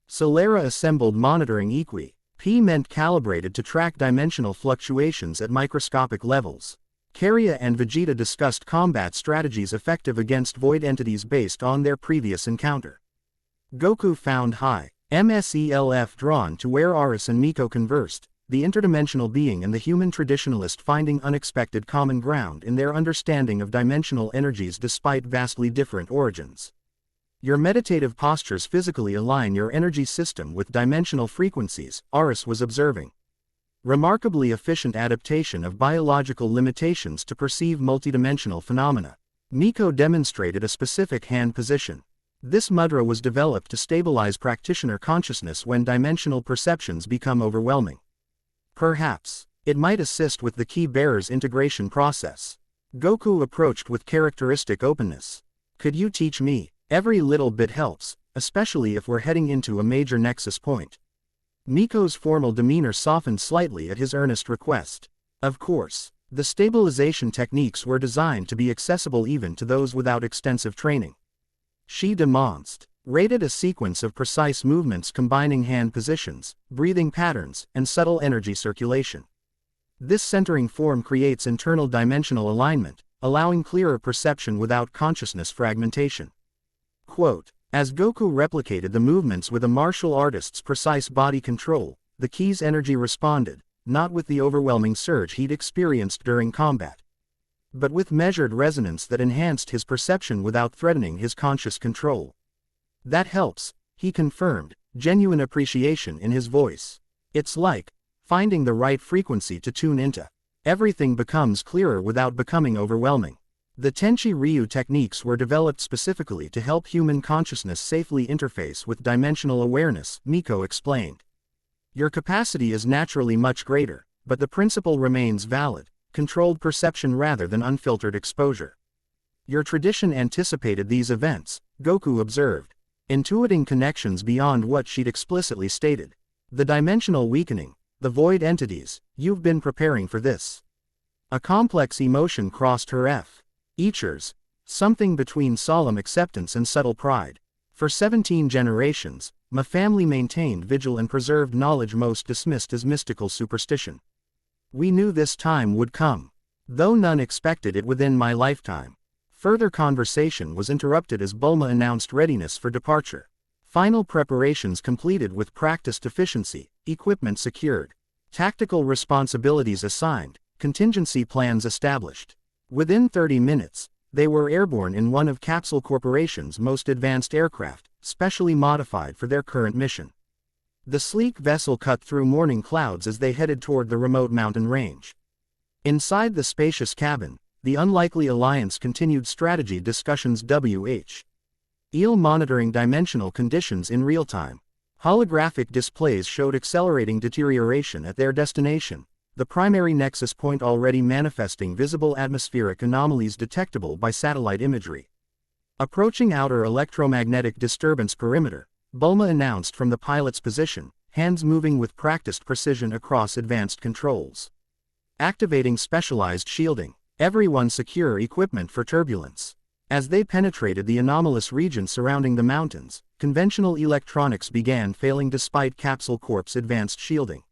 Solera assembled monitoring equipment calibrated to track dimensional fluctuations at microscopic levels. Keria and Vegeta discussed combat strategies effective against void entities based on their previous encounter. Goku found high MSELF drawn to where Aris and Miko conversed, the interdimensional being and the human traditionalist finding unexpected common ground in their understanding of dimensional energies despite vastly different origins. Your meditative postures physically align your energy system with dimensional frequencies, Aris was observing. Remarkably efficient adaptation of biological limitations to perceive multidimensional phenomena. Miko demonstrated a specific hand position. This mudra was developed to stabilize practitioner consciousness when dimensional perceptions become overwhelming. Perhaps, it might assist with the key bearer's integration process. Goku approached with characteristic openness. Could you teach me? Every little bit helps, especially if we're heading into a major nexus point. Miko's formal demeanor softened slightly at his earnest request. Of course, the stabilization techniques were designed to be accessible even to those without extensive training. She demonstrated a sequence of precise movements combining hand positions, breathing patterns, and subtle energy circulation. This centering form creates internal dimensional alignment, allowing clearer perception without consciousness fragmentation. Quote, as Goku replicated the movements with a martial artist's precise body control, the key's energy responded, not with the overwhelming surge he'd experienced during combat, but with measured resonance that enhanced his perception without threatening his conscious control. That helps, he confirmed, genuine appreciation in his voice. It's like finding the right frequency to tune into. Everything becomes clearer without becoming overwhelming. The Tenchi Ryu techniques were developed specifically to help human consciousness safely interface with dimensional awareness, Miko explained. Your capacity is naturally much greater, but the principle remains valid, controlled perception rather than unfiltered exposure. Your tradition anticipated these events, Goku observed, intuiting connections beyond what she'd explicitly stated. The dimensional weakening, the void entities, you've been preparing for this. A complex emotion crossed her features, something between solemn acceptance and subtle pride. For 17 generations, my family maintained vigil and preserved knowledge most dismissed as mystical superstition. We knew this time would come, though none expected it within my lifetime. Further conversation was interrupted as Bulma announced readiness for departure. Final preparations completed with practiced efficiency, equipment secured, tactical responsibilities assigned, contingency plans established. Within 30 minutes, they were airborne in one of Capsule Corporation's most advanced aircraft, specially modified for their current mission. The sleek vessel cut through morning clouds as they headed toward the remote mountain range. Inside the spacious cabin, the Unlikely Alliance continued strategy discussions. EEL monitoring dimensional conditions in real time. Holographic displays showed accelerating deterioration at their destination, the primary nexus point already manifesting visible atmospheric anomalies detectable by satellite imagery. Approaching outer electromagnetic disturbance perimeter, Bulma announced from the pilot's position, hands moving with practiced precision across advanced controls. Activating specialized shielding. Everyone secure equipment for turbulence. As they penetrated the anomalous region surrounding the mountains, conventional electronics began failing despite Capsule Corp's advanced shielding.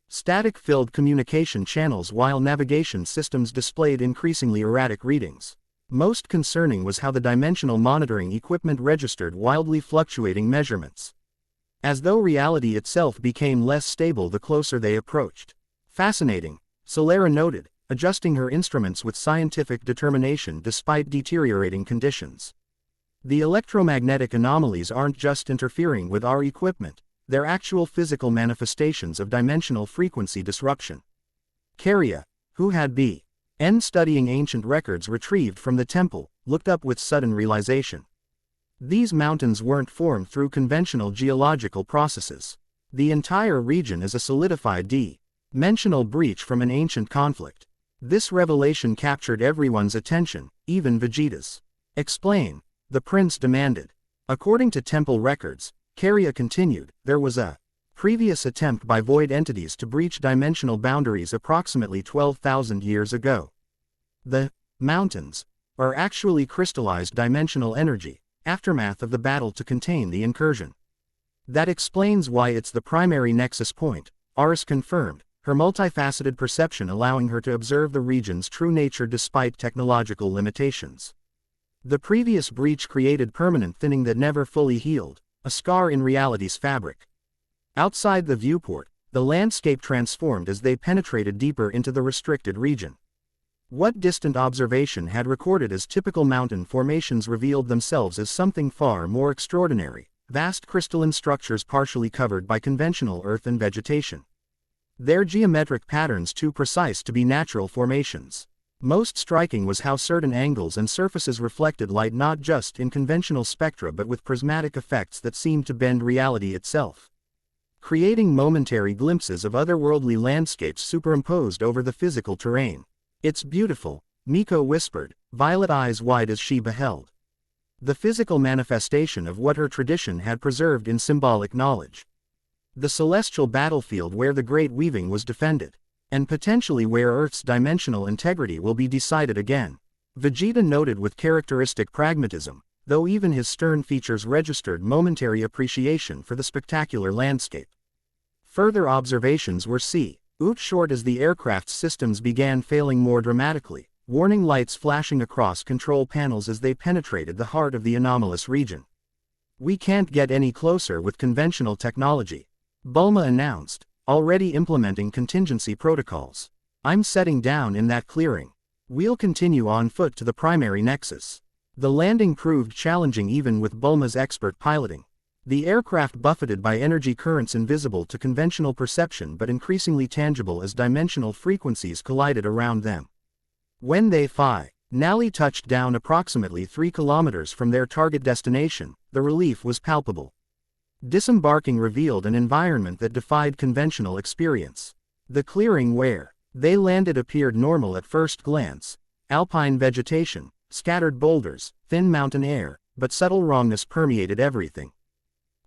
Static-filled communication channels while navigation systems displayed increasingly erratic readings. Most concerning was how the dimensional monitoring equipment registered wildly fluctuating measurements. As though reality itself became less stable the closer they approached. Fascinating, Solara noted, adjusting her instruments with scientific determination despite deteriorating conditions. The electromagnetic anomalies aren't just interfering with our equipment, they're actual physical manifestations of dimensional frequency disruption. Caria, who had been studying ancient records retrieved from the temple, looked up with sudden realization. These mountains weren't formed through conventional geological processes. The entire region is a solidified dimensional breach from an ancient conflict. This revelation captured everyone's attention, even Vegeta's. Explain, the prince demanded. According to temple records, Caria continued, there was a previous attempt by void entities to breach dimensional boundaries approximately 12,000 years ago. The mountains are actually crystallized dimensional energy, aftermath of the battle to contain the incursion. That explains why it's the primary nexus point, Aris confirmed, her multifaceted perception allowing her to observe the region's true nature despite technological limitations. The previous breach created permanent thinning that never fully healed, a scar in reality's fabric. Outside the viewport, the landscape transformed as they penetrated deeper into the restricted region. What distant observation had recorded as typical mountain formations revealed themselves as something far more extraordinary, vast crystalline structures partially covered by conventional earth and vegetation. Their geometric patterns too precise to be natural formations. Most striking was how certain angles and surfaces reflected light not just in conventional spectra but with prismatic effects that seemed to bend reality itself, creating momentary glimpses of otherworldly landscapes superimposed over the physical terrain. It's beautiful, Miko whispered, violet eyes wide as she beheld the physical manifestation of what her tradition had preserved in symbolic knowledge. The celestial battlefield where the great weaving was defended, and potentially where Earth's dimensional integrity will be decided again. Vegeta noted with characteristic pragmatism, though even his stern features registered momentary appreciation for the spectacular landscape. Further observations were cut short as the aircraft's systems began failing more dramatically, warning lights flashing across control panels as they penetrated the heart of the anomalous region. We can't get any closer with conventional technology, Bulma announced, already implementing contingency protocols. I'm setting down in that clearing. We'll continue on foot to the primary nexus. The landing proved challenging even with Bulma's expert piloting. The aircraft buffeted by energy currents invisible to conventional perception but increasingly tangible as dimensional frequencies collided around them. When they finally touched down approximately 3 kilometers from their target destination, the relief was palpable. Disembarking revealed an environment that defied conventional experience. The clearing where they landed appeared normal at first glance: alpine vegetation, scattered boulders, thin mountain air, but subtle wrongness permeated everything.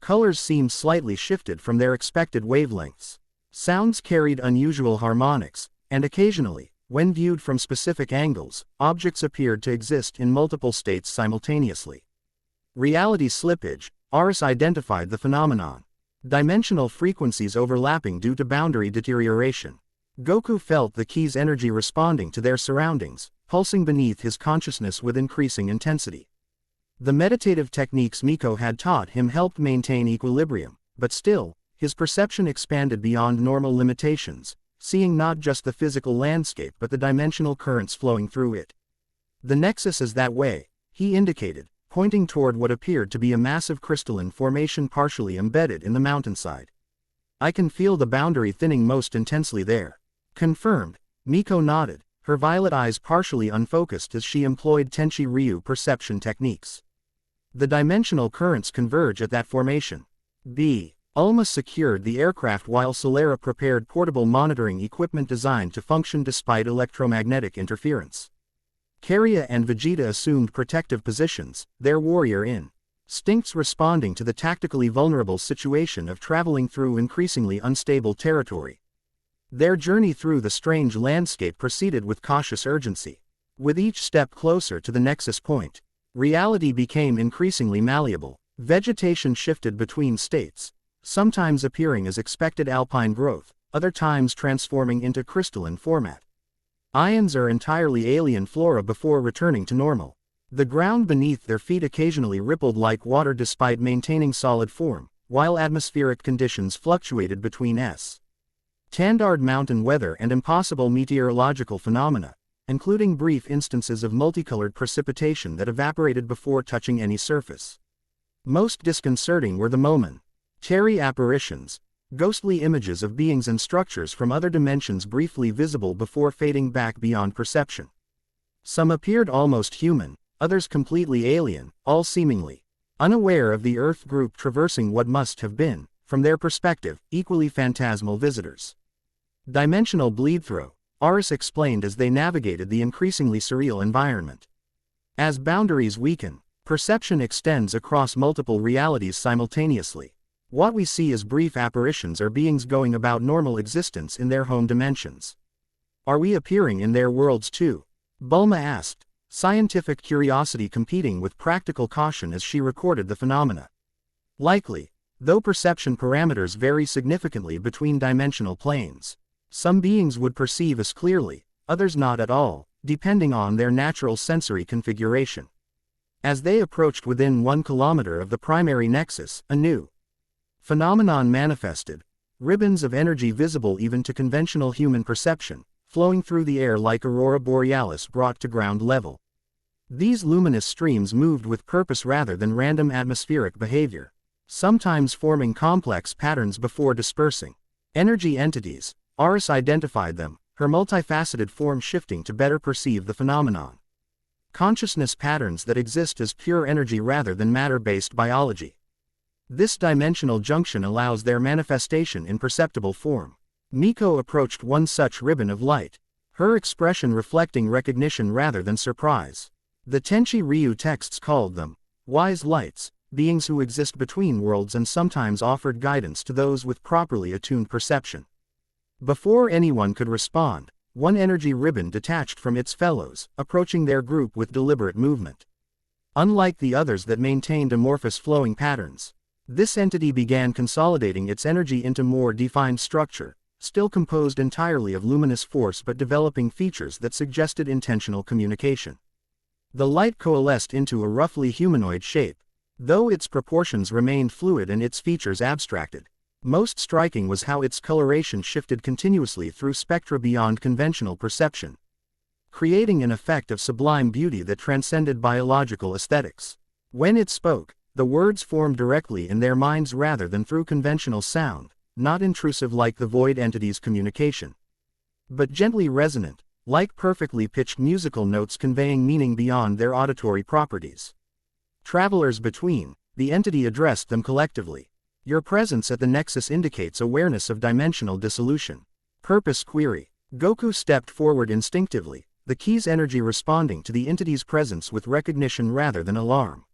Colors seemed slightly shifted from their expected wavelengths. Sounds carried unusual harmonics, and occasionally, when viewed from specific angles, objects appeared to exist in multiple states simultaneously. Reality slippage, Aris identified the phenomenon. Dimensional frequencies overlapping due to boundary deterioration. Goku felt the key's energy responding to their surroundings, pulsing beneath his consciousness with increasing intensity. The meditative techniques Miko had taught him helped maintain equilibrium, but still, his perception expanded beyond normal limitations, seeing not just the physical landscape but the dimensional currents flowing through it. The nexus is that way, he indicated, pointing toward what appeared to be a massive crystalline formation partially embedded in the mountainside. I can feel the boundary thinning most intensely there. Confirmed, Miko nodded, her violet eyes partially unfocused as she employed Tenchi Ryu perception techniques. The dimensional currents converge at that formation. Ulma secured the aircraft while Solera prepared portable monitoring equipment designed to function despite electromagnetic interference. Karya and Vegeta assumed protective positions, their warrior instincts responding to the tactically vulnerable situation of traveling through increasingly unstable territory. Their journey through the strange landscape proceeded with cautious urgency. With each step closer to the nexus point, reality became increasingly malleable. Vegetation shifted between states, sometimes appearing as expected alpine growth, other times transforming into crystalline format. Ions are entirely alien flora before returning to normal. The ground beneath their feet occasionally rippled like water despite maintaining solid form, while atmospheric conditions fluctuated between standard mountain weather and impossible meteorological phenomena, including brief instances of multicolored precipitation that evaporated before touching any surface. Most disconcerting were the momentary apparitions, ghostly images of beings and structures from other dimensions briefly visible before fading back beyond perception. Some appeared almost human, others completely alien, all seemingly unaware of the Earth group traversing what must have been, from their perspective, equally phantasmal visitors. Dimensional bleed-through, Aris explained as they navigated the increasingly surreal environment. As boundaries weaken, perception extends across multiple realities simultaneously. What we see as brief apparitions are beings going about normal existence in their home dimensions. Are we appearing in their worlds too? Bulma asked, scientific curiosity competing with practical caution as she recorded the phenomena. Likely, though perception parameters vary significantly between dimensional planes. Some beings would perceive us clearly, others not at all, depending on their natural sensory configuration. As they approached within 1 kilometer of the primary nexus, a new phenomenon manifested, ribbons of energy visible even to conventional human perception, flowing through the air like aurora borealis brought to ground level. These luminous streams moved with purpose rather than random atmospheric behavior, sometimes forming complex patterns before dispersing. Energy entities, Aris identified them, her multifaceted form shifting to better perceive the phenomenon. Consciousness patterns that exist as pure energy rather than matter-based biology. This dimensional junction allows their manifestation in perceptible form. Miko approached one such ribbon of light, her expression reflecting recognition rather than surprise. The Tenchi Ryu texts called them wise lights, beings who exist between worlds and sometimes offered guidance to those with properly attuned perception. Before anyone could respond, one energy ribbon detached from its fellows, approaching their group with deliberate movement. Unlike the others that maintained amorphous flowing patterns, this entity began consolidating its energy into more defined structure, still composed entirely of luminous force but developing features that suggested intentional communication. The light coalesced into a roughly humanoid shape, though its proportions remained fluid and its features abstracted. Most striking was how its coloration shifted continuously through spectra beyond conventional perception, creating an effect of sublime beauty that transcended biological aesthetics. When it spoke, The words formed directly in their minds rather than through conventional sound, not intrusive like the void entity's communication, but gently resonant, like perfectly pitched musical notes conveying meaning beyond their auditory properties. Travelers between, the entity addressed them collectively. Your presence at the nexus indicates awareness of dimensional dissolution. Purpose query. Goku stepped forward instinctively, the key's energy responding to the entity's presence with recognition rather than alarm.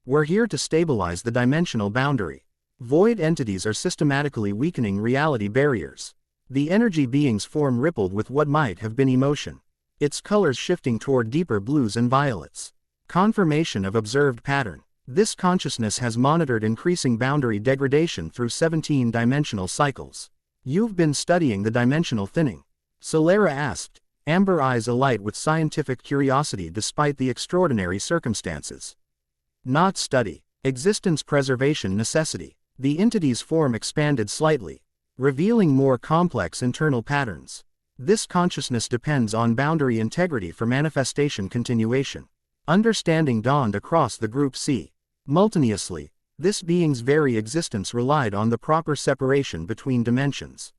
We're here to stabilize the dimensional boundary. Void entities are systematically weakening reality barriers. The energy being's form rippled with what might have been emotion, its colors shifting toward deeper blues and violets. Confirmation of observed pattern. This consciousness has monitored increasing boundary degradation through 17-dimensional cycles. You've been studying the dimensional thinning? Solera asked, amber eyes alight with scientific curiosity despite the extraordinary circumstances. Not study. Existence preservation necessity. The entity's form expanded slightly, revealing more complex internal patterns. This consciousness depends on boundary integrity for manifestation continuation. Understanding dawned across the group. Simultaneously, this being's very existence relied on the proper separation between dimensions.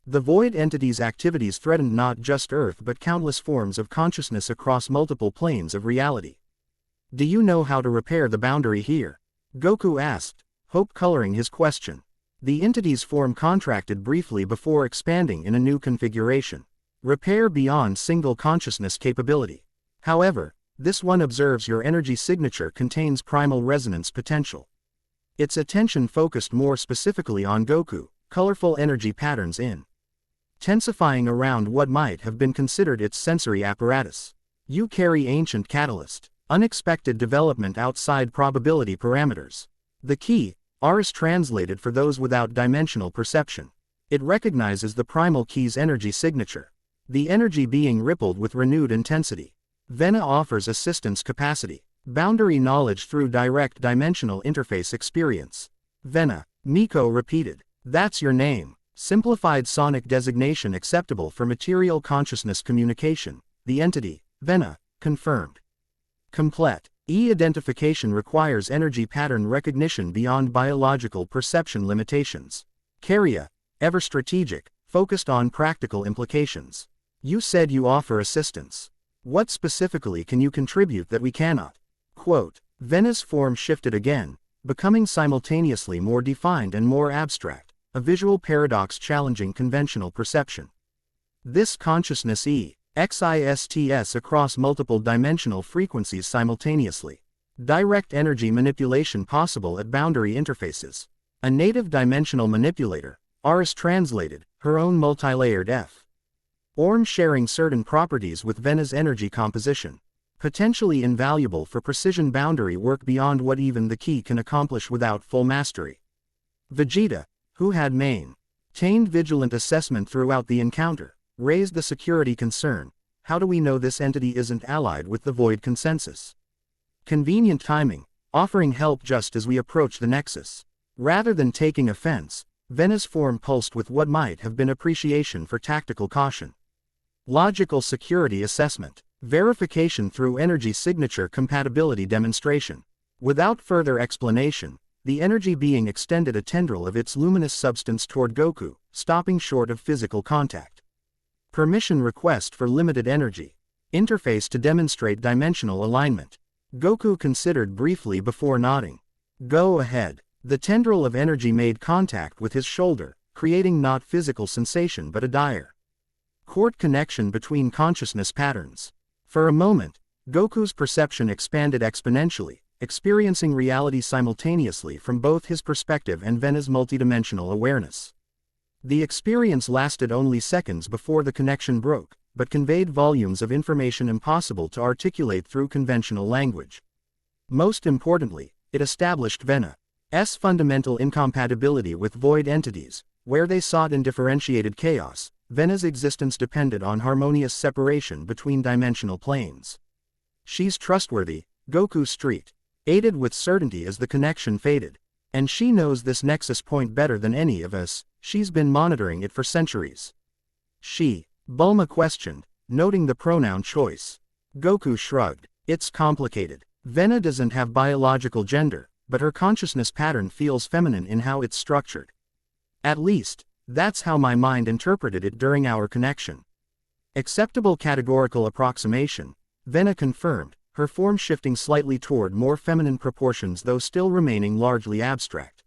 The void entity's activities threatened not just Earth but countless forms of consciousness across multiple planes of reality. Do you know how to repair the boundary here? Goku asked, hope coloring his question. The entity's form contracted briefly before expanding in a new configuration. Repair beyond single consciousness capability. However, this one observes your energy signature contains primal resonance potential. Its attention focused more specifically on Goku, colorful energy patterns intensifying around what might have been considered its sensory apparatus. You carry ancient catalyst. Unexpected development outside probability parameters. The key, R is translated for those without dimensional perception. It recognizes the primal key's energy signature. The energy being rippled with renewed intensity. Vena offers assistance capacity. Boundary knowledge through direct dimensional interface experience. Vena, Miko repeated. That's your name. Simplified sonic designation acceptable for material consciousness communication. The entity, Vena, confirmed. Complete. E-identification requires energy pattern recognition beyond biological perception limitations. Carria, ever strategic, focused on practical implications. You said you offer assistance. What specifically can you contribute that we cannot? Quote, Vena's form shifted again, becoming simultaneously more defined and more abstract, a visual paradox challenging conventional perception. This consciousness exists across multiple dimensional frequencies simultaneously. Direct energy manipulation possible at boundary interfaces. A native dimensional manipulator, R is translated, her own multilayered form sharing certain properties with Vena's energy composition. Potentially invaluable for precision boundary work beyond what even the key can accomplish without full mastery. Vegeta, who had maintained vigilant assessment throughout the encounter, raised the security concern. How do we know this entity isn't allied with the void consensus? Convenient timing, offering help just as we approach the nexus. Rather than taking offense, Vena's form pulsed with what might have been appreciation for tactical caution. Logical security assessment. Verification through energy signature compatibility demonstration. Without further explanation, the energy being extended a tendril of its luminous substance toward Goku, stopping short of physical contact. Permission request for limited energy. Interface to demonstrate dimensional alignment. Goku considered briefly before nodding. Go ahead. The tendril of energy made contact with his shoulder, creating not physical sensation but a dire cord connection between consciousness patterns. For a moment, Goku's perception expanded exponentially, experiencing reality simultaneously from both his perspective and Vena's multidimensional awareness. The experience lasted only seconds before the connection broke, but conveyed volumes of information impossible to articulate through conventional language. Most importantly, it established Vena's fundamental incompatibility with void entities. Where they sought undifferentiated chaos, Vena's existence depended on harmonious separation between dimensional planes. She's trustworthy, Goku streaked, aided with certainty as the connection faded. And she knows this nexus point better than any of us. She's been monitoring it for centuries. She, Bulma questioned, noting the pronoun choice. Goku shrugged. It's complicated. Vena doesn't have biological gender, but her consciousness pattern feels feminine in how it's structured. At least, that's how my mind interpreted it during our connection. Acceptable categorical approximation, Vena confirmed, her form shifting slightly toward more feminine proportions though still remaining largely abstract.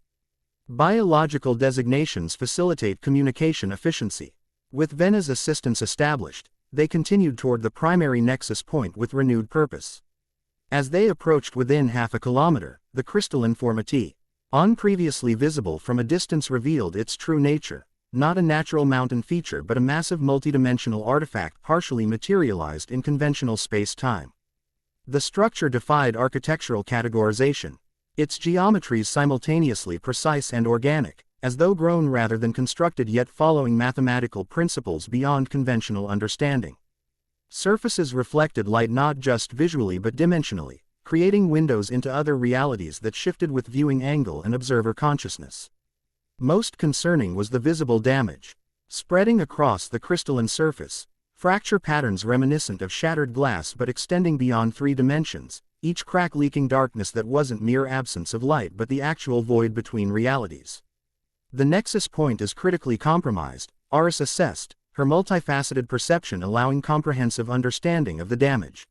Biological designations facilitate communication efficiency. With Vena's assistance established, they continued toward the primary nexus point with renewed purpose. As they approached within half a kilometer, the crystalline formity, previously visible from a distance, revealed its true nature, not a natural mountain feature but a massive multidimensional artifact partially materialized in conventional space-time. The structure defied architectural categorization, its geometries simultaneously precise and organic, as though grown rather than constructed yet following mathematical principles beyond conventional understanding. Surfaces reflected light not just visually but dimensionally, creating windows into other realities that shifted with viewing angle and observer consciousness. Most concerning was the visible damage. Spreading across the crystalline surface, fracture patterns reminiscent of shattered glass but extending beyond 3 dimensions, each crack leaking darkness that wasn't mere absence of light but the actual void between realities. The nexus point is critically compromised, Aris assessed, her multifaceted perception allowing comprehensive understanding of the damage.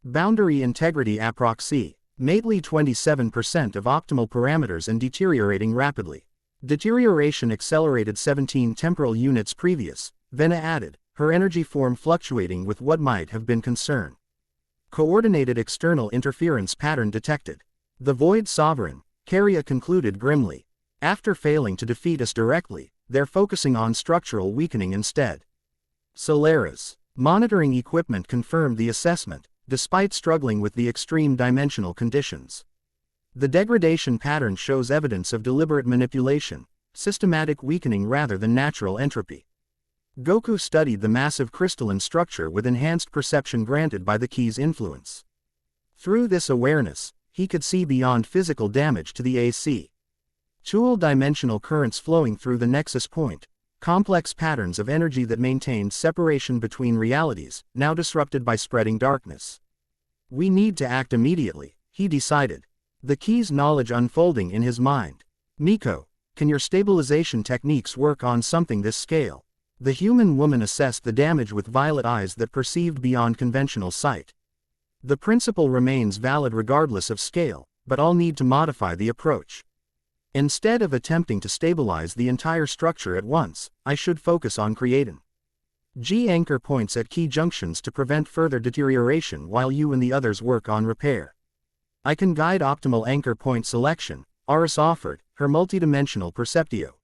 Boundary integrity approxy, mately 27% of optimal parameters and deteriorating rapidly. Deterioration accelerated 17 temporal units previous, Vena added, her energy form fluctuating with what might have been concern. Coordinated external interference pattern detected. The Void Sovereign, Caria concluded grimly. After failing to defeat us directly, they're focusing on structural weakening instead. Solera's monitoring equipment confirmed the assessment, despite struggling with the extreme dimensional conditions. The degradation pattern shows evidence of deliberate manipulation, systematic weakening rather than natural entropy. Goku studied the massive crystalline structure with enhanced perception granted by the key's influence. Through this awareness, he could see beyond physical damage to the AC. Dual-dimensional currents flowing through the nexus point, complex patterns of energy that maintained separation between realities, now disrupted by spreading darkness. We need to act immediately, he decided. The key's knowledge unfolding in his mind. Miko, can your stabilization techniques work on something this scale? The human woman assessed the damage with violet eyes that perceived beyond conventional sight. The principle remains valid regardless of scale, but I'll need to modify the approach. Instead of attempting to stabilize the entire structure at once, I should focus on creating anchor points at key junctions to prevent further deterioration while you and the others work on repair. I can guide optimal anchor point selection, Aris offered, her multidimensional perceptio.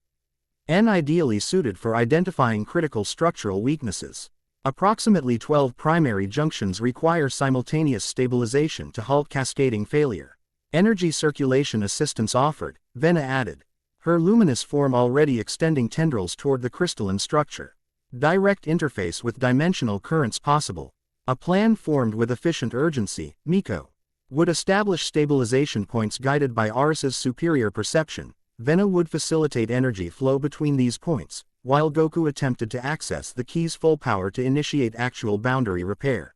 Ideally suited for identifying critical structural weaknesses. Approximately 12 primary junctions require simultaneous stabilization to halt cascading failure. Energy circulation assistance offered, Vena added, her luminous form already extending tendrils toward the crystalline structure. Direct interface with dimensional currents possible. A plan formed with efficient urgency, Miko would establish stabilization points guided by Aris's superior perception. Vena would facilitate energy flow between these points, while Goku attempted to access the key's full power to initiate actual boundary repair.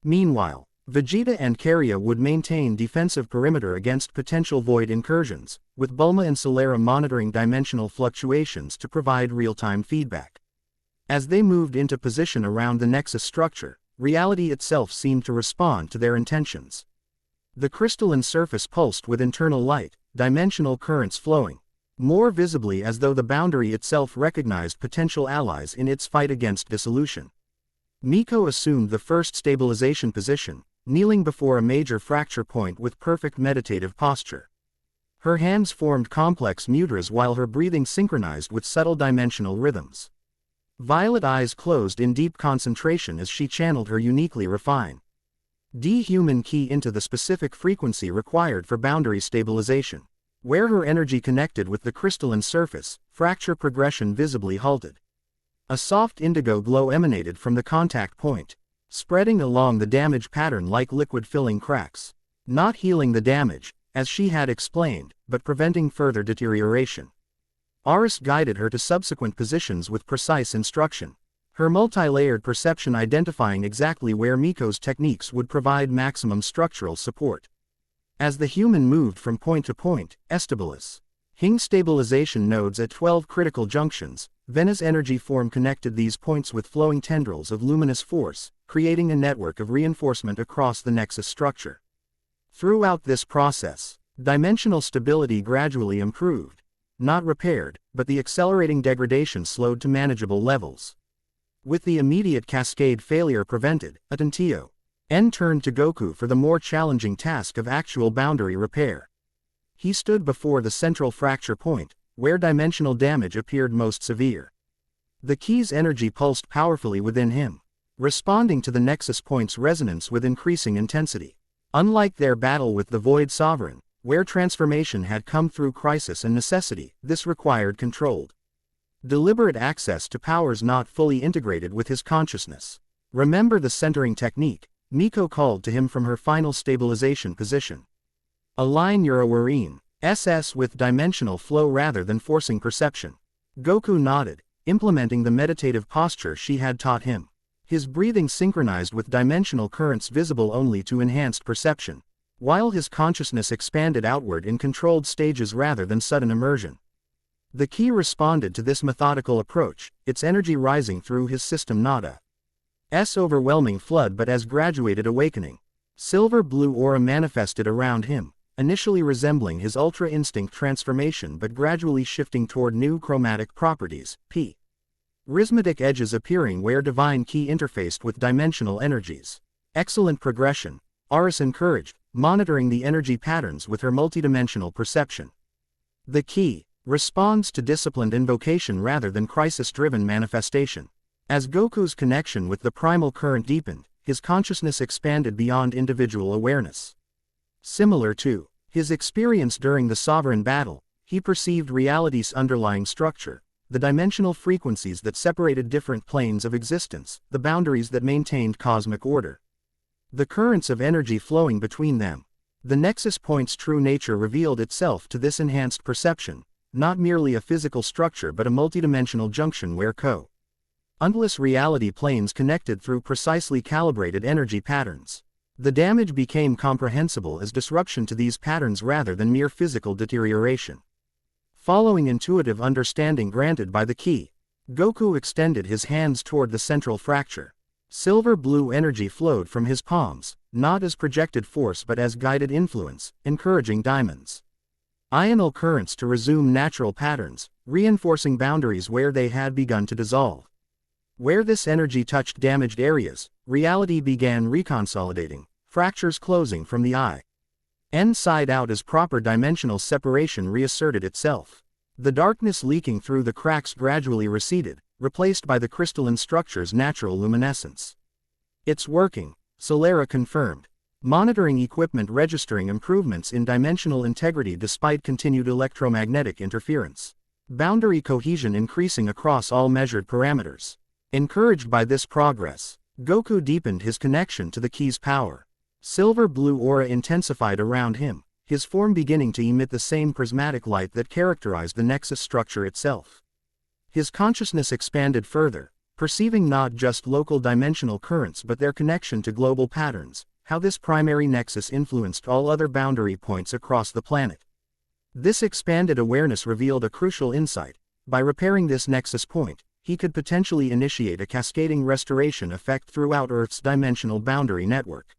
Meanwhile, Vegeta and Caria would maintain defensive perimeter against potential void incursions, with Bulma and Solera monitoring dimensional fluctuations to provide real-time feedback. As they moved into position around the nexus structure, reality itself seemed to respond to their intentions. The crystalline surface pulsed with internal light, dimensional currents flowing, more visibly as though the boundary itself recognized potential allies in its fight against dissolution. Miko assumed the first stabilization position, kneeling before a major fracture point with perfect meditative posture. Her hands formed complex mudras while her breathing synchronized with subtle dimensional rhythms. Violet eyes closed in deep concentration as she channeled her uniquely refined human key into the specific frequency required for boundary stabilization. Where her energy connected with the crystalline surface, fracture progression visibly halted. A soft indigo glow emanated from the contact point, spreading along the damage pattern like liquid filling cracks. Not healing the damage, as she had explained, but preventing further deterioration. Aris guided her to subsequent positions with precise instruction. Her multi-layered perception identifying exactly where Miko's techniques would provide maximum structural support. As the human moved from point to point, Estabilis. Hing stabilization nodes at 12 critical junctions, Vena's energy form connected these points with flowing tendrils of luminous force, creating a network of reinforcement across the nexus structure. Throughout this process, dimensional stability gradually improved. Not repaired, but the accelerating degradation slowed to manageable levels. With the immediate cascade failure prevented, Atentio N turned to Goku for the more challenging task of actual boundary repair. He stood before the central fracture point, where dimensional damage appeared most severe. The key's energy pulsed powerfully within him, responding to the nexus point's resonance with increasing intensity. Unlike their battle with the Void Sovereign, where transformation had come through crisis and necessity, this required controlled, deliberate access to powers not fully integrated with his consciousness. Remember the centering technique, Miko called to him from her final stabilization position. Align your Awarein SS with dimensional flow rather than forcing perception. Goku nodded, implementing the meditative posture she had taught him. His breathing synchronized with dimensional currents visible only to enhanced perception, while his consciousness expanded outward in controlled stages rather than sudden immersion. The key responded to this methodical approach, its energy rising through his system Nada's overwhelming flood but as graduated awakening. Silver-blue aura manifested around him, initially resembling his Ultra Instinct transformation but gradually shifting toward new chromatic properties, prismatic edges appearing where divine ki interfaced with dimensional energies. Excellent progression, Aris encouraged, monitoring the energy patterns with her multidimensional perception. The ki responds to disciplined invocation rather than crisis-driven manifestation. As Goku's connection with the primal current deepened, his consciousness expanded beyond individual awareness. Similar to his experience during the Sovereign battle, he perceived reality's underlying structure, the dimensional frequencies that separated different planes of existence, the boundaries that maintained cosmic order. The currents of energy flowing between them. The nexus point's true nature revealed itself to this enhanced perception, not merely a physical structure but a multidimensional junction where endless reality planes connected through precisely calibrated energy patterns. The damage became comprehensible as disruption to these patterns rather than mere physical deterioration. Following intuitive understanding granted by the ki, Goku extended his hands toward the central fracture. Silver-blue energy flowed from his palms, not as projected force but as guided influence, encouraging diamonds' ional currents to resume natural patterns, reinforcing boundaries where they had begun to dissolve. Where this energy touched damaged areas, reality began reconsolidating, fractures closing from the inside out as proper dimensional separation reasserted itself. The darkness leaking through the cracks gradually receded, replaced by the crystalline structure's natural luminescence. It's working, Solera confirmed. Monitoring equipment registering improvements in dimensional integrity despite continued electromagnetic interference. Boundary cohesion increasing across all measured parameters. Encouraged by this progress, Goku deepened his connection to the ki's power. Silver-blue aura intensified around him, his form beginning to emit the same prismatic light that characterized the nexus structure itself. His consciousness expanded further, perceiving not just local dimensional currents but their connection to global patterns, how this primary nexus influenced all other boundary points across the planet. This expanded awareness revealed a crucial insight. By repairing this nexus point, he could potentially initiate a cascading restoration effect throughout Earth's dimensional boundary network.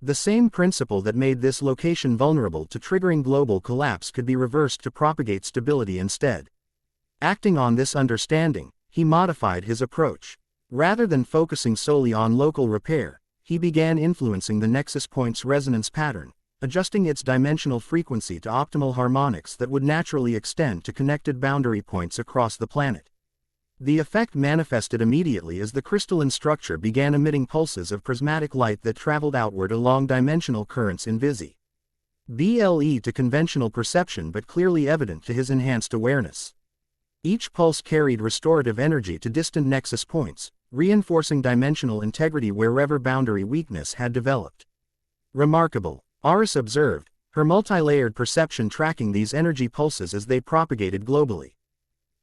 The same principle that made this location vulnerable to triggering global collapse could be reversed to propagate stability instead. Acting on this understanding, he modified his approach. Rather than focusing solely on local repair, he began influencing the nexus point's resonance pattern, adjusting its dimensional frequency to optimal harmonics that would naturally extend to connected boundary points across the planet. The effect manifested immediately as the crystalline structure began emitting pulses of prismatic light that traveled outward along dimensional currents invisible to conventional perception but clearly evident to his enhanced awareness. Each pulse carried restorative energy to distant nexus points, reinforcing dimensional integrity wherever boundary weakness had developed. Remarkable, Aris observed, her multi-layered perception tracking these energy pulses as they propagated globally.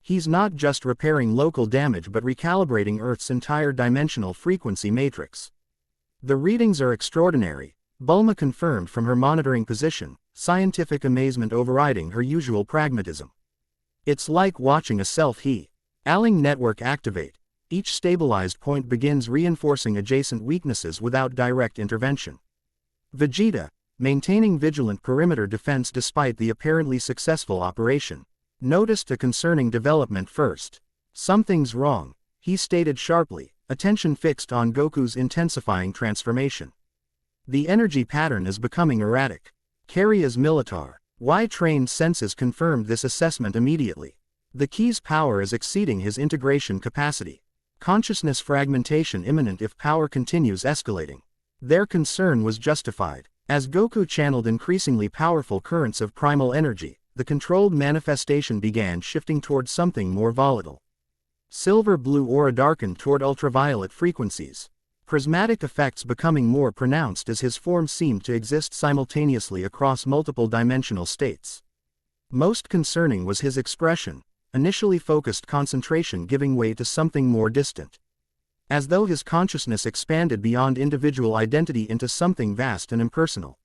He's not just repairing local damage but recalibrating Earth's entire dimensional frequency matrix. The readings are extraordinary, Bulma confirmed from her monitoring position, scientific amazement overriding her usual pragmatism. It's like watching a self-healing network activate. Each stabilized point begins reinforcing adjacent weaknesses without direct intervention. Vegeta, maintaining vigilant perimeter defense despite the apparently successful operation, noticed a concerning development first. Something's wrong, he stated sharply, attention fixed on Goku's intensifying transformation. The energy pattern is becoming erratic. Karya's militar, Y-trained senses confirmed this assessment immediately. The key's power is exceeding his integration capacity. Consciousness fragmentation imminent if power continues escalating. Their concern was justified. As Goku channeled increasingly powerful currents of primal energy, the controlled manifestation began shifting toward something more volatile. Silver-blue aura darkened toward ultraviolet frequencies. Prismatic effects becoming more pronounced as his form seemed to exist simultaneously across multiple dimensional states. Most concerning was his expression, initially focused concentration giving way to something more distant. As though his consciousness expanded beyond individual identity into something vast and impersonal.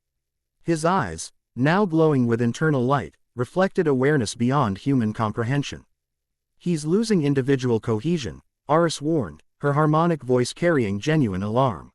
His eyes, now glowing with internal light, reflected awareness beyond human comprehension. He's losing individual cohesion, Aris warned, her harmonic voice carrying genuine alarm.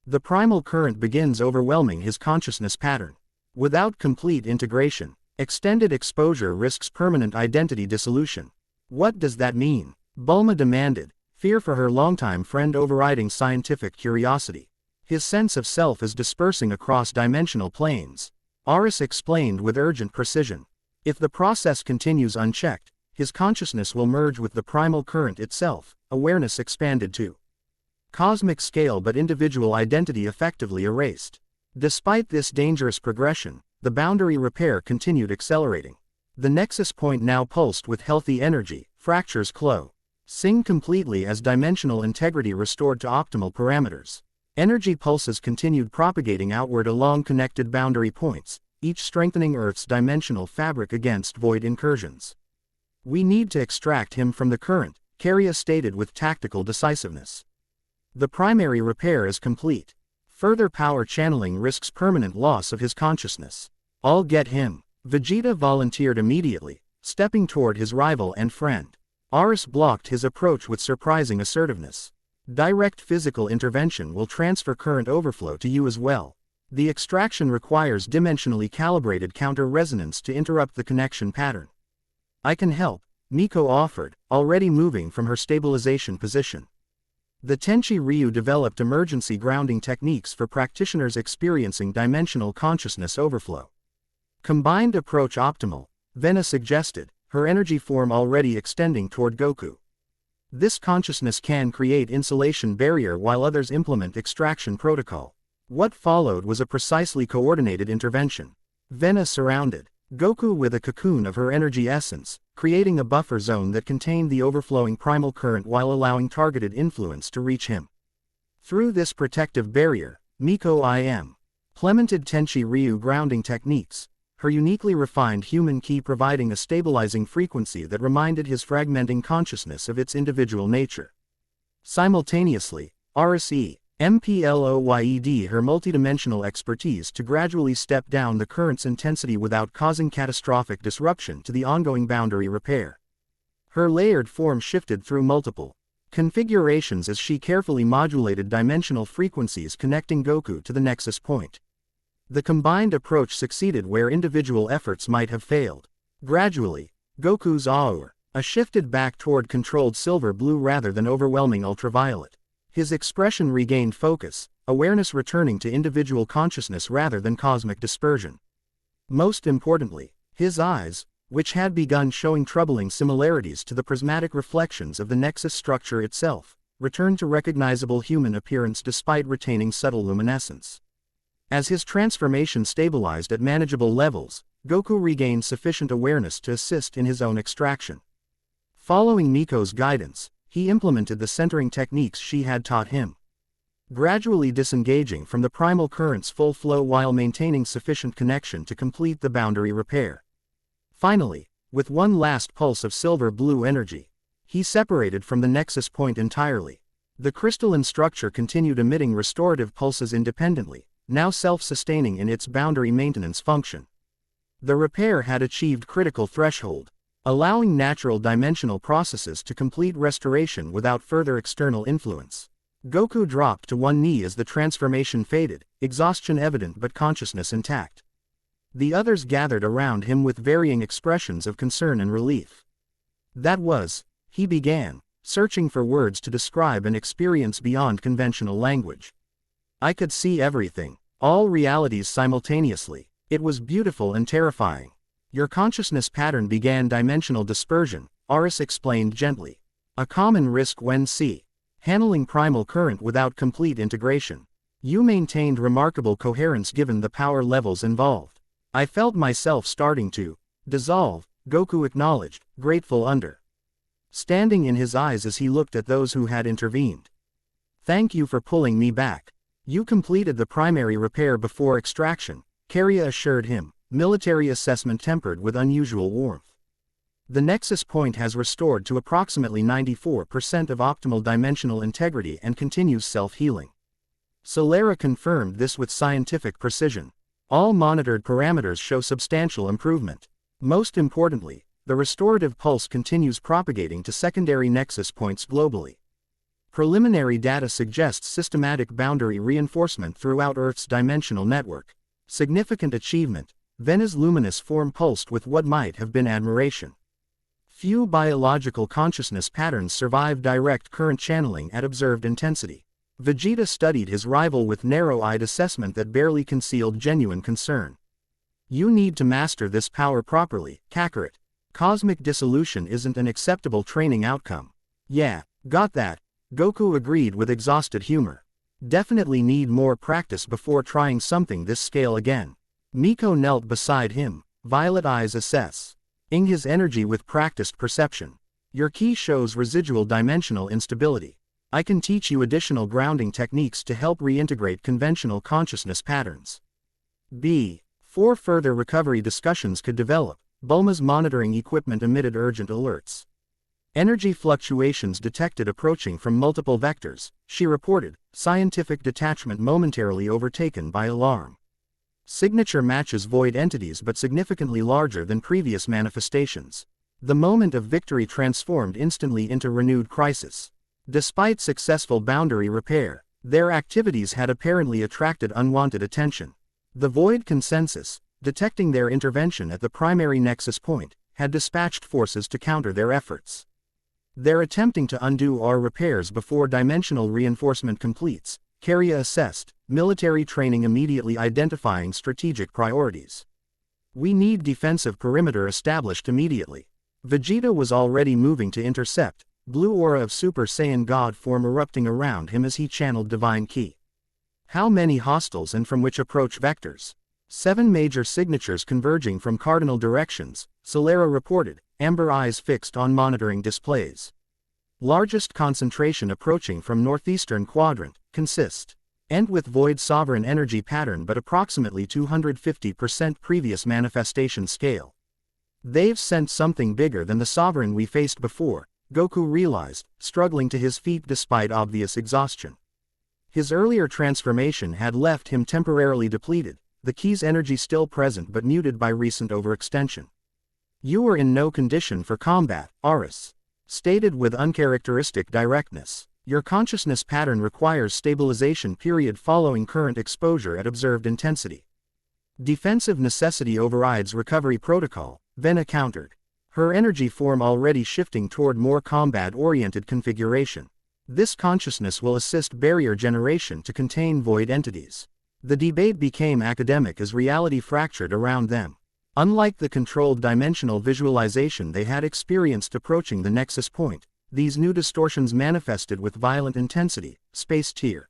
The primal current begins overwhelming his consciousness pattern. Without complete integration, extended exposure risks permanent identity dissolution. What does that mean? Bulma demanded, fear for her longtime friend overriding scientific curiosity. His sense of self is dispersing across dimensional planes. Aris explained with urgent precision. If the process continues unchecked, his consciousness will merge with the primal current itself, awareness expanded to cosmic scale but individual identity effectively erased. Despite this dangerous progression, the boundary repair continued accelerating. The nexus point now pulsed with healthy energy, fractures closing completely as dimensional integrity restored to optimal parameters. Energy pulses continued propagating outward along connected boundary points, each strengthening Earth's dimensional fabric against void incursions. We need to extract him from the current, Karya stated with tactical decisiveness. The primary repair is complete. Further power channeling risks permanent loss of his consciousness. I'll get him. Vegeta volunteered immediately, stepping toward his rival and friend. Aris blocked his approach with surprising assertiveness. Direct physical intervention will transfer current overflow to you as well. The extraction requires dimensionally calibrated counter-resonance to interrupt the connection pattern. I can help, Miko offered, already moving from her stabilization position. The Tenchi Ryu developed emergency grounding techniques for practitioners experiencing dimensional consciousness overflow. Combined approach optimal, Vena suggested, her energy form already extending toward Goku. This consciousness can create insulation barrier while others implement extraction protocol. What followed was a precisely coordinated intervention. Vena surrounded Goku with a cocoon of her energy essence, creating a buffer zone that contained the overflowing primal current while allowing targeted influence to reach him. Through this protective barrier, Miko implemented Tenchi Ryu grounding techniques, her uniquely refined human ki providing a stabilizing frequency that reminded his fragmenting consciousness of its individual nature. Simultaneously, RSE employed her multidimensional expertise to gradually step down the current's intensity without causing catastrophic disruption to the ongoing boundary repair. Her layered form shifted through multiple configurations as she carefully modulated dimensional frequencies connecting Goku to the nexus point. The combined approach succeeded where individual efforts might have failed. Gradually, Goku's aura shifted back toward controlled silver-blue rather than overwhelming ultraviolet. His expression regained focus, awareness returning to individual consciousness rather than cosmic dispersion. Most importantly, his eyes, which had begun showing troubling similarities to the prismatic reflections of the nexus structure itself, returned to recognizable human appearance despite retaining subtle luminescence. As his transformation stabilized at manageable levels, Goku regained sufficient awareness to assist in his own extraction. Following Miko's guidance, he implemented the centering techniques she had taught him. Gradually disengaging from the primal current's full flow while maintaining sufficient connection to complete the boundary repair. Finally, with one last pulse of silver-blue energy, he separated from the nexus point entirely. The crystalline structure continued emitting restorative pulses independently, now self-sustaining in its boundary maintenance function. The repair had achieved critical threshold, allowing natural dimensional processes to complete restoration without further external influence. Goku dropped to one knee as the transformation faded, exhaustion evident but consciousness intact. The others gathered around him with varying expressions of concern and relief. That was, he began, searching for words to describe an experience beyond conventional language. I could see everything, all realities simultaneously. It was beautiful and terrifying. Your consciousness pattern began dimensional dispersion, Aris explained gently. A common risk when handling primal current without complete integration. You maintained remarkable coherence given the power levels involved. I felt myself starting to dissolve, Goku acknowledged, grateful standing in his eyes as he looked at those who had intervened. Thank you for pulling me back. You completed the primary repair before extraction, Karya assured him, military assessment tempered with unusual warmth. The nexus point has restored to approximately 94% of optimal dimensional integrity and continues self-healing. Solera confirmed this with scientific precision. All monitored parameters show substantial improvement. Most importantly, the restorative pulse continues propagating to secondary nexus points globally. Preliminary data suggests systematic boundary reinforcement throughout Earth's dimensional network. Significant achievement, Vena's luminous form pulsed with what might have been admiration. Few biological consciousness patterns survive direct current channeling at observed intensity. Vegeta studied his rival with narrow-eyed assessment that barely concealed genuine concern. You need to master this power properly, Kakarot. Cosmic dissolution isn't an acceptable training outcome. Yeah, got that, Goku agreed with exhausted humor. Definitely need more practice before trying something this scale again. Miko knelt beside him, violet eyes assessing his energy with practiced perception. Your ki shows residual dimensional instability. I can teach you additional grounding techniques to help reintegrate conventional consciousness patterns. Before further recovery discussions could develop, Bulma's monitoring equipment emitted urgent alerts. Energy fluctuations detected approaching from multiple vectors, she reported, scientific detachment momentarily overtaken by alarm. Signature matches void entities but significantly larger than previous manifestations. The moment of victory transformed instantly into renewed crisis. Despite successful boundary repair, their activities had apparently attracted unwanted attention. The Void Consensus, detecting their intervention at the primary nexus point, had dispatched forces to counter their efforts. They're attempting to undo our repairs before dimensional reinforcement completes, Karya assessed, military training immediately identifying strategic priorities. We need defensive perimeter established immediately. Vegeta was already moving to intercept, blue aura of Super Saiyan God form erupting around him as he channeled divine ki. How many hostiles and from which approach vectors? 7 major signatures converging from cardinal directions, Solera reported, amber eyes fixed on monitoring displays. Largest concentration approaching from northeastern quadrant, and with void sovereign energy pattern but approximately 250% previous manifestation scale. They've sent something bigger than the sovereign we faced before, Goku realized, struggling to his feet despite obvious exhaustion. His earlier transformation had left him temporarily depleted, the ki's energy still present but muted by recent overextension. You are in no condition for combat, Aris stated with uncharacteristic directness. Your consciousness pattern requires stabilization period following current exposure at observed intensity. Defensive necessity overrides recovery protocol, Vena countered. Her energy form already shifting toward more combat-oriented configuration. This consciousness will assist barrier generation to contain void entities. The debate became academic as reality fractured around them. Unlike the controlled dimensional visualization they had experienced approaching the nexus point, these new distortions manifested with violent intensity, space tearing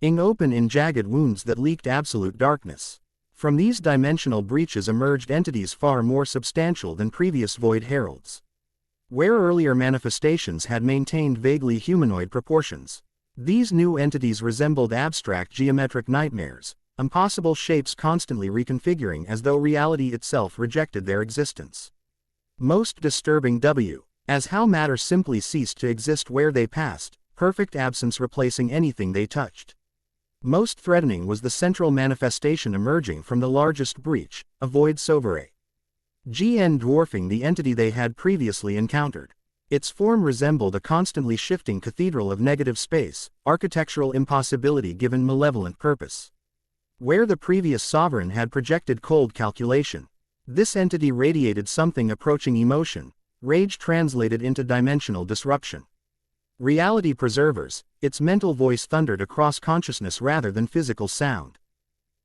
open in jagged wounds that leaked absolute darkness. From these dimensional breaches emerged entities far more substantial than previous void heralds. Where earlier manifestations had maintained vaguely humanoid proportions, these new entities resembled abstract geometric nightmares, impossible shapes constantly reconfiguring as though reality itself rejected their existence. Most disturbing as how matter simply ceased to exist where they passed, perfect absence replacing anything they touched. Most threatening was the central manifestation emerging from the largest breach, a void Sovere. GN dwarfing the entity they had previously encountered. Its form resembled a constantly shifting cathedral of negative space, architectural impossibility given malevolent purpose. Where the previous sovereign had projected cold calculation, this entity radiated something approaching emotion, rage translated into dimensional disruption. Reality preservers, its mental voice thundered across consciousness rather than physical sound.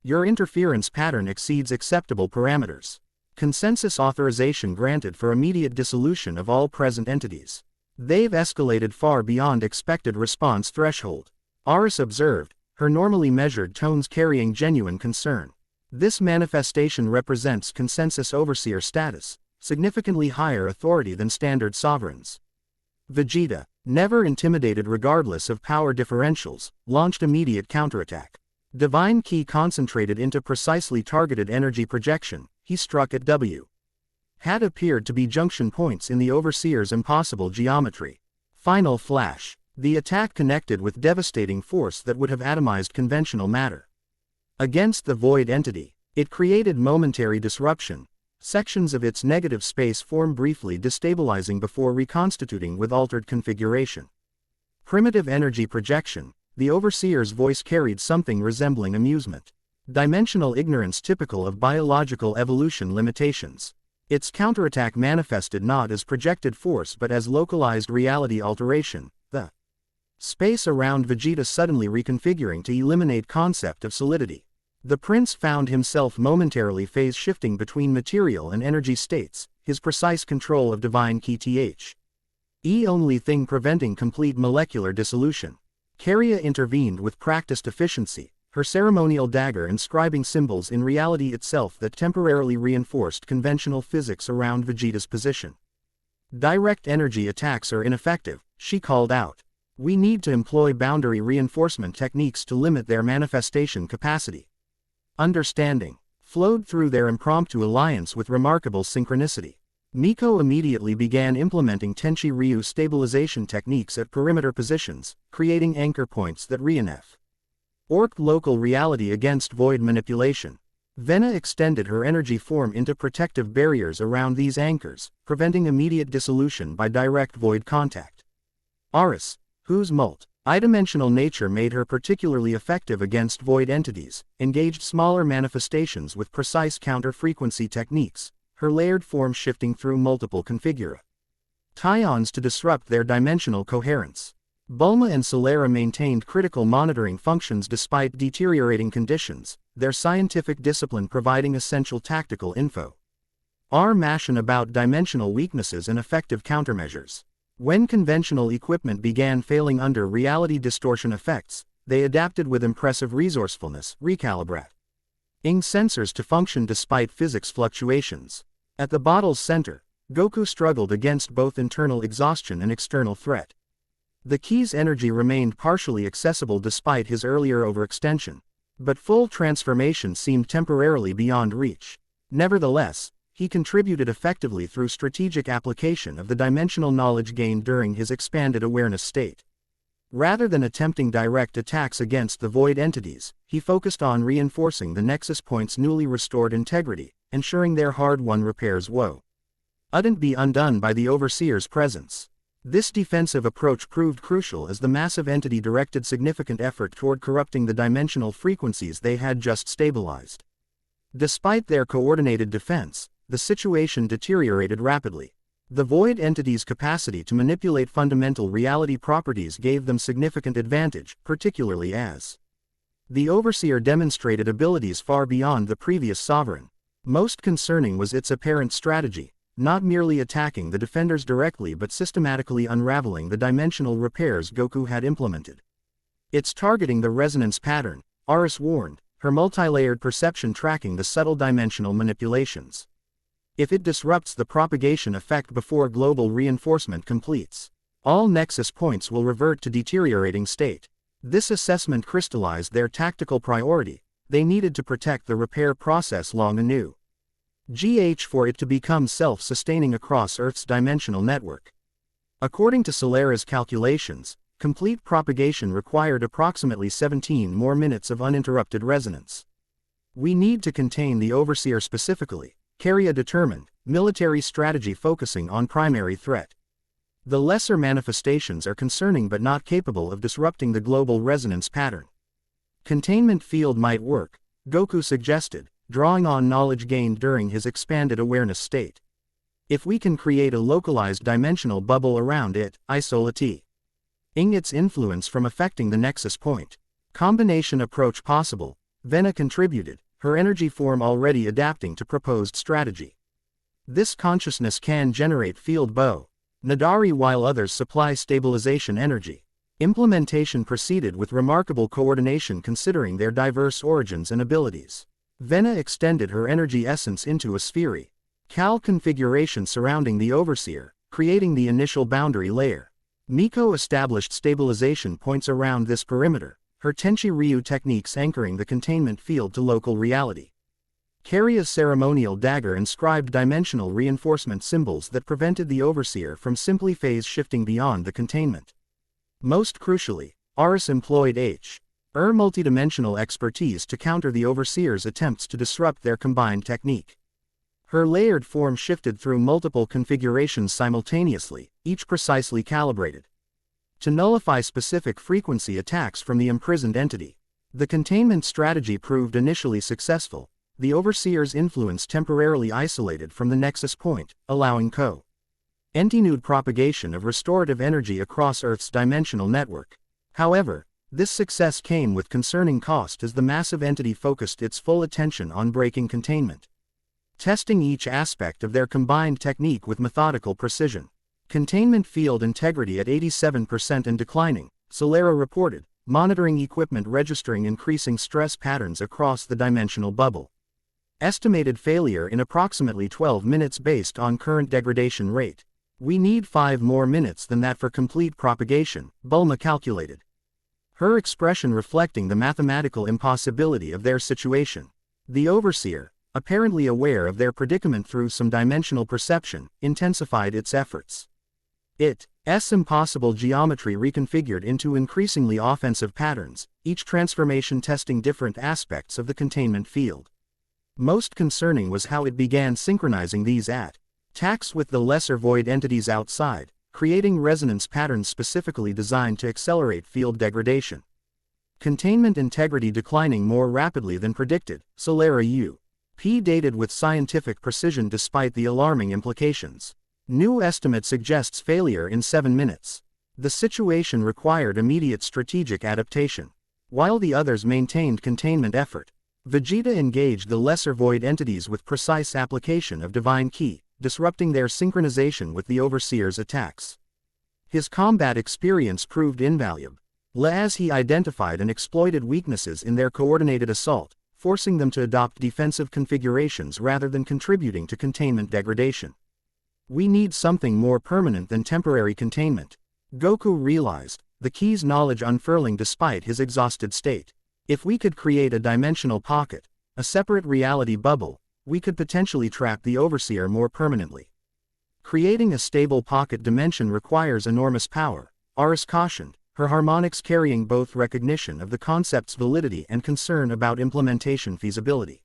Your interference pattern exceeds acceptable parameters. Consensus authorization granted for immediate dissolution of all present entities. They've escalated far beyond expected response threshold. Aris observed, her normally measured tones carrying genuine concern. This manifestation represents consensus overseer status, significantly higher authority than standard sovereigns. Vegeta, never intimidated regardless of power differentials, launched immediate counterattack. Divine Ki concentrated into precisely targeted energy projection. He struck at W. Had appeared to be junction points in the Overseer's impossible geometry. Final flash. The attack connected with devastating force that would have atomized conventional matter. Against the void entity, it created momentary disruption. Sections of its negative space form briefly destabilizing before reconstituting with altered configuration. Primitive energy projection. The Overseer's voice carried something resembling amusement. Dimensional ignorance typical of biological evolution limitations. Its counterattack manifested not as projected force but as localized reality alteration, the space around Vegeta suddenly reconfiguring to eliminate concept of solidity. The prince found himself momentarily phase-shifting between material and energy states, his precise control of divine Ki only thing preventing complete molecular dissolution. Caria intervened with practiced efficiency, her ceremonial dagger inscribing symbols in reality itself that temporarily reinforced conventional physics around Vegeta's position. Direct energy attacks are ineffective, she called out. We need to employ boundary reinforcement techniques to limit their manifestation capacity. Understanding flowed through their impromptu alliance with remarkable synchronicity. Miko immediately began implementing Tenchi Ryu stabilization techniques at perimeter positions, creating anchor points that reinf Orc local reality against void manipulation. Vena extended her energy form into protective barriers around these anchors, preventing immediate dissolution by direct void contact. Aris, whose multi-dimensional nature made her particularly effective against void entities, engaged smaller manifestations with precise counter-frequency techniques, her layered form shifting through multiple configurations to disrupt their dimensional coherence. Bulma and Solera maintained critical monitoring functions despite deteriorating conditions, their scientific discipline providing essential tactical info. Mashing about dimensional weaknesses and effective countermeasures. When conventional equipment began failing under reality distortion effects, they adapted with impressive resourcefulness, recalibrating sensors to function despite physics fluctuations. At the bottle's center, Goku struggled against both internal exhaustion and external threat. The Ki's energy remained partially accessible despite his earlier overextension, but full transformation seemed temporarily beyond reach. Nevertheless, he contributed effectively through strategic application of the dimensional knowledge gained during his expanded awareness state. Rather than attempting direct attacks against the void entities, he focused on reinforcing the Nexus Point's newly restored integrity, ensuring their hard-won repairs wouldn't be undone by the Overseer's presence. This defensive approach proved crucial as the massive entity directed significant effort toward corrupting the dimensional frequencies they had just stabilized. Despite their coordinated defense, the situation deteriorated rapidly. The void entity's capacity to manipulate fundamental reality properties gave them significant advantage, particularly as the Overseer demonstrated abilities far beyond the previous sovereign. Most concerning was its apparent strategy, not merely attacking the defenders directly but systematically unraveling the dimensional repairs Goku had implemented. It's targeting the resonance pattern, Aris warned, her multilayered perception tracking the subtle dimensional manipulations. If it disrupts the propagation effect before global reinforcement completes, all Nexus points will revert to deteriorating state. This assessment crystallized their tactical priority. They needed to protect the repair process long anew. For it to become self-sustaining across Earth's dimensional network. According to Solera's calculations, Complete propagation required approximately 17 more minutes of uninterrupted resonance. We need to contain the overseer specifically, carry a determined, military strategy focusing on primary threat. The lesser manifestations are concerning but not capable of disrupting the global resonance pattern. Containment field might work, Goku suggested, drawing on knowledge gained during his expanded awareness state. If we can create a localized dimensional bubble around it, isolating its influence from affecting the nexus point. Combination approach possible, Vena contributed, her energy form already adapting to proposed strategy. This consciousness can generate field bow, Nadari while others supply stabilization energy. Implementation proceeded with remarkable coordination considering their diverse origins and abilities. Vena extended her energy essence into a spherical configuration surrounding the overseer, creating the initial boundary layer. Miko established stabilization points around this perimeter, her Tenchi Ryu techniques anchoring the containment field to local reality. Karia's ceremonial dagger inscribed dimensional reinforcement symbols that prevented the overseer from simply phase shifting beyond the containment. Most crucially, Aris employed her multidimensional expertise to counter the overseer's attempts to disrupt their combined technique. Her layered form shifted through multiple configurations simultaneously, each precisely calibrated to nullify specific frequency attacks from the imprisoned entity. The containment strategy proved initially successful, the overseer's influence temporarily isolated from the nexus point, allowing continued propagation of restorative energy across Earth's dimensional network. However, this success came with concerning cost as the massive entity focused its full attention on breaking containment, testing each aspect of their combined technique with methodical precision. Containment field integrity at 87% and declining, Solera reported, monitoring equipment registering increasing stress patterns across the dimensional bubble. Estimated failure in approximately 12 minutes based on current degradation rate. We need 5 more minutes than that for complete propagation, Bulma calculated. Her expression reflecting the mathematical impossibility of their situation. The overseer, apparently aware of their predicament through some dimensional perception, intensified its efforts. Its impossible geometry reconfigured into increasingly offensive patterns, each transformation testing different aspects of the containment field. Most concerning was how it began synchronizing these attacks with the lesser void entities outside, creating resonance patterns specifically designed to accelerate field degradation. Containment integrity declining more rapidly than predicted, Solera U.P. dated with scientific precision despite the alarming implications. New estimate suggests failure in 7 minutes. The situation required immediate strategic adaptation. While the others maintained containment effort, Vegeta engaged the lesser void entities with precise application of divine ki, disrupting their synchronization with the overseer's attacks. His combat experience proved invaluable, as he identified and exploited weaknesses in their coordinated assault, forcing them to adopt defensive configurations rather than contributing to containment degradation. We need something more permanent than temporary containment, Goku realized, the key's knowledge unfurling despite his exhausted state. If we could create a dimensional pocket, a separate reality bubble, we could potentially trap the overseer more permanently. Creating a stable pocket dimension requires enormous power, Aris cautioned, her harmonics carrying both recognition of the concept's validity and concern about implementation feasibility.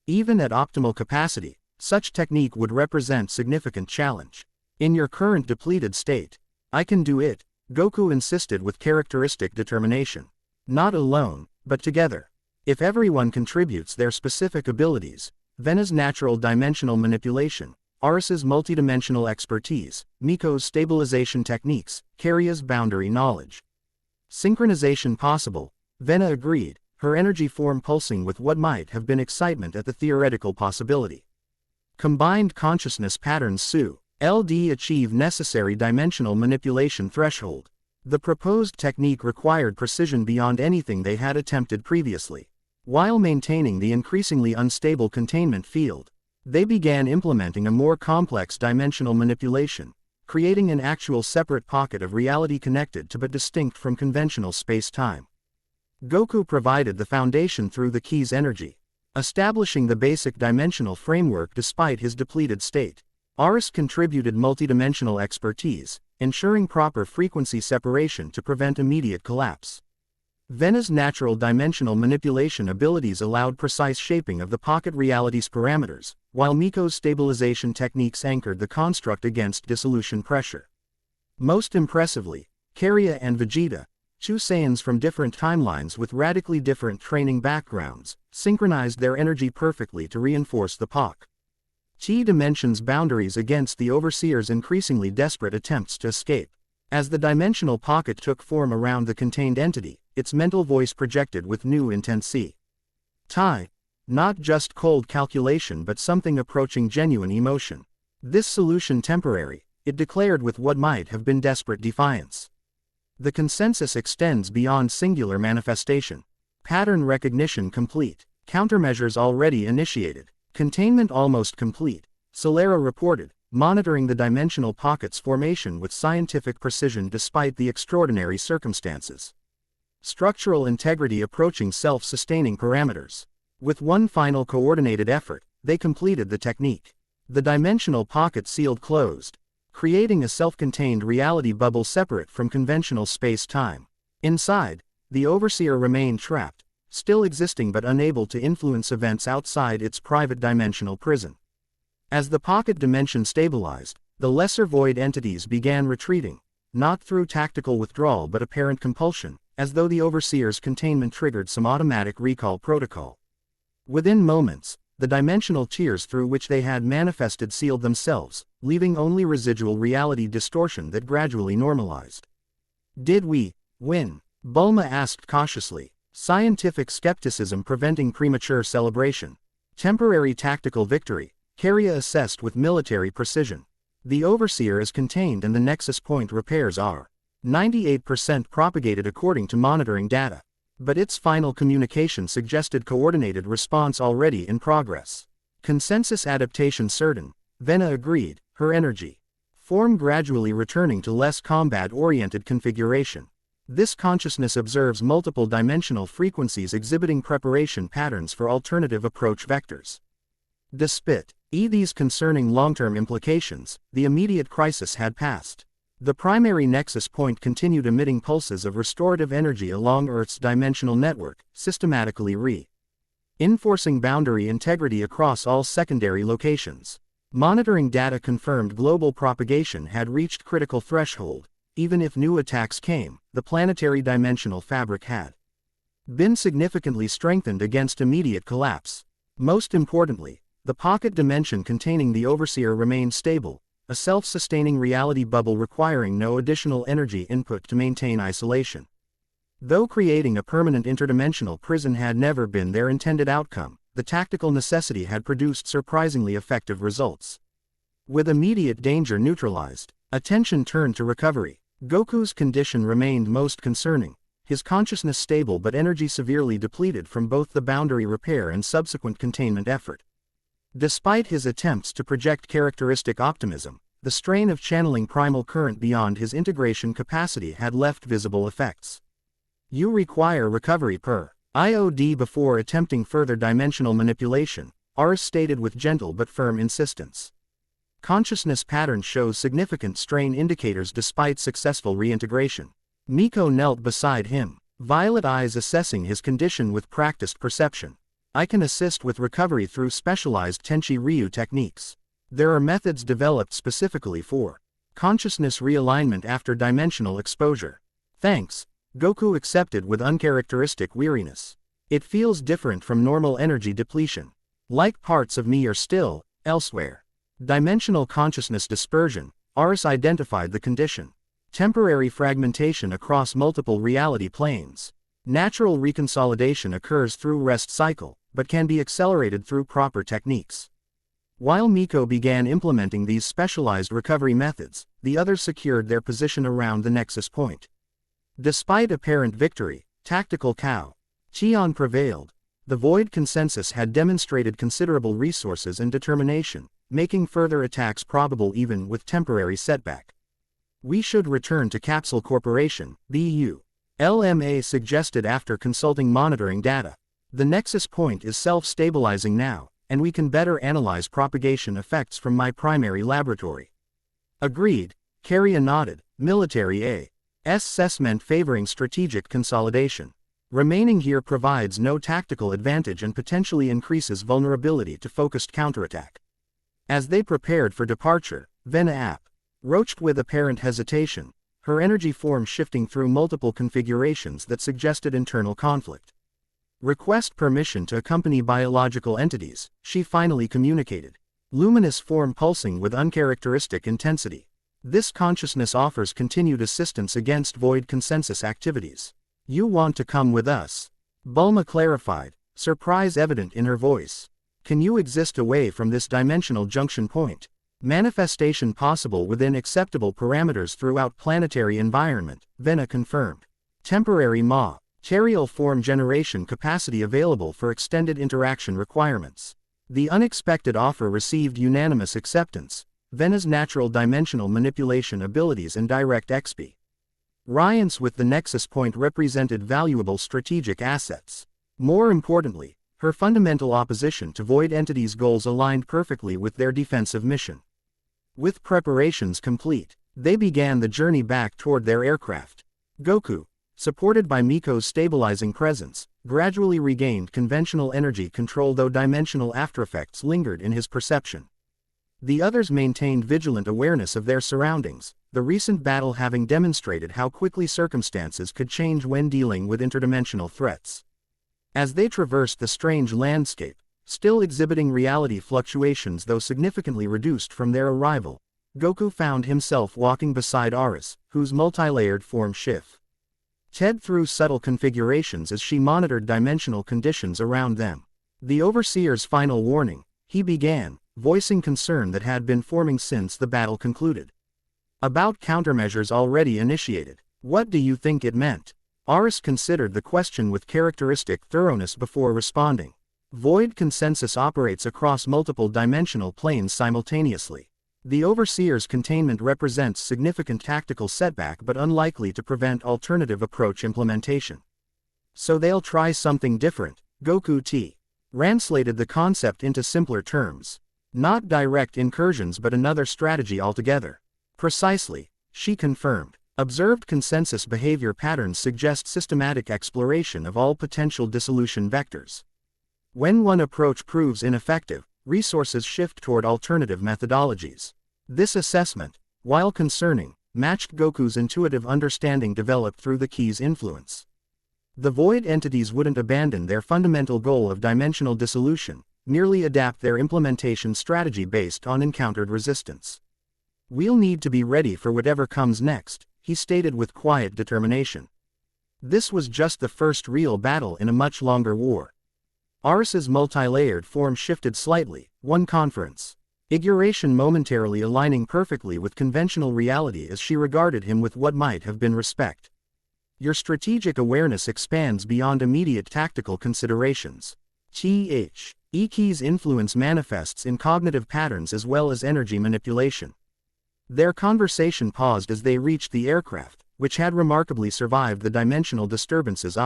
Even at optimal capacity, such technique would represent significant challenge. In your current depleted state, I can do it, Goku insisted with characteristic determination. Not alone, but together. If everyone contributes their specific abilities, Vena's natural dimensional manipulation, Aris's multidimensional expertise, Miko's stabilization techniques, Karia's boundary knowledge. Synchronization possible, Vena agreed, her energy form pulsing with what might have been excitement at the theoretical possibility. Combined consciousness patterns LD achieve necessary dimensional manipulation threshold. The proposed technique required precision beyond anything they had attempted previously. While maintaining the increasingly unstable containment field, they began implementing a more complex dimensional manipulation, creating an actual separate pocket of reality connected to but distinct from conventional space-time. Goku provided the foundation through the key's energy, establishing the basic dimensional framework despite his depleted state. Aris contributed multidimensional expertise, ensuring proper frequency separation to prevent immediate collapse. Vena's natural dimensional manipulation abilities allowed precise shaping of the pocket reality's parameters, while Miko's stabilization techniques anchored the construct against dissolution pressure. Most impressively, Kariya and Vegeta, two Saiyans from different timelines with radically different training backgrounds, synchronized their energy perfectly to reinforce the Chi dimension's boundaries against the Overseer's increasingly desperate attempts to escape. As the dimensional pocket took form around the contained entity, its mental voice projected with new intensity. Not just cold calculation but something approaching genuine emotion. This solution temporary, it declared with what might have been desperate defiance. The consensus extends beyond singular manifestation. Pattern recognition complete. Countermeasures already initiated. Containment almost complete, Solera reported, monitoring the dimensional pocket's formation with scientific precision despite the extraordinary circumstances. Structural integrity approaching self-sustaining parameters. With one final coordinated effort, they completed the technique. The dimensional pocket sealed closed, creating a self-contained reality bubble separate from conventional space-time. Inside, the Overseer remained trapped, still existing but unable to influence events outside its private dimensional prison. As the pocket dimension stabilized, the lesser void entities began retreating, not through tactical withdrawal but apparent compulsion, as though the Overseer's containment triggered some automatic recall protocol. Within moments, the dimensional tiers through which they had manifested sealed themselves, leaving only residual reality distortion that gradually normalized. Did we win? Bulma asked cautiously, scientific skepticism preventing premature celebration. Temporary tactical victory, Kariya assessed with military precision. The Overseer is contained and the Nexus Point repairs are 98% propagated according to monitoring data. But its final communication suggested coordinated response already in progress. Consensus adaptation certain, Vena agreed, her energy form gradually returning to less combat-oriented configuration. This consciousness observes multiple dimensional frequencies exhibiting preparation patterns for alternative approach vectors. Despite these concerning long-term implications, the immediate crisis had passed. The primary nexus point continued emitting pulses of restorative energy along Earth's dimensional network, systematically reinforcing boundary integrity across all secondary locations. Monitoring data confirmed global propagation had reached critical threshold. Even if new attacks came, the planetary dimensional fabric had been significantly strengthened against immediate collapse. Most importantly, the pocket dimension containing the Overseer remained stable, a self-sustaining reality bubble requiring no additional energy input to maintain isolation. Though creating a permanent interdimensional prison had never been their intended outcome, the tactical necessity had produced surprisingly effective results. With immediate danger neutralized, attention turned to recovery. Goku's condition remained most concerning, his consciousness stable but energy severely depleted from both the boundary repair and subsequent containment effort. Despite his attempts to project characteristic optimism, the strain of channeling primal current beyond his integration capacity had left visible effects. You require recovery per IOD before attempting further dimensional manipulation, Ars stated with gentle but firm insistence. Consciousness pattern shows significant strain indicators despite successful reintegration. Miko knelt beside him, violet eyes assessing his condition with practiced perception. I can assist with recovery through specialized Tenchi Ryu techniques. There are methods developed specifically for consciousness realignment after dimensional exposure. Thanks, Goku accepted with uncharacteristic weariness. It feels different from normal energy depletion. Like parts of me are still elsewhere. Dimensional consciousness dispersion, Ars identified the condition. Temporary fragmentation across multiple reality planes. Natural reconsolidation occurs through rest cycle, but can be accelerated through proper techniques. While Miko began implementing these specialized recovery methods, the others secured their position around the nexus point. Despite apparent victory, tactical Chion prevailed. The Void Consensus had demonstrated considerable resources and determination, making further attacks probable even with temporary setback. We should return to Capsule Corporation, BU. LMA suggested after consulting monitoring data. The nexus point is self-stabilizing now, and we can better analyze propagation effects from my primary laboratory. Agreed, Kariya nodded, military assessment favoring strategic consolidation. Remaining here provides no tactical advantage and potentially increases vulnerability to focused counterattack. As they prepared for departure, Vena approached with apparent hesitation, her energy form shifting through multiple configurations that suggested internal conflict. Request permission to accompany biological entities, she finally communicated. Luminous form pulsing with uncharacteristic intensity. This consciousness offers continued assistance against void consensus activities. You want to come with us? Bulma clarified, surprise evident in her voice. Can you exist away from this dimensional junction point? Manifestation possible within acceptable parameters throughout planetary environment, Vena confirmed. Temporary material form generation capacity available for extended interaction requirements. The unexpected offer received unanimous acceptance. Vena's natural dimensional manipulation abilities and direct XP. Alliance with the Nexus Point represented valuable strategic assets. More importantly, her fundamental opposition to Void Entity's goals aligned perfectly with their defensive mission. With preparations complete, they began the journey back toward their aircraft. Goku, supported by Miko's stabilizing presence, gradually regained conventional energy control, though dimensional aftereffects lingered in his perception. The others maintained vigilant awareness of their surroundings, the recent battle having demonstrated how quickly circumstances could change when dealing with interdimensional threats. As they traversed the strange landscape, still exhibiting reality fluctuations though significantly reduced from their arrival, Goku found himself walking beside Aris, whose multi-layered form shifted through subtle configurations as she monitored dimensional conditions around them. The Overseer's final warning, he began, voicing concern that had been forming since the battle concluded. About countermeasures already initiated. What do you think it meant? Aris considered the question with characteristic thoroughness before responding. Void consensus operates across multiple dimensional planes simultaneously. The Overseer's containment represents significant tactical setback but unlikely to prevent alternative approach implementation. So they'll try something different, Goku translated the concept into simpler terms. Not direct incursions but another strategy altogether. Precisely, she confirmed. Observed consensus behavior patterns suggest systematic exploration of all potential dissolution vectors. When one approach proves ineffective, resources shift toward alternative methodologies. This assessment, while concerning, matched Goku's intuitive understanding developed through the key's influence. The void entities wouldn't abandon their fundamental goal of dimensional dissolution, merely adapt their implementation strategy based on encountered resistance. We'll need to be ready for whatever comes next, he stated with quiet determination. This was just the first real battle in a much longer war. Aris's multi-layered form shifted slightly, one conference. Iguration momentarily aligning perfectly with conventional reality as she regarded him with what might have been respect. Your strategic awareness expands beyond immediate tactical considerations. Iki's influence manifests in cognitive patterns as well as energy manipulation. Their conversation paused as they reached the aircraft, which had remarkably survived the dimensional disturbances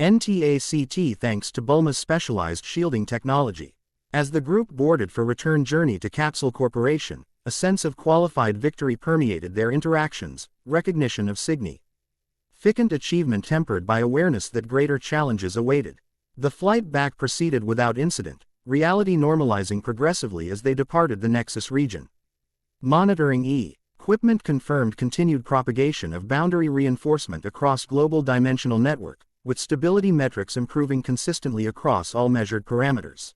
NTACT thanks to Bulma's specialized shielding technology. As the group boarded for return journey to Capsule Corporation, a sense of qualified victory permeated their interactions, recognition of significant achievement tempered by awareness that greater challenges awaited. The flight back proceeded without incident, reality normalizing progressively as they departed the Nexus region. Monitoring equipment confirmed continued propagation of boundary reinforcement across global dimensional network, with stability metrics improving consistently across all measured parameters.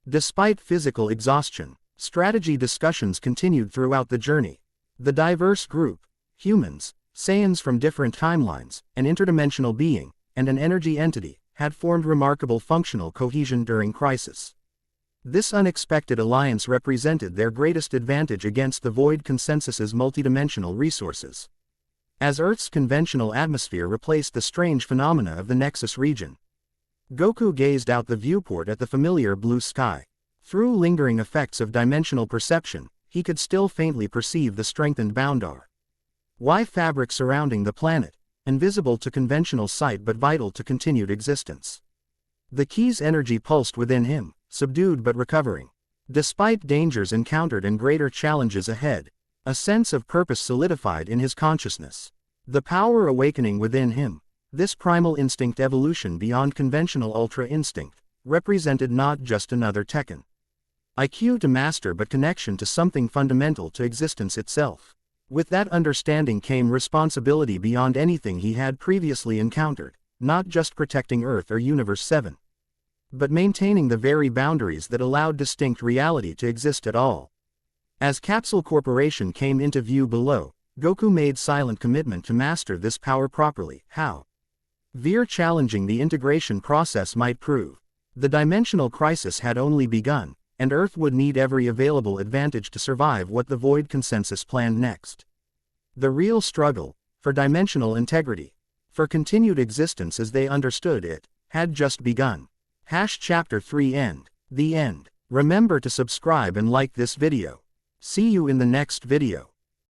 Despite physical exhaustion, strategy discussions continued throughout the journey. The diverse group, humans, Saiyans from different timelines, an interdimensional being, and an energy entity, had formed remarkable functional cohesion during crisis. This unexpected alliance represented their greatest advantage against the Void Consensus's multidimensional resources. As Earth's conventional atmosphere replaced the strange phenomena of the Nexus region, Goku gazed out the viewport at the familiar blue sky. Through lingering effects of dimensional perception, he could still faintly perceive the strengthened boundary fabric surrounding the planet, invisible to conventional sight but vital to continued existence. The key's energy pulsed within him, subdued but recovering. Despite dangers encountered and greater challenges ahead, A sense of purpose solidified in his consciousness. The power awakening within him. This primal instinct evolution beyond conventional ultra instinct, represented not just another Tekken IQ to master but connection to something fundamental to existence itself. With that understanding came responsibility beyond anything he had previously encountered, not just protecting Earth or Universe 7, but maintaining the very boundaries that allowed distinct reality to exist at all. As Capsule Corporation came into view below, Goku made silent commitment to master this power properly. How? Veer challenging the integration process might prove. The dimensional crisis had only begun, and Earth would need every available advantage to survive what the Void Consensus planned next. The real struggle, for dimensional integrity, for continued existence as they understood it, had just begun. Chapter 3 End. The end. Remember to subscribe and like this video. See you in the next video.